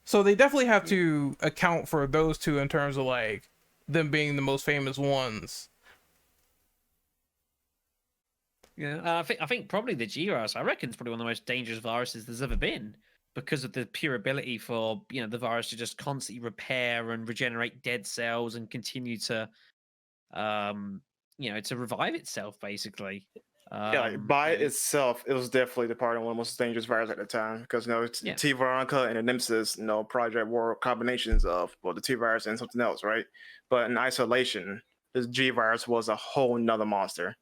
So they definitely have to account for those two in terms of like them being the most famous ones. Yeah, I think probably the G virus. I reckon it's probably one of the most dangerous viruses there's ever been because of the pure ability for the virus to just constantly repair and regenerate dead cells and continue to to revive itself basically. Yeah, like by itself, it was definitely the part of one of the most dangerous viruses at the time because T-veronica and the Nemesis, project were combinations of the T-virus and something else, right? But in isolation, this G-virus was a whole nother monster.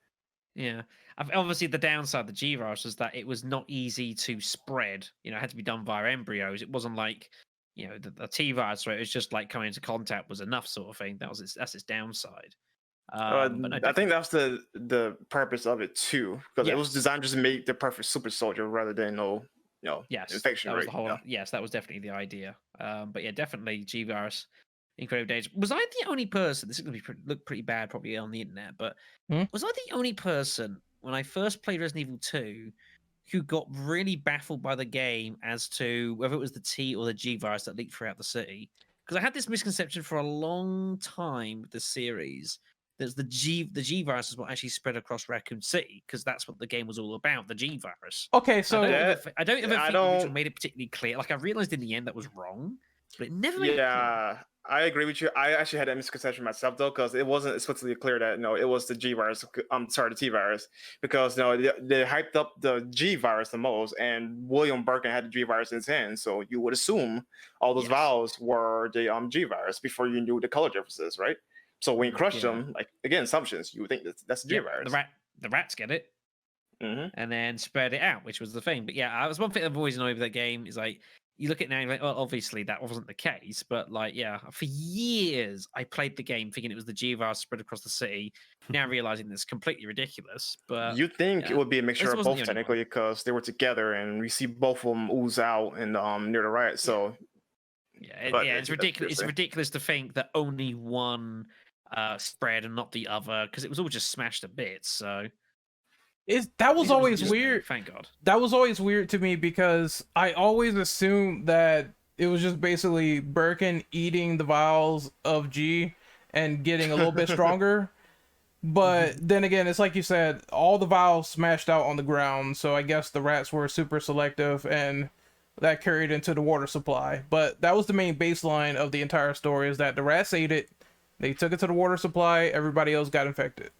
Yeah, obviously the downside of the G virus was that it was not easy to spread. It had to be done via embryos. It wasn't like the T virus, where it was just like coming into contact was enough sort of thing. That's its downside. But no, I think that's the purpose of it too, because it was designed just to make the perfect super soldier rather than infection rate. Yes, that was definitely the idea. But yeah, definitely G virus, incredible days. Was I the only person? This is going to look pretty bad probably on the internet, but was I the only person when I first played Resident Evil 2 who got really baffled by the game as to whether it was the T or the G virus that leaked throughout the city? Because I had this misconception for a long time with the series. There's the G virus is what actually spread across Raccoon City because that's what the game was all about, the G virus. Okay, so I don't ever think the original made it particularly clear. Like I realized in the end that was wrong, but it never made it clear. I agree with you. I actually had that misconception myself though, because it wasn't explicitly clear that it was the G virus. I'm sorry, the T virus, because they hyped up the G virus the most, and William Birkin had the G virus in his hand, so you would assume all those vials were the G virus before you knew the color differences, right? So when you crush them, like again, assumptions, you would think that's the G virus. The rats get it, and then spread it out, which was the thing. But yeah, that was one thing I've always annoyed with that game is like you look at it now, and you're like, well, obviously that wasn't the case. But like, yeah, for years I played the game thinking it was the G virus spread across the city. Now realizing it's completely ridiculous. But you think it would be a mixture of both technically because they were together, and we see both of them ooze out and near the right. So it's ridiculous. It's ridiculous to think that only one spread and not the other because it was all just smashed to bits. So that was always weird. Thank God. That was always weird to me because I always assumed that it was just basically Birkin eating the vials of G and getting a little bit stronger. But then again, it's like you said, all the vials smashed out on the ground. So I guess the rats were super selective and that carried into the water supply. But that was the main baseline of the entire story: is that the rats ate it, they took it to the water supply, everybody else got infected.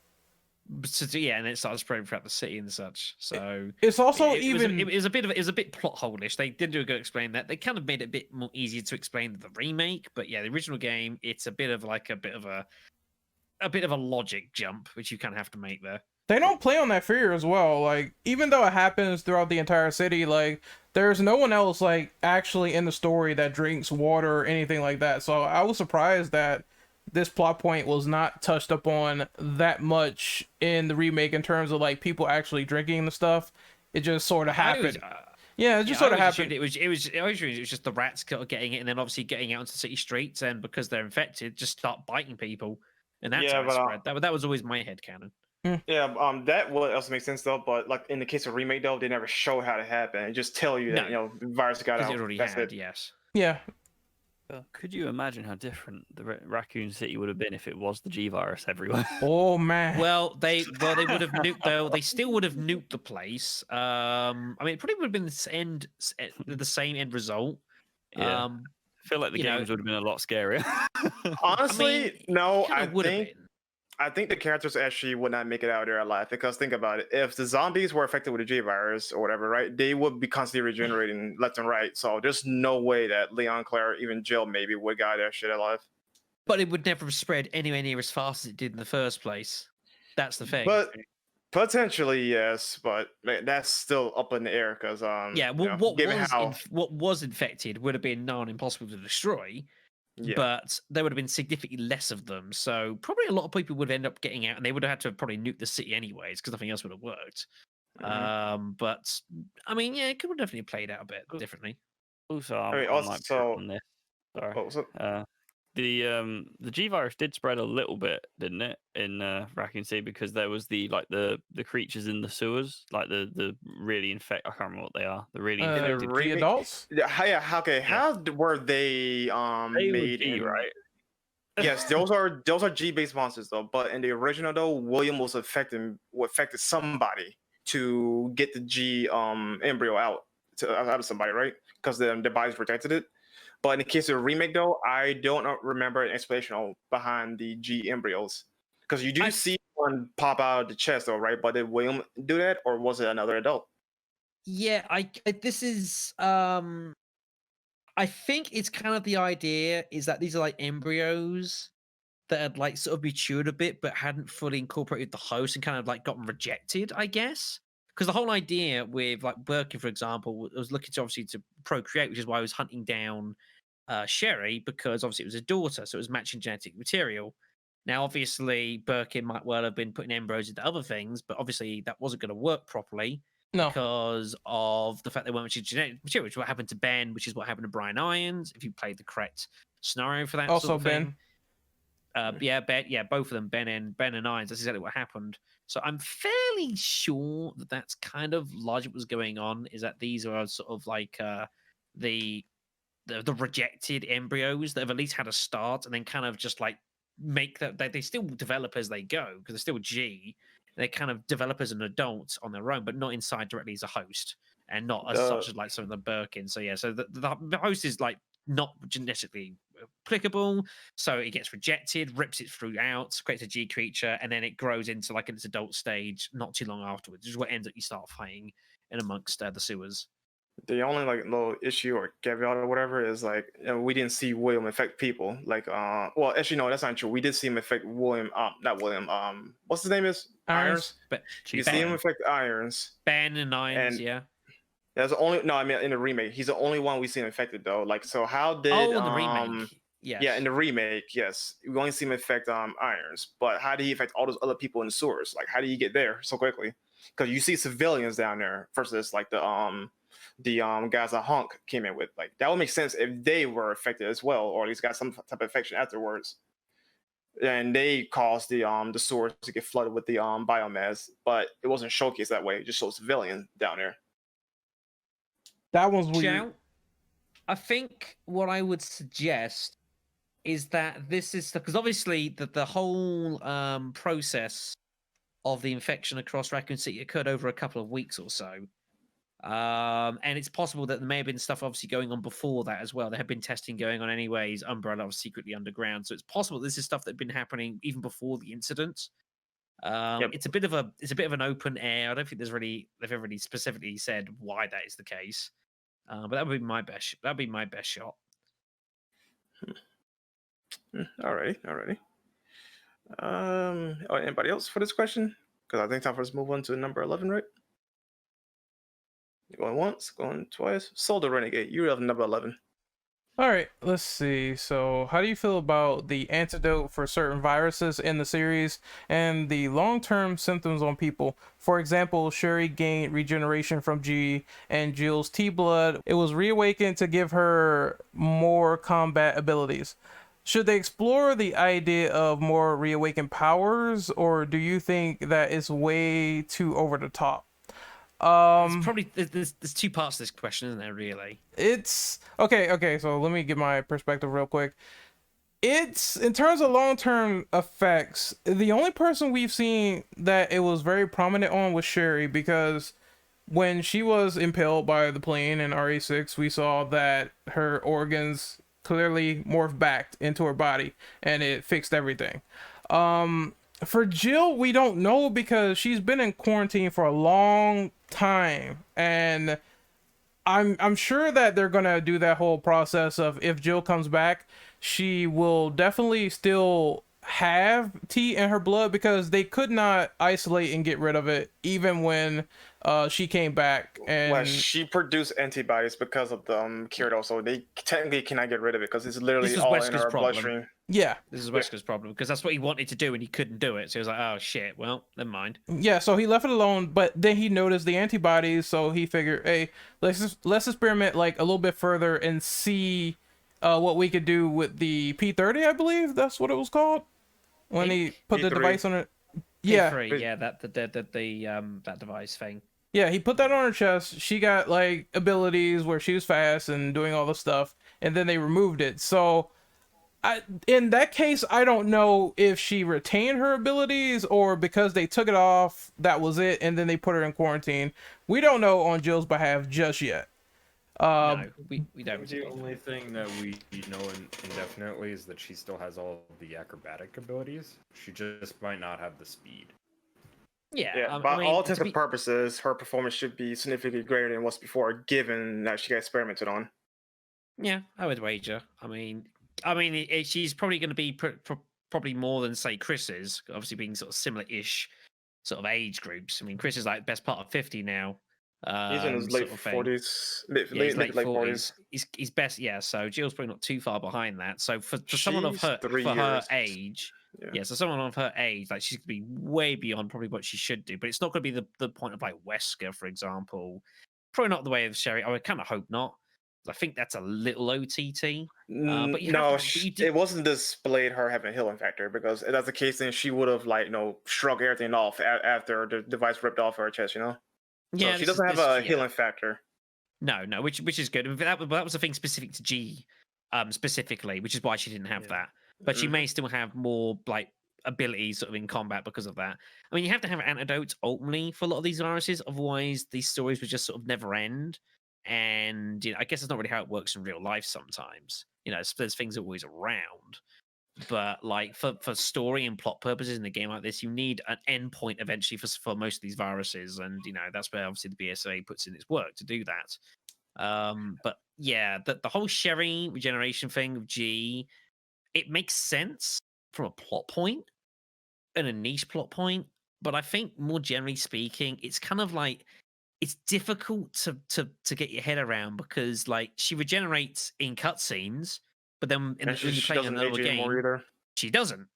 So, yeah, and it started spreading throughout the city and such. So It's also it was a bit plot hole-ish. They did do a good explain that. They kind of made it a bit more easier to explain than the remake, but yeah, the original game, it's a bit of a logic jump, which you kind of have to make there. They don't play on that fear as well. Like, even though it happens throughout the entire city, like, there's no one else, like, actually in the story that drinks water or anything like that. So I was surprised that this plot point was not touched upon that much in the remake in terms of, like, people actually drinking the stuff. It just sort of happened. Yeah, it just sort of happened. It was just the rats getting it, and then obviously getting out into the city streets, and because they're infected, just start biting people, and that's how it spread. That was always my headcanon. Yeah, that would also make sense though. But like in the case of remake though, they never show how it happened. They just tell you that the virus got out. It already That's had, it. yes. Yeah. Could you imagine how different the Raccoon City would have been if it was the G virus everywhere? Oh man. Well, they would have nuked though. They still would have nuked the place. I mean, it probably would have been the same end result. Yeah. I feel like the games would have been a lot scarier. Honestly, no. I think the characters actually would not make it out there alive because think about it. If the zombies were affected with the G virus or whatever, right, they would be constantly regenerating left and right. So there's no way that Leon, Claire, even Jill maybe would got that shit alive. But it would never have spread anywhere near as fast as it did in the first place. That's the thing. But potentially yes, but that's still up in the air because what was infected would have been impossible to destroy. Yeah. But there would have been significantly less of them, so probably a lot of people would end up getting out, and they would have had to probably nuke the city anyways, because nothing else would have worked. Mm-hmm. But I mean, yeah, it could have definitely played out a bit differently. Also, on this. Sorry. The G virus did spread a little bit, didn't it, in Raccoon City, because there was the creatures in the sewers, like the really infected. I can't remember what they are. The really infected adults. Yeah. Okay. How were they made? G, right? Yes, those are G-based monsters though. But in the original though, William was affected somebody to get the G embryo out of somebody, right? Because their bodies protected it. But in the case of the remake, though, I don't remember an explanation behind the G embryos. Because you do see one pop out of the chest, though, right? But did William do that, or was it another adult? Yeah, this is... I think it's kind of the idea is that these are like embryos that had like sort of matured a bit, but hadn't fully incorporated the host and kind of like gotten rejected, I guess. Because the whole idea with like Birkin, for example, was looking to obviously to procreate, which is why I was hunting down Sherry, because obviously it was a daughter, so it was matching genetic material. Now, obviously, Birkin might well have been putting embryos into other things, but obviously that wasn't going to work properly because of the fact they weren't matching genetic material, which is what happened to Ben, which is what happened to Brian Irons, if you played the correct scenario for that also sort of Ben. thing. Both of them, Ben and Irons. That's exactly what happened. So I'm fairly sure that that's kind of largely what was going on. Is that these are sort of like the rejected embryos that have at least had a start, and then kind of just like make that they still develop as they go because they're still G. They kind of develop as an adult on their own, but not inside directly as a host, and not as such as like some of the Birkin. So yeah, so the host is like not genetically applicable, so it gets rejected, rips it throughout, creates a G creature, and then it grows into like its adult stage not too long afterwards, which is what ends up you start fighting in amongst the sewers. The only like little issue or caveat or whatever is like we didn't see William affect people. Like well, actually no, that's not true. We did see him affect William. Not William. What's his name is Irons. But you see him affect Irons. Ben and Irons, yeah. That's the only. No, I mean in the remake, he's the only one we seen infected though. Like, so how did? In the remake, yes. Yeah, in the remake, yes, we only see him affect Irons, but how did he affect all those other people in the sewers? Like, how did he get there so quickly? Because you see civilians down there versus like the guys that Hunk came in with. Like, that would make sense if they were affected as well, or at least got some type of infection afterwards. And they caused the sewers to get flooded with the biomass, but it wasn't showcased that way. It just showed civilians down there. That one's weird. I think what I would suggest is that this is because obviously the whole process of the infection across Raccoon City occurred over a couple of weeks or so. And it's possible that there may have been stuff obviously going on before that as well. There had been testing going on anyways. Umbrella was secretly underground, so it's possible this is stuff that had been happening even before the incident. Yep. It's a bit of an open air. I don't think they've ever really specifically said why that is the case. But that would be my best. That'd be my best shot. Alrighty. Anybody else for this question? Because I think time for us to move on to number 11, right? Going once, going twice. Soul the Renegade, you have number 11. All right, let's see. So, how do you feel about the antidote for certain viruses in the series and the long-term symptoms on people? For example, Sherry gained regeneration from G and Jill's T-blood. It was reawakened to give her more combat abilities. Should they explore the idea of more reawakened powers, or do you think that is way too over the top? It's probably there's two parts to this question, isn't there? Really, it's okay. So let me get my perspective real quick. It's in terms of long-term effects, the only person we've seen that it was very prominent on was Sherry, because when she was impaled by the plane in RE6, we saw that her organs clearly morphed back into her body and it fixed everything. For Jill, we don't know because she's been in quarantine for a long time, and I'm sure that they're gonna do that whole process of, if Jill comes back, she will definitely still have T in her blood, because they could not isolate and get rid of it even when she came back. And well, she produced antibodies because of the cure, so they technically cannot get rid of it because it's literally all in her bloodstream. Yeah, this is Wesker's problem, because that's what he wanted to do and he couldn't do it. So he was like, "Oh shit, well, never mind." Yeah, so he left it alone, but then he noticed the antibodies, so he figured, hey, let's experiment like a little bit further and see what we could do with the P30, I believe that's what it was called, when he put the device on it. Yeah, P3, yeah, that device thing. Yeah, he put that on her chest. She got like abilities where she was fast and doing all the stuff, and then they removed it. So in that case, I don't know if she retained her abilities or because they took it off, that was it, and then they put her in quarantine. We don't know on Jill's behalf just yet. No, we don't. The only thing that we know indefinitely is that she still has all the acrobatic abilities. She just might not have the speed. Yeah, by all intents and purposes, her performance should be significantly greater than what's before, given that she got experimented on. Yeah, I would wager. I mean, she's probably going to be probably more than, say, Chris is, obviously being sort of similar-ish sort of age groups. I mean, Chris is like best part of 50 now. He's in his late 40s, late 40s. He's best, yeah. So Jill's probably not too far behind that. So for someone of her age, so someone of her age, like, she's gonna be way beyond probably what she should do. But it's not gonna be the point of like Wesker, for example. Probably not the way of Sherry. I would kind of hope not. I think that's a little OTT. But it wasn't displayed her having a healing factor, because if that's the case, then she would have shrugged everything off after the device ripped off her chest, Yeah, so she doesn't have a healing factor. No, which is good. That was a thing specific to G, specifically, which is why she didn't have that. But she may still have more like abilities sort of in combat because of that. I mean, you have to have antidotes ultimately for a lot of these viruses, otherwise these stories would just sort of never end. And I guess it's not really how it works in real life sometimes. There's things always around. But like for story and plot purposes in a game like this, you need an endpoint eventually for most of these viruses, and that's where obviously the BSA puts in its work to do that. But yeah, the whole Sherry regeneration thing of G, it makes sense from a plot point and a niche plot point. But I think more generally speaking, it's kind of like it's difficult to get your head around, because like she regenerates in cutscenes. But then when you play another game, she doesn't.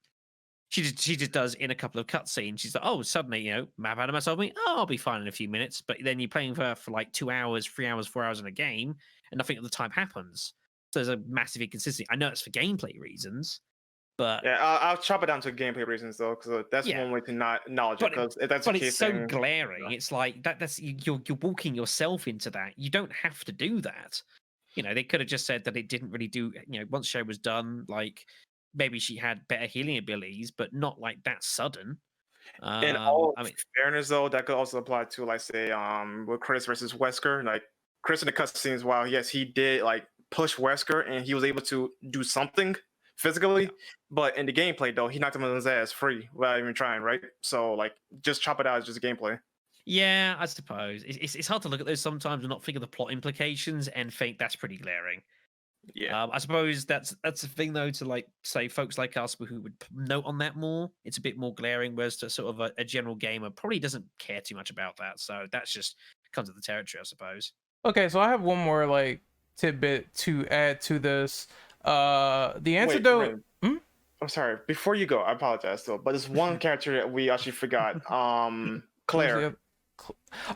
She just does in a couple of cutscenes. She's like, oh, suddenly, map out of myself. I'll be fine in a few minutes. But then you're playing for like 2 hours, 3 hours, 4 hours in a game, and nothing at the time happens. So there's a massive inconsistency. I know it's for gameplay reasons, but yeah, I'll chop it down to gameplay reasons though, because that's one way to not acknowledge it. Because if that's the case, it's so glaring. It's like that's you're walking yourself into that. You don't have to do that. They could have just said that it didn't really do, once Sherry was done, like, maybe she had better healing abilities, but not like that sudden. In all I mean, fairness, though, that could also apply to, like, say, with Chris versus Wesker. Like, Chris in the cutscenes, while yes, he did like push Wesker and he was able to do something physically, but in the gameplay, though, he knocked him on his ass free without even trying, right? So, like, just chop it out as just gameplay. yeah, I suppose it's hard to look at those sometimes and not think of the plot implications and think that's pretty glaring. Yeah. I suppose that's the thing though, to like say folks like us who would note on that more. It's a bit more glaring, whereas to sort of a general gamer probably doesn't care too much about that. So that's just comes with the territory, I suppose. Okay, so I have one more like tidbit to add to this. The Wait, antidote. Ren, I'm sorry. Before you go, I apologize still, but there's one character that we actually forgot. Who's Claire. the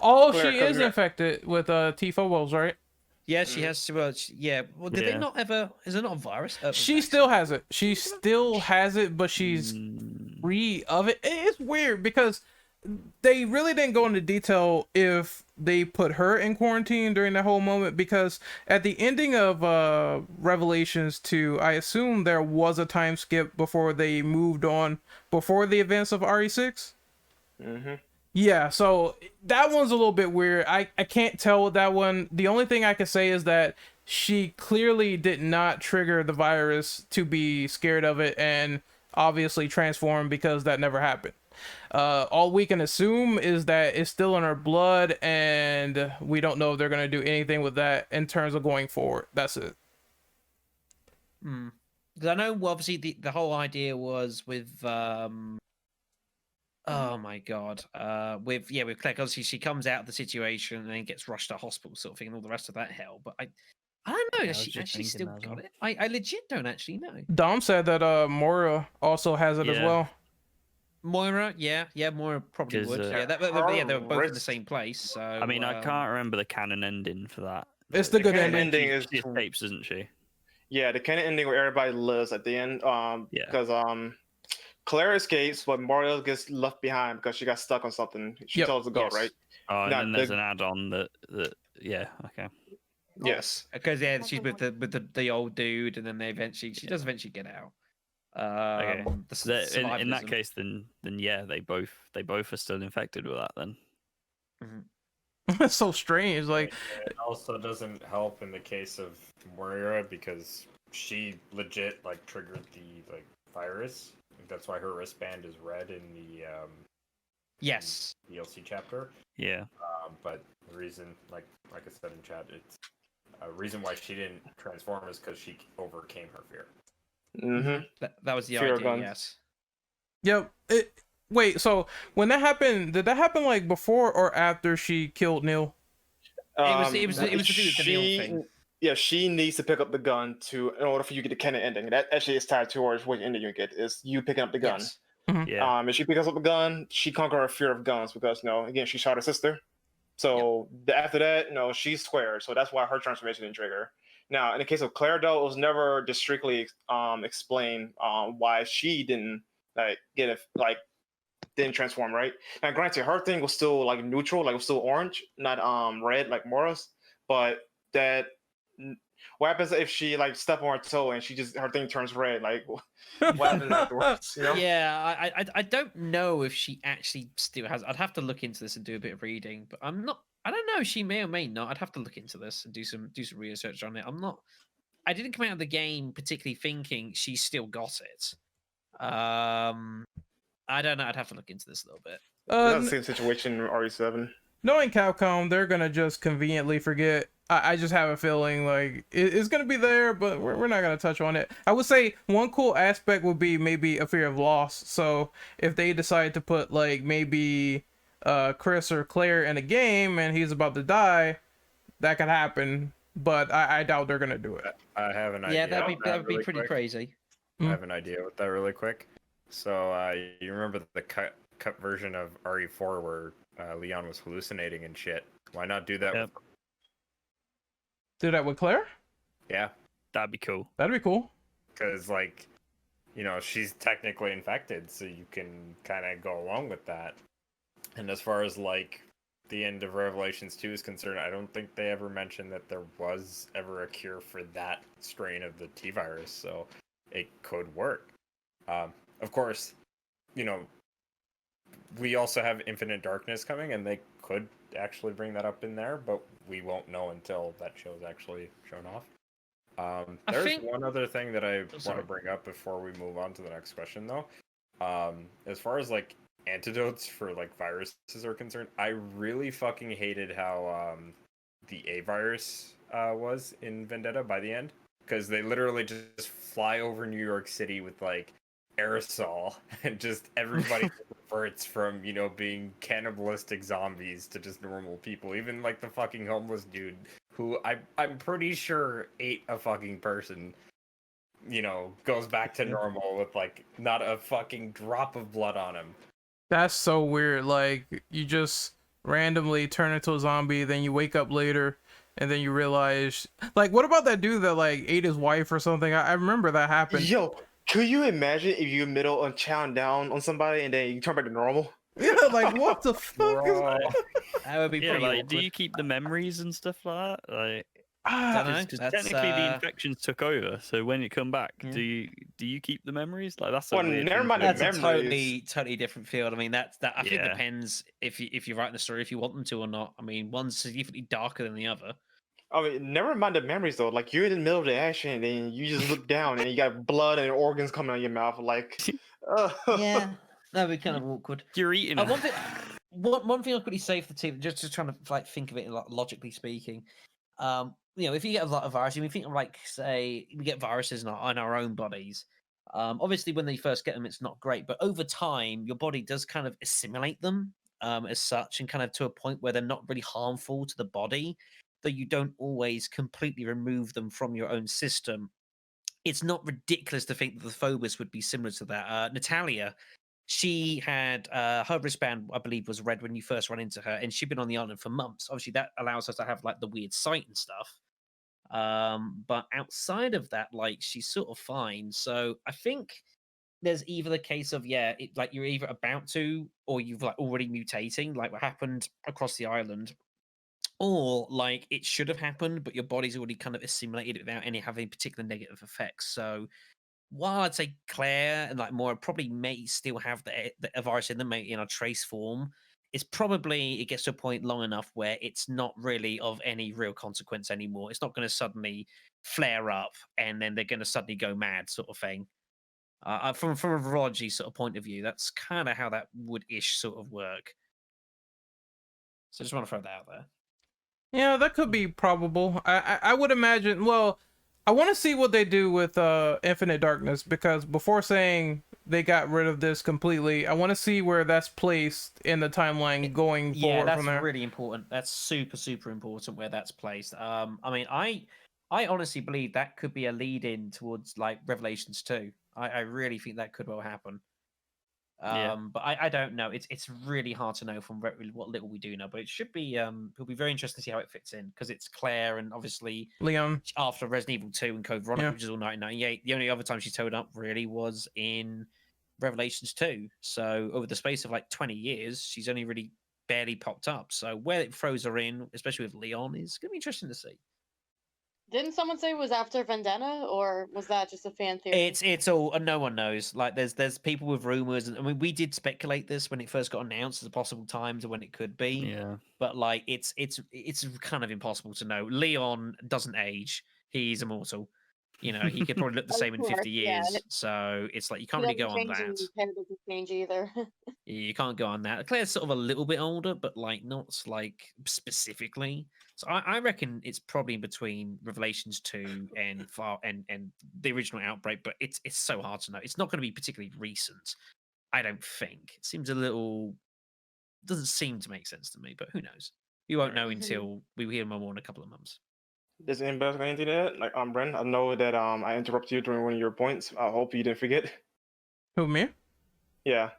Oh, Claire, she 'cause is we got- infected with t-phobos, right? Yeah, she has. Well, yeah. Well, did they Yeah. not ever? Is there not a virus? She still has it. She still has it, but she's free of it. It's weird because they really didn't go into detail if they put her in quarantine during that whole moment, because at the ending of Revelations 2, I assume there was a time skip before they moved on before the events of RE6. Mm-hmm. Yeah, so that one's a little bit weird. I can't tell with that one. The only thing I can say is that she clearly did not trigger the virus to be scared of it and obviously transform, because that never happened. All we can assume is that it's still in her blood, and we don't know if they're going to do anything with that in terms of going forward. That's it. Because I know, well, obviously, the whole idea was with oh my god, with Claire. Obviously, she comes out of the situation and then gets rushed to hospital, sort of thing, and all the rest of that hell. But I don't know. Yeah, I Does was she just actually thinking still that as got well. it? I legit don't actually know. Dom said that Mora also has it as Yeah. well. Moira, yeah, Moira probably 'Cause, would. uh, Yeah, they were both in the same place. So I mean, I can't remember the canon ending for that. It's the good canon ending. ending is She escapes, doesn't she? yeah, the canon ending where everybody lives at the end. Yeah. Because Claire escapes, but Mario gets left behind because she got stuck on something. She Yep. tells to go, Yes. right? Oh, and Now, then there's an add-on that yeah, okay. Yes. because she's with the old dude, and then she does eventually get out. Okay. The So in that survivalism. case, then yeah, they both are still infected with that then. It's so strange. Like, It also doesn't help in the case of Moira because she legit like triggered the like virus. I think that's why her wristband is red in the Yes. DLC chapter. Yeah. But the reason, like I said in chat, it's a reason why she didn't transform is because she overcame her fear. Mm-hmm. That was the Fear of idea. guns. Yes. yep. Wait, so when that happened, did that happen like before or after she killed Neil? It was to do with the Neil thing. Yeah, she needs to pick up the gun in order for you to get the canon ending. That actually is tied towards what ending you get, is you picking up the gun. Yes. Yeah. If she picks up the gun, she conquers her fear of guns because again, she shot her sister. So after that, she's squared. So that's why her transformation didn't trigger. Now, in the case of Claire, though, it was never just strictly explained why she didn't didn't transform, right? Now, granted, her thing was still like neutral, like it was still orange, not red like Mora's. But what happens if she like step on her toe and her thing turns red? Like, what happens afterwards? Yeah, I don't know if she actually still has. I'd have to look into this and do a bit of reading, but I don't know. She may or may not. I'd have to look into this and do some research on it. I didn't come out of the game particularly thinking she still got it. I don't know. I'd have to look into this a little bit. That's the same situation in RE7. Knowing Capcom, they're gonna just conveniently forget. I just have a feeling like it's gonna be there, but we're not gonna touch on it. I would say one cool aspect would be maybe a fear of loss. So if they decide to put like maybe Chris or Claire in a game and he's about to die, that could happen. But I doubt they're gonna do it. I have an idea. Yeah, that would be really pretty quick. crazy. I have an idea with that really quick. So you remember the cut version of RE4 where Leon was hallucinating and shit? Why not do that? Yep. Do that with Claire? Yeah, That'd be cool. That'd be cool. because she's technically infected, so you can kind of go along with that. And as far as like the end of Revelations 2 is concerned, I don't think they ever mentioned that there was ever a cure for that strain of the T virus, so it could work. Of course, we also have Infinite Darkness coming, and they could actually bring that up in there, but we won't know until that show's actually shown off. I There's think- one other thing that I want sorry. to bring up before we move on to the next question, though. As far as like antidotes for like viruses are concerned, I really fucking hated how the A virus was in Vendetta by the end, because they literally just fly over New York City with like aerosol, and just everybody reverts from, you know, being cannibalistic zombies to just normal people. Even like the fucking homeless dude who I'm pretty sure ate a fucking person, you know, goes back to normal with like not a fucking drop of blood on him. That's so weird. Like, you just randomly turn into a zombie, then you wake up later, and then you realize, like, what about that dude that like ate his wife or something? I remember that happened. Yo, could you imagine if you middle on chowing down on somebody and then you turn back to normal? Yeah, like what the fuck is Bro. That would be Yeah, pretty like, awkward. do you keep the memories and stuff like that? Like, Don't know. because That's, technically the infections took over, so when you come back, Yeah. do you keep the memories? Like, that's a Well, weird never thing mind to the do. That's a memories. totally different field. I mean, I think it Yeah. depends if you're writing the story, if you want them to or not. I mean, one's significantly darker than the other. I mean, never mind the memories though. Like you're in the middle of the action and then you just look down and you got blood and organs coming out of your mouth. Like, Yeah, that'd be kind of awkward. You're eating it. One thing I'll quickly say for the team, just trying to like think of it logically speaking. You know, if you get a lot of viruses, we think of like, say, we get viruses in our own bodies. Obviously, when they first get them, it's not great, but over time, your body does kind of assimilate them as such, and kind of to a point where they're not really harmful to the body, though you don't always completely remove them from your own system. It's not ridiculous to think that the phobos would be similar to that. Natalia, she had her wristband, I believe, was red when you first run into her, and she'd been on the island for months. Obviously, that allows her to have like the weird sight and stuff. But outside of that, like, she's sort of fine. So I think there's either the case of like you're either about to, or you've like already mutating, like what happened across the island, or like it should have happened, but your body's already kind of assimilated it without any having particular negative effects. So while I'd say Claire and like more probably may still have the virus in them in a trace form, it's probably it gets to a point long enough where it's not really of any real consequence anymore. It's not going to suddenly flare up and then they're going to suddenly go mad, sort of thing. From a virology sort of point of view, that's kind of how that would ish sort of work. So I just want to throw that out there. Yeah, that could be probable. I would imagine. Well, I want to see what they do with Infinite Darkness, because before saying they got rid of this completely, I want to see where that's placed in the timeline going Yeah, forward that's from there. really important. That's super important where that's placed. I mean, I honestly believe that could be a lead in towards like Revelations 2. I really think that could well happen. Yeah. But I don't know. It's really hard to know from what little we do know. But it should be it'll be very interesting to see how it fits in, because it's Claire, and obviously Leon. after Resident Evil 2 and Code Veronica, Yeah. which is all 1998, the only other time she showed up really was in Revelations 2. So over the space of like 20 years, she's only really barely popped up. So where it throws her in, especially with Leon, is going to be interesting to see. Didn't someone say it was after Vendetta, or was that just a fan theory? It's all no one knows. Like there's people with rumors, and I mean we did speculate this when it first got announced as possible times of when it could be. Yeah. But like it's kind of impossible to know. Leon doesn't age; he's immortal. You know, he could probably look the Of same in course, 50 yeah, years. and So it's like you can't He really go doesn't on change, that. and Claire doesn't change either. You can't go on that. Claire's sort of a little bit older, but like not like specifically. So I reckon it's probably in between Revelations 2 and and the original Outbreak, but it's so hard to know. It's not going to be particularly recent, I don't think. It seems a little doesn't seem to make sense to me, but who knows? We won't know until we hear more in a couple of months. Does anybody else got anything to add? Like, Bren, I know that I interrupted you during one of your points. I hope you didn't forget. Who, me? Yeah.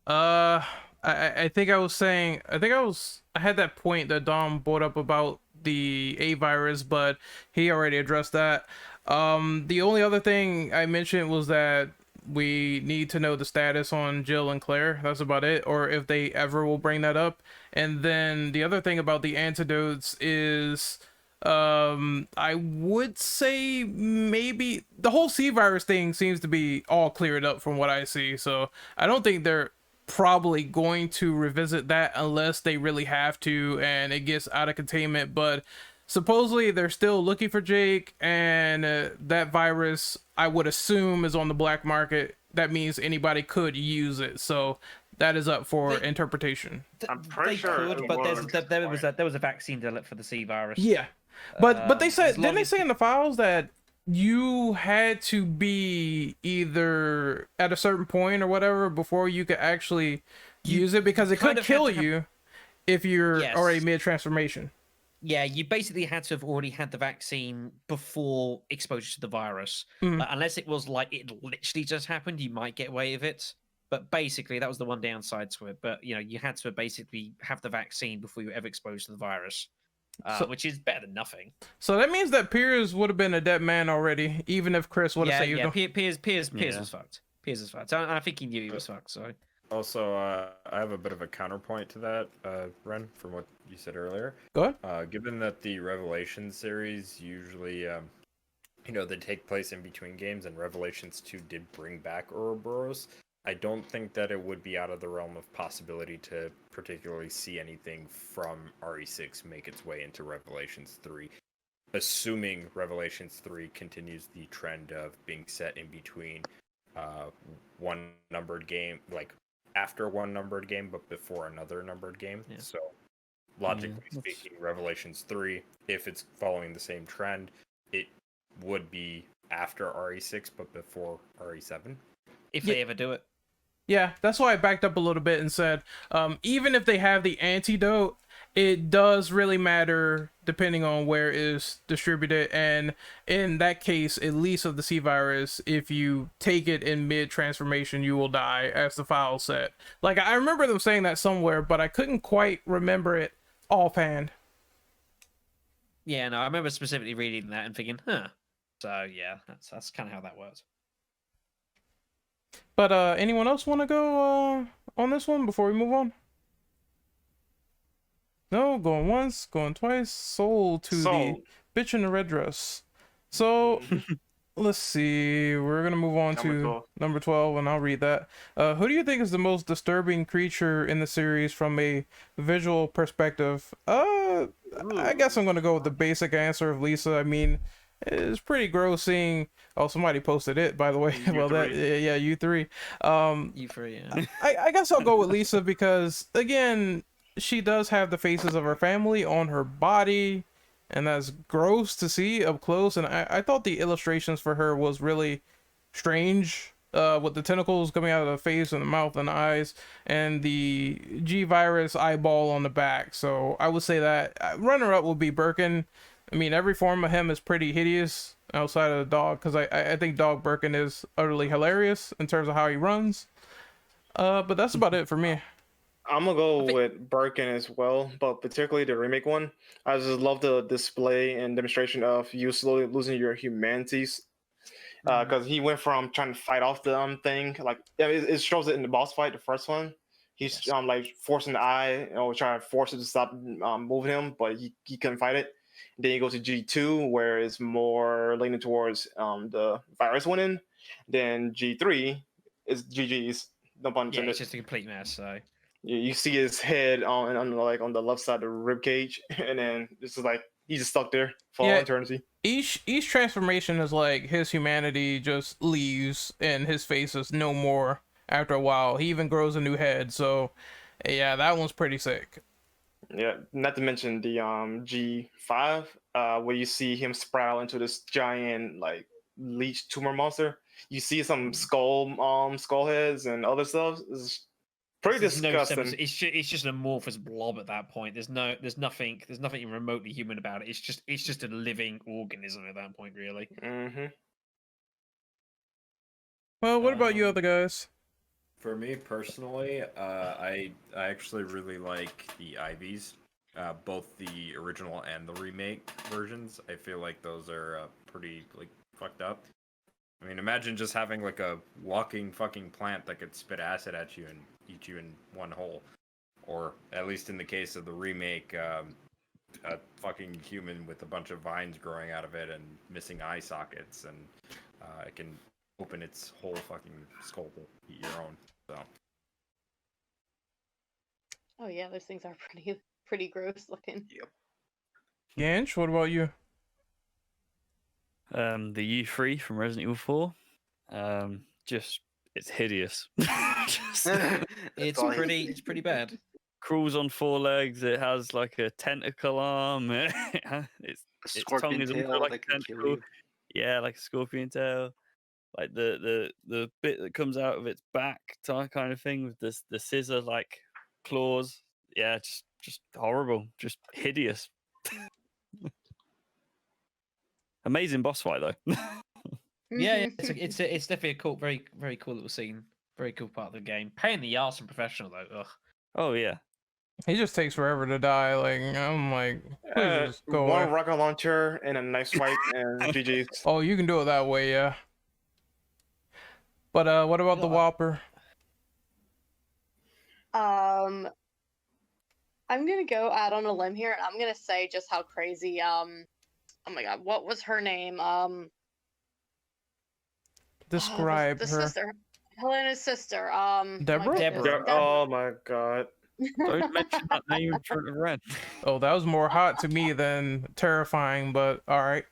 I think I was saying, I had that point that Dom brought up about the A virus, but he already addressed that. The only other thing I mentioned was that we need to know the status on Jill and Claire. That's about it, or if they ever will bring that up. And then the other thing about the antidotes is, I would say maybe the whole C virus thing seems to be all cleared up from what I see. So I don't think they're probably going to revisit that unless they really have to and it gets out of containment. But supposedly they're still looking for Jake, and that virus, I would assume, is on the black market. That means anybody could use it. So that is up for interpretation. I'm pretty They sure could, it but works. there was a vaccine developed for the C virus. Yeah, but they said, as long didn't they as- say in the files that you had to be either at a certain point or whatever before you could actually use it, because it kind could of had kill to have- you if you're Yes. already mid transformation. Yeah, you basically had to have already had the vaccine before exposure to the virus. Mhm. Unless it was like it literally just happened, you might get away with it. But basically, that was the one downside to it. But you had to basically have the vaccine before you were ever exposed to the virus, which is better than nothing. So that means that Piers would have been a dead man already, even if Chris would have saved him. Piers Yeah. was fucked. Piers was fucked. I think he knew he was fucked. So Also, I have a bit of a counterpoint to that, Ren, from what you said earlier. Go ahead. Given that the Revelation series usually, they take place in between games, and Revelations 2 did bring back Ouroboros, I don't think that it would be out of the realm of possibility to particularly see anything from RE6 make its way into Revelations 3. Assuming Revelations 3 continues the trend of being set in between one numbered game, like after one numbered game, but before another numbered game. Yeah. So, logically speaking, Revelations 3, if it's following the same trend, it would be after RE6, but before RE7. if they ever do it, Yeah, that's why I backed up a little bit and said, even if they have the antidote, it does really matter depending on where it is distributed. And in that case, at least of the C virus, if you take it in mid transformation, you will die, as the file said. Like, I remember them saying that somewhere, but I couldn't quite remember it offhand. yeah, no, I remember specifically reading that and thinking, huh. So yeah, that's kind of how that works. But anyone else want to go on this one before we move on? No, going once, going twice. Sold to the bitch in the red dress. So let's see. We're gonna move on Number to 12. number 12, and I'll read that. Who do you think is the most disturbing creature in the series from a visual perspective? I guess I'm gonna go with the basic answer of Lisa. I mean, it's pretty gross seeing. Oh, somebody posted it, by the way. Well, that yeah, you three. You three, yeah. I guess I'll go with Lisa because, again, she does have the faces of her family on her body, and that's gross to see up close. And I thought the illustrations for her was really strange, with the tentacles coming out of the face and the mouth and the eyes, and the G virus eyeball on the back. So I would say that runner up would be Birkin. I mean, every form of him is pretty hideous outside of the dog, because I think Dog Birkin is utterly hilarious in terms of how he runs. But that's about it for me. I'm gonna go with Birkin as well, but particularly the remake one. I just love the display and demonstration of you slowly losing your humanities, because he went from trying to fight off the thing, like it shows it in the boss fight, the first one. He's like forcing the eye, trying to force it to stop moving him, but he couldn't fight it. Then you go to G2, where it's more leaning towards the virus winning. Then G3 is GG's. No pun Yeah, intended. it's just a complete mess. So You see his head on the left side of the rib cage, and then this is like he's just stuck there for all eternity. Each transformation is like his humanity just leaves and his face is no more after a while. He even grows a new head. So yeah, that one's pretty sick. Yeah, not to mention the G5, where you see him sprout out into this giant like leech tumor monster. You see some skull heads and other stuff. It's pretty disgusting. It's just an amorphous blob at that point. There's nothing remotely human about it. It's just a living organism at that point, really. Mm-hmm. Well, what about you other guys? For me personally, I actually really like the IVs, both the original and the remake versions. I feel like those are pretty like fucked up. I mean, imagine just having like a walking fucking plant that could spit acid at you and eat you in one hole, or at least in the case of the remake, a fucking human with a bunch of vines growing out of it and missing eye sockets, and it can open its whole fucking skull to eat your own. So Oh yeah, those things are pretty gross looking. Yep. Ganch, what about you? The U3 from Resident Evil 4. Just it's hideous. Just It's all he- it's pretty bad. crawls on 4 legs. It has like a tentacle arm. Its tongue Scorpion is also tail like that a can kill tentacle. you. Yeah, like a scorpion tail. Like the bit that comes out of its back kind of thing with the scissor like claws. Yeah, just horrible. Just hideous. Amazing boss fight though. Yeah, it's definitely a cool, very cool little scene. Very cool part of the game. Pain in the arse and professional though. Ugh. Oh yeah. He just takes forever to die. Like I'm like, please just go one away. rocket launcher and a nice fight and GG's. Oh, you can do it that way, yeah. But what about the Whopper? I'm gonna go out on a limb here, and I'm gonna say just how crazy. Oh my god, what was her name? Describe the her. sister, Helena's sister. Deborah? Deborah. Oh my god. Don't mention that name in front of Ren. Oh, that was more hot to me than terrifying, but all right.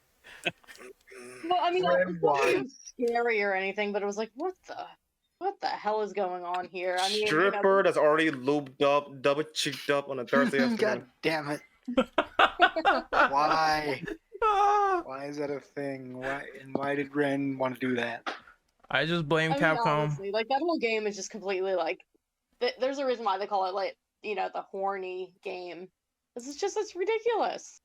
Well, I mean, Red it wine. wasn't scary or anything, but it was like, what the hell is going on here? I mean, Stripper that's already lubed up, double cheeked up on a Thursday God afternoon. damn it! Why? Why is that a thing? Why did Ren want to do that? I just blame I mean, Capcom. honestly, like that whole game is just completely like. There's a reason why they call it like the horny game. It's ridiculous.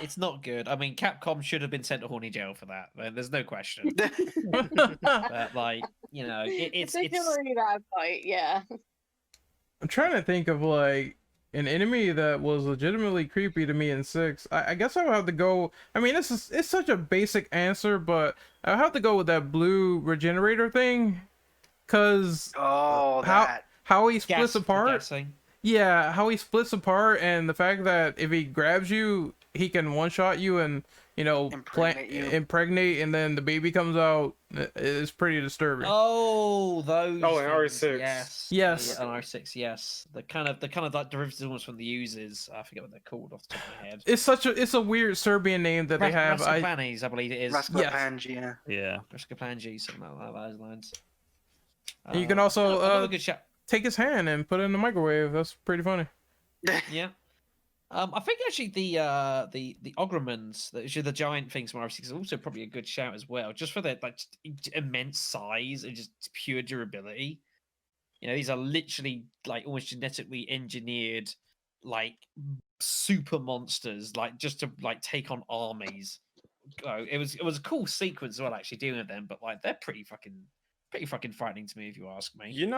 It's not good. I mean, Capcom should have been sent to horny jail for that. There's no question. But like, it's Particularly that fight, yeah. I'm trying to think of like an enemy that was legitimately creepy to me in 6. I guess I would have to go. I mean, it's such a basic answer, but I would have to go with that blue regenerator thing, cause how he splits apart. Guessing. Yeah, how he splits apart, and the fact that if he grabs you, he can one-shot you and impregnate, and then the baby comes out. It's pretty disturbing. Oh, those. Oh, and things, R6. Yes. Yes. Yeah, and R6. Yes. The kind of like derivatives almost from the uses. I forget what they're called off the top of my head. It's a weird Serbian name that they have. Raskoplanes, I believe it is. Raskopanji, Yeah. Raskopanji, something like those lines. And you can also another good shot. take his hand and put it in the microwave. That's pretty funny. Yeah. I think actually the Ogremans, the giant things from R6 is also probably a good shout as well, just for their like immense size and just pure durability. These are literally like almost genetically engineered, like super monsters, like just to like take on armies. It was a cool sequence as well, actually dealing with them, but like they're pretty fucking frightening to me if you ask me.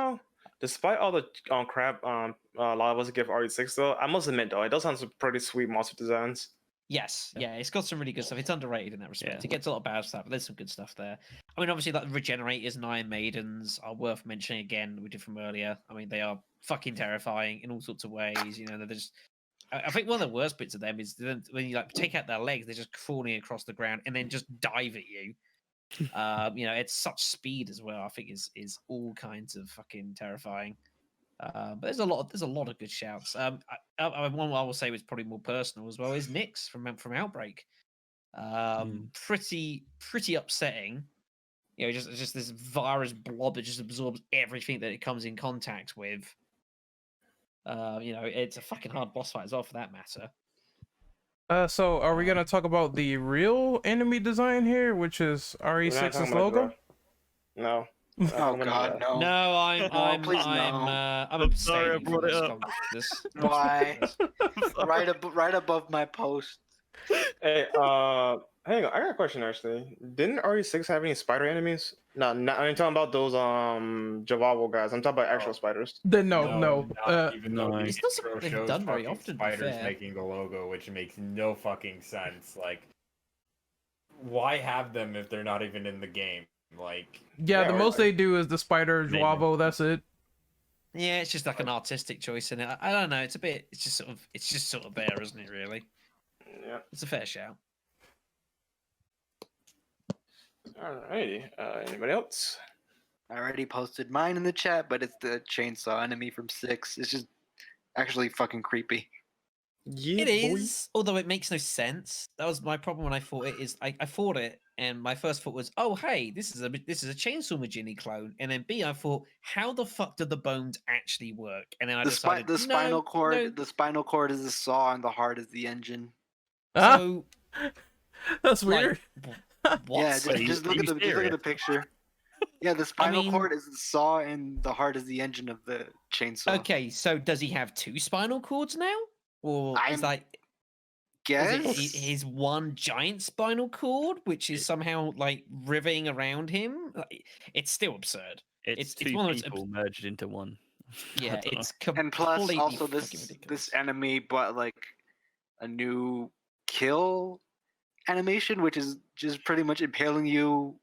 Despite all the crap a lot of us give RE6 though, I must admit though, it does have some pretty sweet monster designs. Yes, yeah, it's got some really good stuff. It's underrated in that respect. Yeah. It gets a lot of bad stuff, but there's some good stuff there. I mean, obviously, like Regenerators and Iron Maidens are worth mentioning again. We did from earlier. I mean, they are fucking terrifying in all sorts of ways. They're just. I think one of the worst bits of them is when you like take out their legs, they're just crawling across the ground and then just dive at you. It's such speed as well. I think is all kinds of fucking terrifying. But there's a lot of good shouts. One I will say was probably more personal as well is Nyx from Outbreak. Pretty upsetting. Just this virus blob that just absorbs everything that it comes in contact with. It's a fucking hard boss fight as well for that matter. So are we gonna talk about the real enemy design here, which is RE6's logo? No. Oh God, no! No, I'm please no. I'm sorry I abstaining brought from it this. Why? right above my post. Hey, hang on, I got a question actually. Didn't RE6 have any spider enemies? No, I'm talking about those Javavo guys. I'm talking about actual spiders. No. Even though the It's not something intro they've shows done very fucking often, to be spiders fair. making the logo, which makes no fucking sense. Like, why have them if they're not even in the game? Like, Yeah, the most they do is the spider Maybe. Joavo. That's it. Yeah, it's just like an artistic choice in it. I don't know. It's just sort of there, isn't it? Really. Yeah. It's a fair shout. Alrighty. Anybody else? I already posted mine in the chat, but it's the chainsaw enemy from 6. It's just actually fucking creepy. Yeah, It is, although it makes no sense. That was my problem when I fought it. Is I fought it, and my first thought was, "Oh, hey, this is a Chainsaw Majini clone." And then B, I thought, "How the fuck do the bones actually work?" And then I decided, The spinal cord, no. the spinal cord is the saw, and the heart is the engine. Ah, So that's like, weird. what? Yeah, just look at the picture. Yeah, the spinal mean- cord is the saw, and the heart is the engine of the chainsaw. Okay, so does he have 2 spinal cords now, or is I'm like Guess his one giant spinal cord, which is somehow like riveting around him? Like, it's still absurd. It's it's two one of those people merged into one. I Yeah, don't know. it's and plus completely also fucking this ridiculous. enemy, but like a new kill animation, which is just pretty much impaling you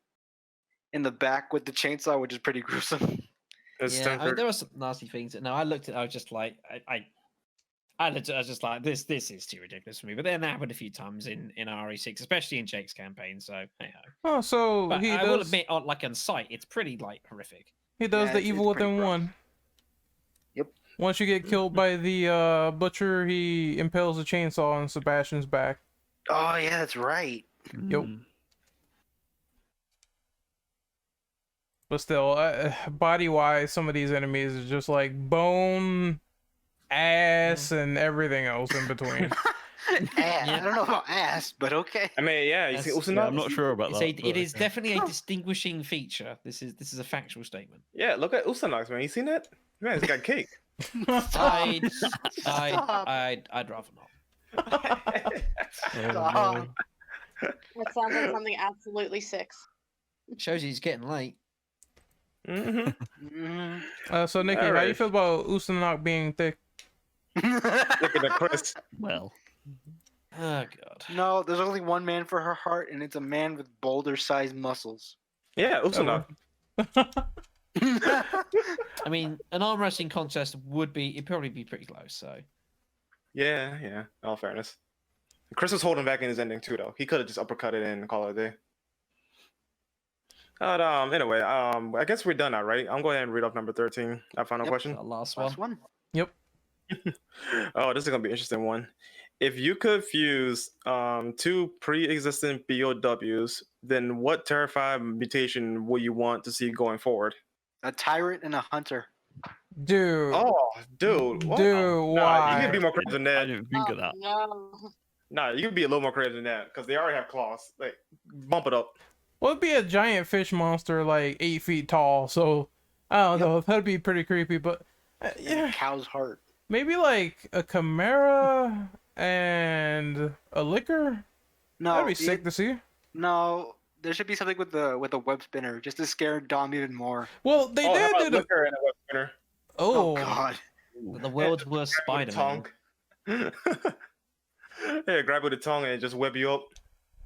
in the back with the chainsaw, which is pretty gruesome. It's Yeah, I mean, tempered. there were some nasty things. No, I looked at it, I was just like, I was just like, this is too ridiculous for me. But then that happened a few times in RE6, especially in Jake's campaign. So hey ho. Oh, so But he I will does. admit, like on site, it's pretty like horrific. He does Yeah, the it's evil pretty within rough. one. Yep. Once you get killed by the butcher, he impales a chainsaw on Sebastian's back. Oh yeah, that's right. Yep. Mm. But still, body-wise, some of these enemies is just like bone, ass, and everything else in between. I don't know about ass, but okay. I mean, yeah, you see That's- Usanov? I'm not sure about that. It but is okay. definitely a distinguishing feature. This is a factual statement. Yeah, look at Usanox, man. You seen that? Man, he's got cake. I'd Stop. rather not. Stop. That sounds like something absolutely 6. Shows he's getting late. Mm-hmm. Mhm. So Nikki, how you Alright. feel about Usanok being thick? Look at the Chris. Well, Oh god. No, there's only one man for her heart, and it's a man with boulder-sized muscles. Yeah, Usanok. I mean, an arm wrestling contest it'd probably be pretty close. So Yeah, yeah. All fairness. Chris was holding back in his ending too, though. He could have just uppercutted in and call it a day. But anyway, I guess we're done now, right? I'm going ahead and read off number 13. Our final Yep. question. the last one. Last one. Oh, this is gonna be an interesting one. If you could fuse 2 pre-existing B.O.Ws, then what terrified mutation would you want to see going forward? A tyrant and a hunter. Dude. Oh, dude. Wow. Dude, Nah, why? you can be more creative than I that. didn't think of that. No. Nah, you can be a little more creative than that because they already have claws. Like, bump it up. Well, it'd be a giant fish monster, like 8 feet tall. So I don't know. That'd be pretty creepy. But And yeah, a cow's heart. maybe like a chimera and a liquor. No, That'd be sick to see. No, there should be something with the web spinner, just to scare Dom even more. Well, they How did about do the. liquor and a web spinner? Oh, Oh, God. The world's worst Grab Spider-Man. with a tongue. Yeah, grab with the tongue and just web you up.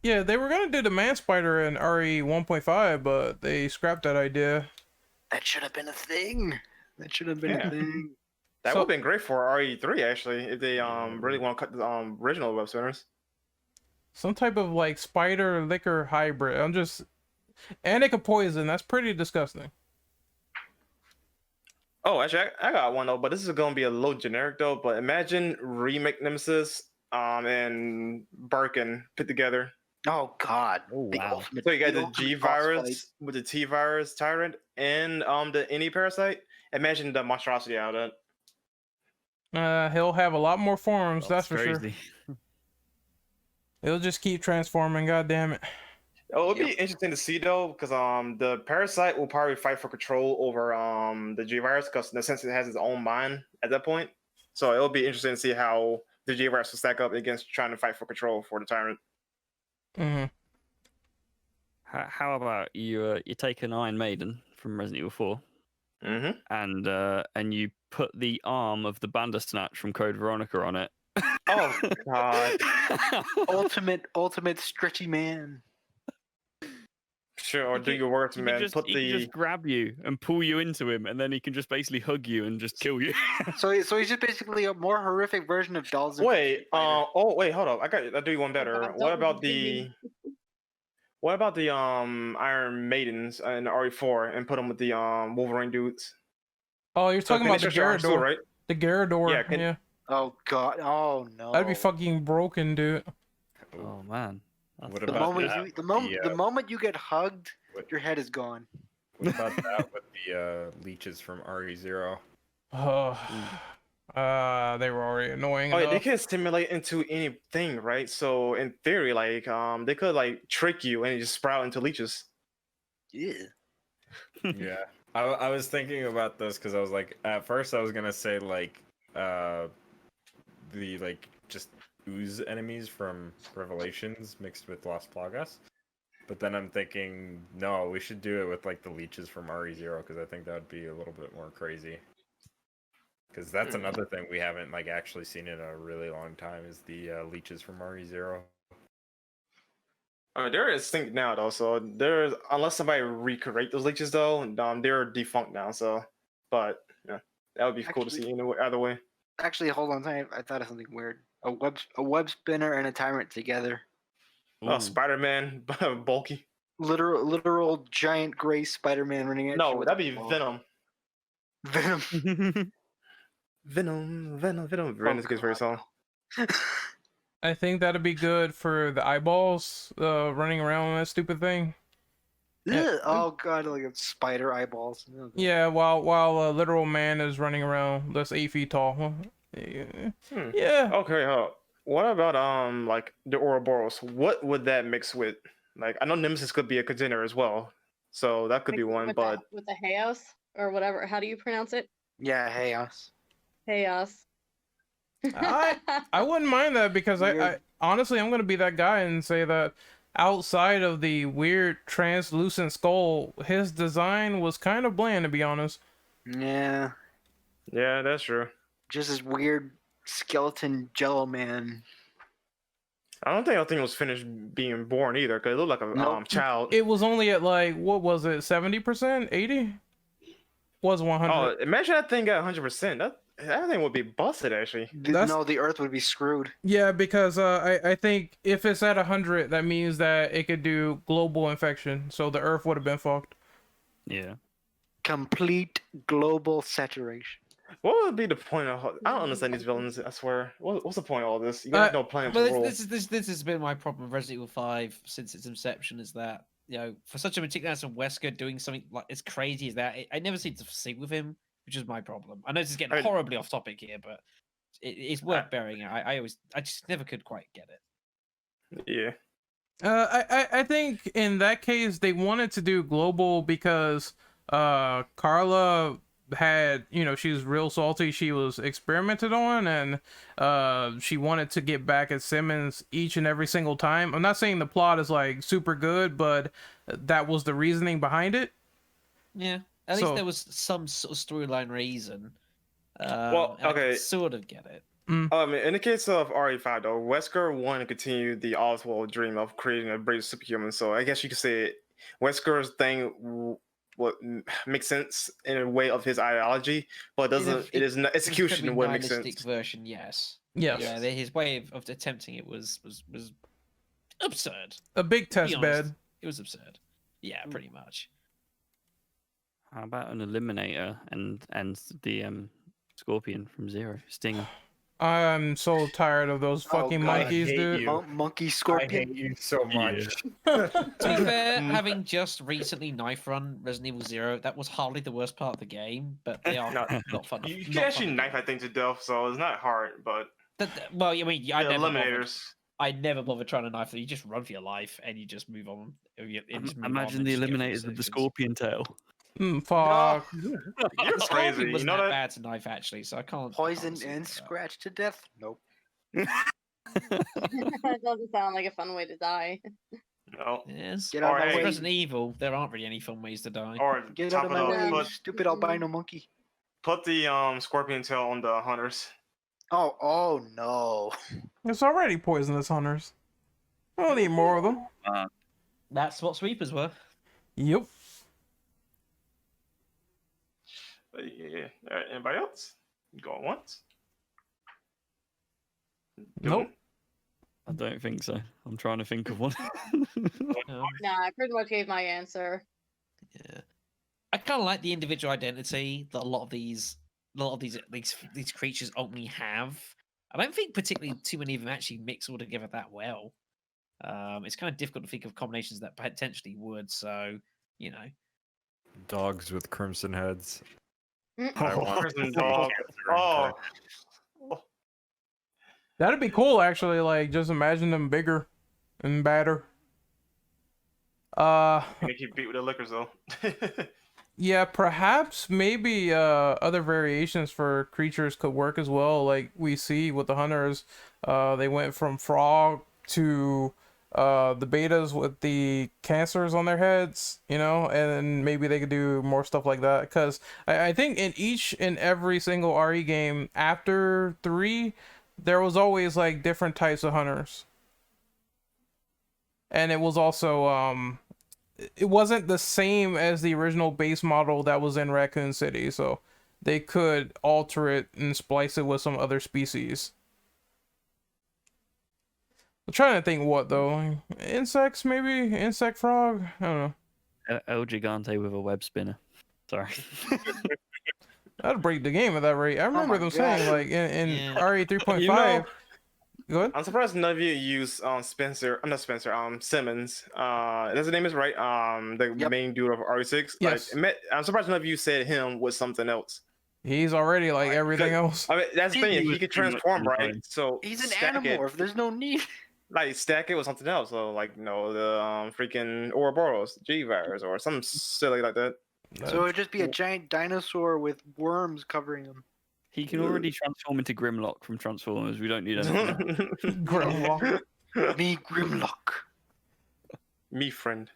yeah, they were gonna do the man spider in RE 1.5, but they scrapped that idea. That should have been a thing. That should have been Yeah. a thing. That So- would have been great for RE3 actually, if they really want to cut the original web spinners. Some type of like spider liquor hybrid. And it could poison. That's pretty disgusting. Oh, actually, I got one though, but this is gonna be a little generic though. But imagine remake Nemesis and Birkin put together. Oh, God. Oh, The wow. ultimate- So you got the ultimate G boss fight. virus with the T virus tyrant and the any parasite. Imagine the monstrosity out of that. He'll have a lot more forms. That's for sure. crazy. He'll just keep transforming. God damn it. Oh, it'll be interesting to see though, because the parasite will probably fight for control over the G virus, because in a sense it has its own mind at that point. So it'll be interesting to see how the G virus will stack up against trying to fight for control for the tyrant. Hmm. How about you take an Iron Maiden from Resident Evil 4 Mm-hmm. and you put the arm of the Bandersnatch from Code Veronica on it. Oh God. Ultimate stretchy man. Sure, or He do can- your words, he can man. just, Put he can the just grab you and pull you into him, and then he can just basically hug you and just kill you. So he's just basically a more horrific version of Dolls. wait. Wait, hold up. I do one better. God, What don't about give the? me- What about the Iron Maidens in RE4 and put them with the Wolverine dudes? Oh, you're So talking can they about the stretch their arms too, Gyarados. right? The Gyarados, Yeah, can- yeah. Oh god. Oh no. That'd be fucking broken, dude. Oh man. That's What The about moment that you with the moment you get hugged, what- your head is gone. What about that with the leeches from RE0? Oh, they were already annoying Oh yeah, they enough. can stimulate into anything, right? So in theory, like they could like trick you and just sprout into leeches. Yeah. Yeah, I was thinking about this because I was like, at first I was gonna say like, the like just ooze enemies from Revelations mixed with Las Plagas, but then I'm thinking, no, we should do it with like the leeches from RE0 because I think that would be a little bit more crazy. Because that's another thing we haven't like actually seen in a really long time is the leeches from RE0. They're extinct now though, so there's unless somebody recreate those leeches though, they're defunct now. So, but yeah, that would be cool to Actually- see either way. Actually, hold on. I thought of something weird. A web spinner and a tyrant together. Oh, Ooh. Spider-Man, bulky. Literal giant gray Spider-Man running at you. No, with that'd a be claw. Venom. Venom. Venom. Venom's gets very God. song. I think that'd be good for the eyeballs running around that stupid thing. Yeah. Ugh, oh god, like a spider eyeballs. Ugh. Yeah, while a literal man is running around that's 8 feet tall. Yeah. Yeah. Okay, what about like the Ouroboros? What would that mix with? Like I know Nemesis could be a contender as well, so that could be one. with But with the Chaos or whatever. How do you pronounce it? Yeah, chaos. Chaos. I wouldn't mind that because I Weird. honestly I'm gonna be that guy and say that outside of the weird translucent skull, his design was kind of bland to be honest. Yeah, yeah, that's true. just this weird skeleton Jello man. I don't think it was finished being born either, because it looked like a Nope. child. It was only at like what was it, 70%, 80? Was 100? Oh, imagine that thing got 100%. That thing would be busted actually. No, the Earth would be screwed. Yeah, because I think if it's at 100, that means that it could do global infection, so the Earth would have been fucked. Yeah. Complete global saturation. What would be the point of? I don't understand these villains. I swear. What's the point of all this? You got no plan to Well, rule. this has been my problem with Resident Evil 5 since its inception. Is that for such a meticulous and Wesker doing something like as crazy as that, I never seem to sync with him, which is my problem. I know this is getting horribly off topic here, but it's worth bearing it. I just never could quite get it. Yeah. I think in that case they wanted to do global because Carla had, she was real salty. She was experimented on, and she wanted to get back at Simmons each and every single time. I'm not saying the plot is like super good, but that was the reasoning behind it. Yeah, at least there was some sort of storyline reason. Well, and I okay. can sort of get it. In the case of RE5 though, Wesker wanted to continue the Oswald dream of creating a British superhuman. So I guess you could say Wesker's thing what makes sense in a way of his ideology, but doesn't. Execution in wouldn't make sense. Version, yes. Yes. Yeah, his way of attempting it was absurd. A big To be test honest, bed. It was absurd. Yeah, pretty much. How about an eliminator and the scorpion from Zero Stinger? I'm so tired of those fucking God, monkeys, I hate dude. you. Monkey I scorpion. hate you so much. To be fair, having just recently knife run Resident Evil 0, that was hardly the worst part of the game, but they are not fun. You not can actually fun. knife, I think, to death, so it's not hard. But Well, I mean, the eliminators. I never bothered trying to knife them. You just run for your life and you just move on. Imagine the eliminators with the scorpion tail. Fuck. You're The crazy. scorpion You wasn't know that that? bad to knife actually, so I can't. Poison see and that. scratch to death? Nope. That doesn't sound like a fun way to die. No. Yes. Get out of Or my hey, way. Resident Evil, there aren't really any fun ways to die. Or Get out top of it my up, way, stupid albino monkey. put the scorpion tail on the hunters. Oh no. It's already poisonous hunters. I don't need more of them. That's what sweepers were. Yep. Yeah. Anybody else? Going once? Nope. I don't think so. I'm trying to think of one. Nah, I pretty much gave my answer. Yeah. I kind of like the individual identity that a lot of these creatures only have. I don't think particularly too many of them actually mix all together that well. It's kind of difficult to think of combinations that potentially would. So, you know, Dogs with crimson heads. I want Prison dog. Oh, That'd be cool, actually. Like, just imagine them bigger and badder. and they keep beat with the liquors though. Yeah, perhaps maybe other variations for creatures could work as well. Like we see with the hunters, they went from frog to the betas with the cancers on their heads, you know, and maybe they could do more stuff like that. Because I think in each and every single RE game after 3, there was always like different types of hunters. And it was also it wasn't the same as the original base model that was in Raccoon City, so they could alter it and splice it with some other species. I'm trying to think what though. Insects, maybe? Insect frog? I don't know. El Gigante with a web spinner. Sorry. That'd break the game at that rate. I remember them saying like in Yeah. RE 3.5. You know, Good. I'm surprised none of you use Spencer. I'm not Spencer. Simmons. That's the name is right. The Yep. main dude of RE6. Yes. Like, I'm surprised none of you said him with something else. He's already like everything else. I mean, that's the thing. He was could pretty much transform, right? combined. So He's an stack it- animorph. There's no need. Like stack it with something else. So like the freaking Ouroboros, G-virus, or something silly like that. So it'd just be a giant dinosaur with worms covering him. He can already transform into Grimlock from Transformers. We don't need anything else. Grimlock. Me Grimlock. Me friend.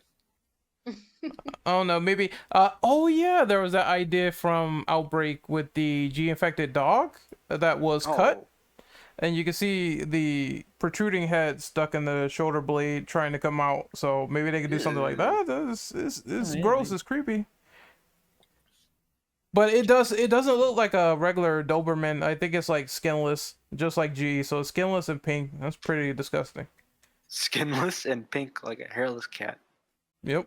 Oh no, maybe. Oh yeah, there was that idea from Outbreak with the G-infected dog that was cut, and you can see the protruding head stuck in the shoulder blade trying to come out. So maybe they could do something like that. It's gross. It's creepy. But it doesn't look like a regular Doberman. I think it's like skinless, just like G. So it's skinless and pink. That's pretty disgusting. Skinless and pink like a hairless cat. Yep.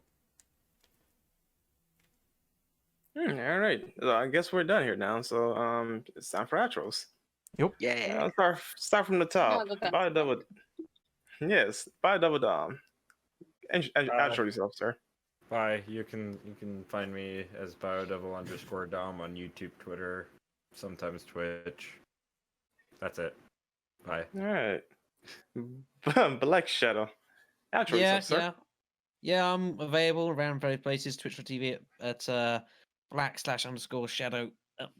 All right. So I guess we're done here now. So it's time for outros. Yeah. Let's start from the top. the best. B.O.W. Yes, B.O.W. Outro yourself, sir. Bye. You can find me as B.O.W_Dom on YouTube, Twitter, sometimes Twitch. That's it. Bye. All right. Black Shadow. Outro yourself, sir. Yeah, I'm available around various places, Twitch.tv at black/_shadow.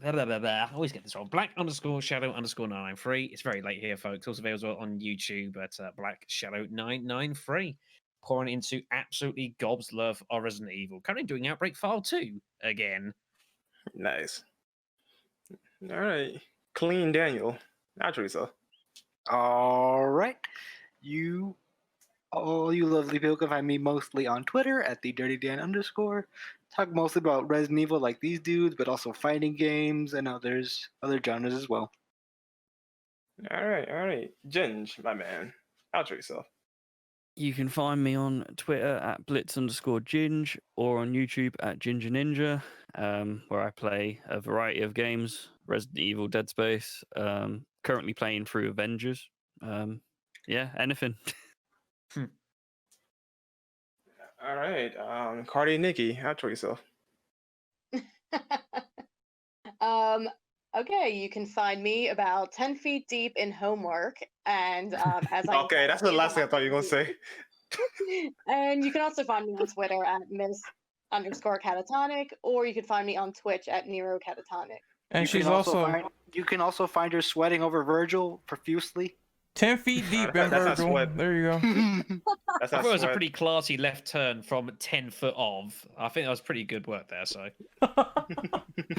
Blah, blah, blah, blah. I always get this wrong. Black_shadow_993. It's very late here, folks. Also available on YouTube at Black Shadow 993. Pouring into absolutely gobs love of Resident Evil. Currently doing Outbreak File 2 again. Nice. All right. Clean Daniel. Outro yourself. All right. All you lovely people can find me mostly on Twitter at @thedirtydan_. Talk mostly about Resident Evil like these dudes, but also fighting games and other genres as well. All right. Ginge, my man. Outro yourself. You can find me on Twitter at blitz_ginge or on YouTube at Ginger Ninja, where I play a variety of games, Resident Evil, Dead Space, currently playing through Avengers. Yeah, anything. All right. Cardi Nikki, outro yourself. Okay, you can find me about 10 feet deep in homework, and as I Okay, that's the last thing I thought you were gonna say. And you can also find me on Twitter at Miss_Catatonic, or you can find me on Twitch at Nero Catatonic. And You she's can also you can also find her sweating over Virgil profusely. 10 feet deep in That's not Virgil. sweat. There you go. That's I not thought it was a sweat. pretty classy left turn from 10 foot of. I think that was pretty good work there, so.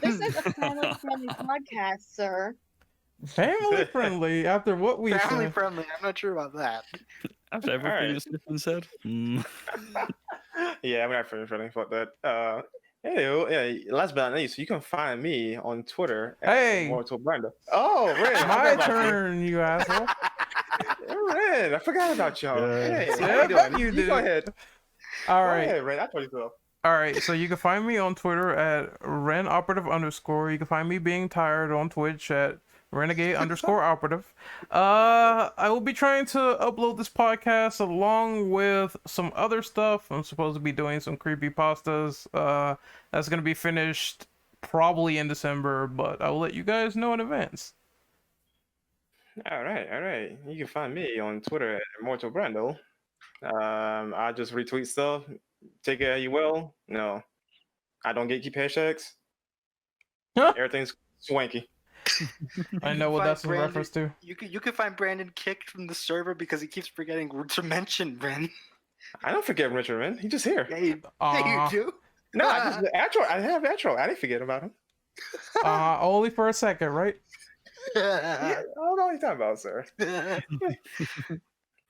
This is a family-friendly podcast, sir. Family friendly after what we Family said. friendly. I'm not sure about that. After everything Alright. that Stefan said. Yeah, I'm not feeling fuck that. Anyway, last but not least, you can find me on Twitter at Hey! Mortal Brenda. Oh, Red, My turn, you asshole. Red, Ren, I forgot about y'all. Hey, how Yeah, you doing? you You do. go ahead. All Go right. ahead, Ren. I told you so. All right, so you can find me on Twitter at RenOperative_. You can find me being tired on Twitch at Renegade_operative. I will be trying to upload this podcast along with some other stuff. I'm supposed to be doing some creepypastas. That's gonna be finished probably in December, but I will let you guys know in advance. All right. You can find me on Twitter at Immortal Brando. I just retweet stuff. Take it how you will. No, I don't get keep hashtags. Huh? Everything's swanky. I You know can what find that's in Brandon- reference to. You can find Brandon kicked from the server because he keeps forgetting to mention Ren. I don't forget Richard Ren. He's just here. Yeah, you Aw. do. No, I have Atro. I didn't forget about him. Only for a second, right? Yeah, I don't know what you're talking about, sir.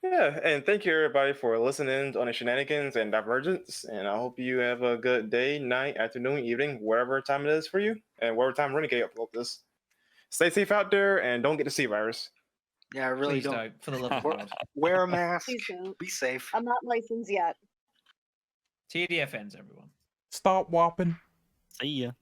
Yeah, and thank you everybody for listening on the shenanigans and divergence. And I hope you have a good day, night, afternoon, evening, whatever time it is for you, and whatever time Renegade upload this. Stay safe out there and don't get the C virus. Yeah, I really Please don't. for the love of God. Wear a mask. Please don't. Be safe. I'm not licensed yet. TDFNs, everyone. Stop whopping. See ya.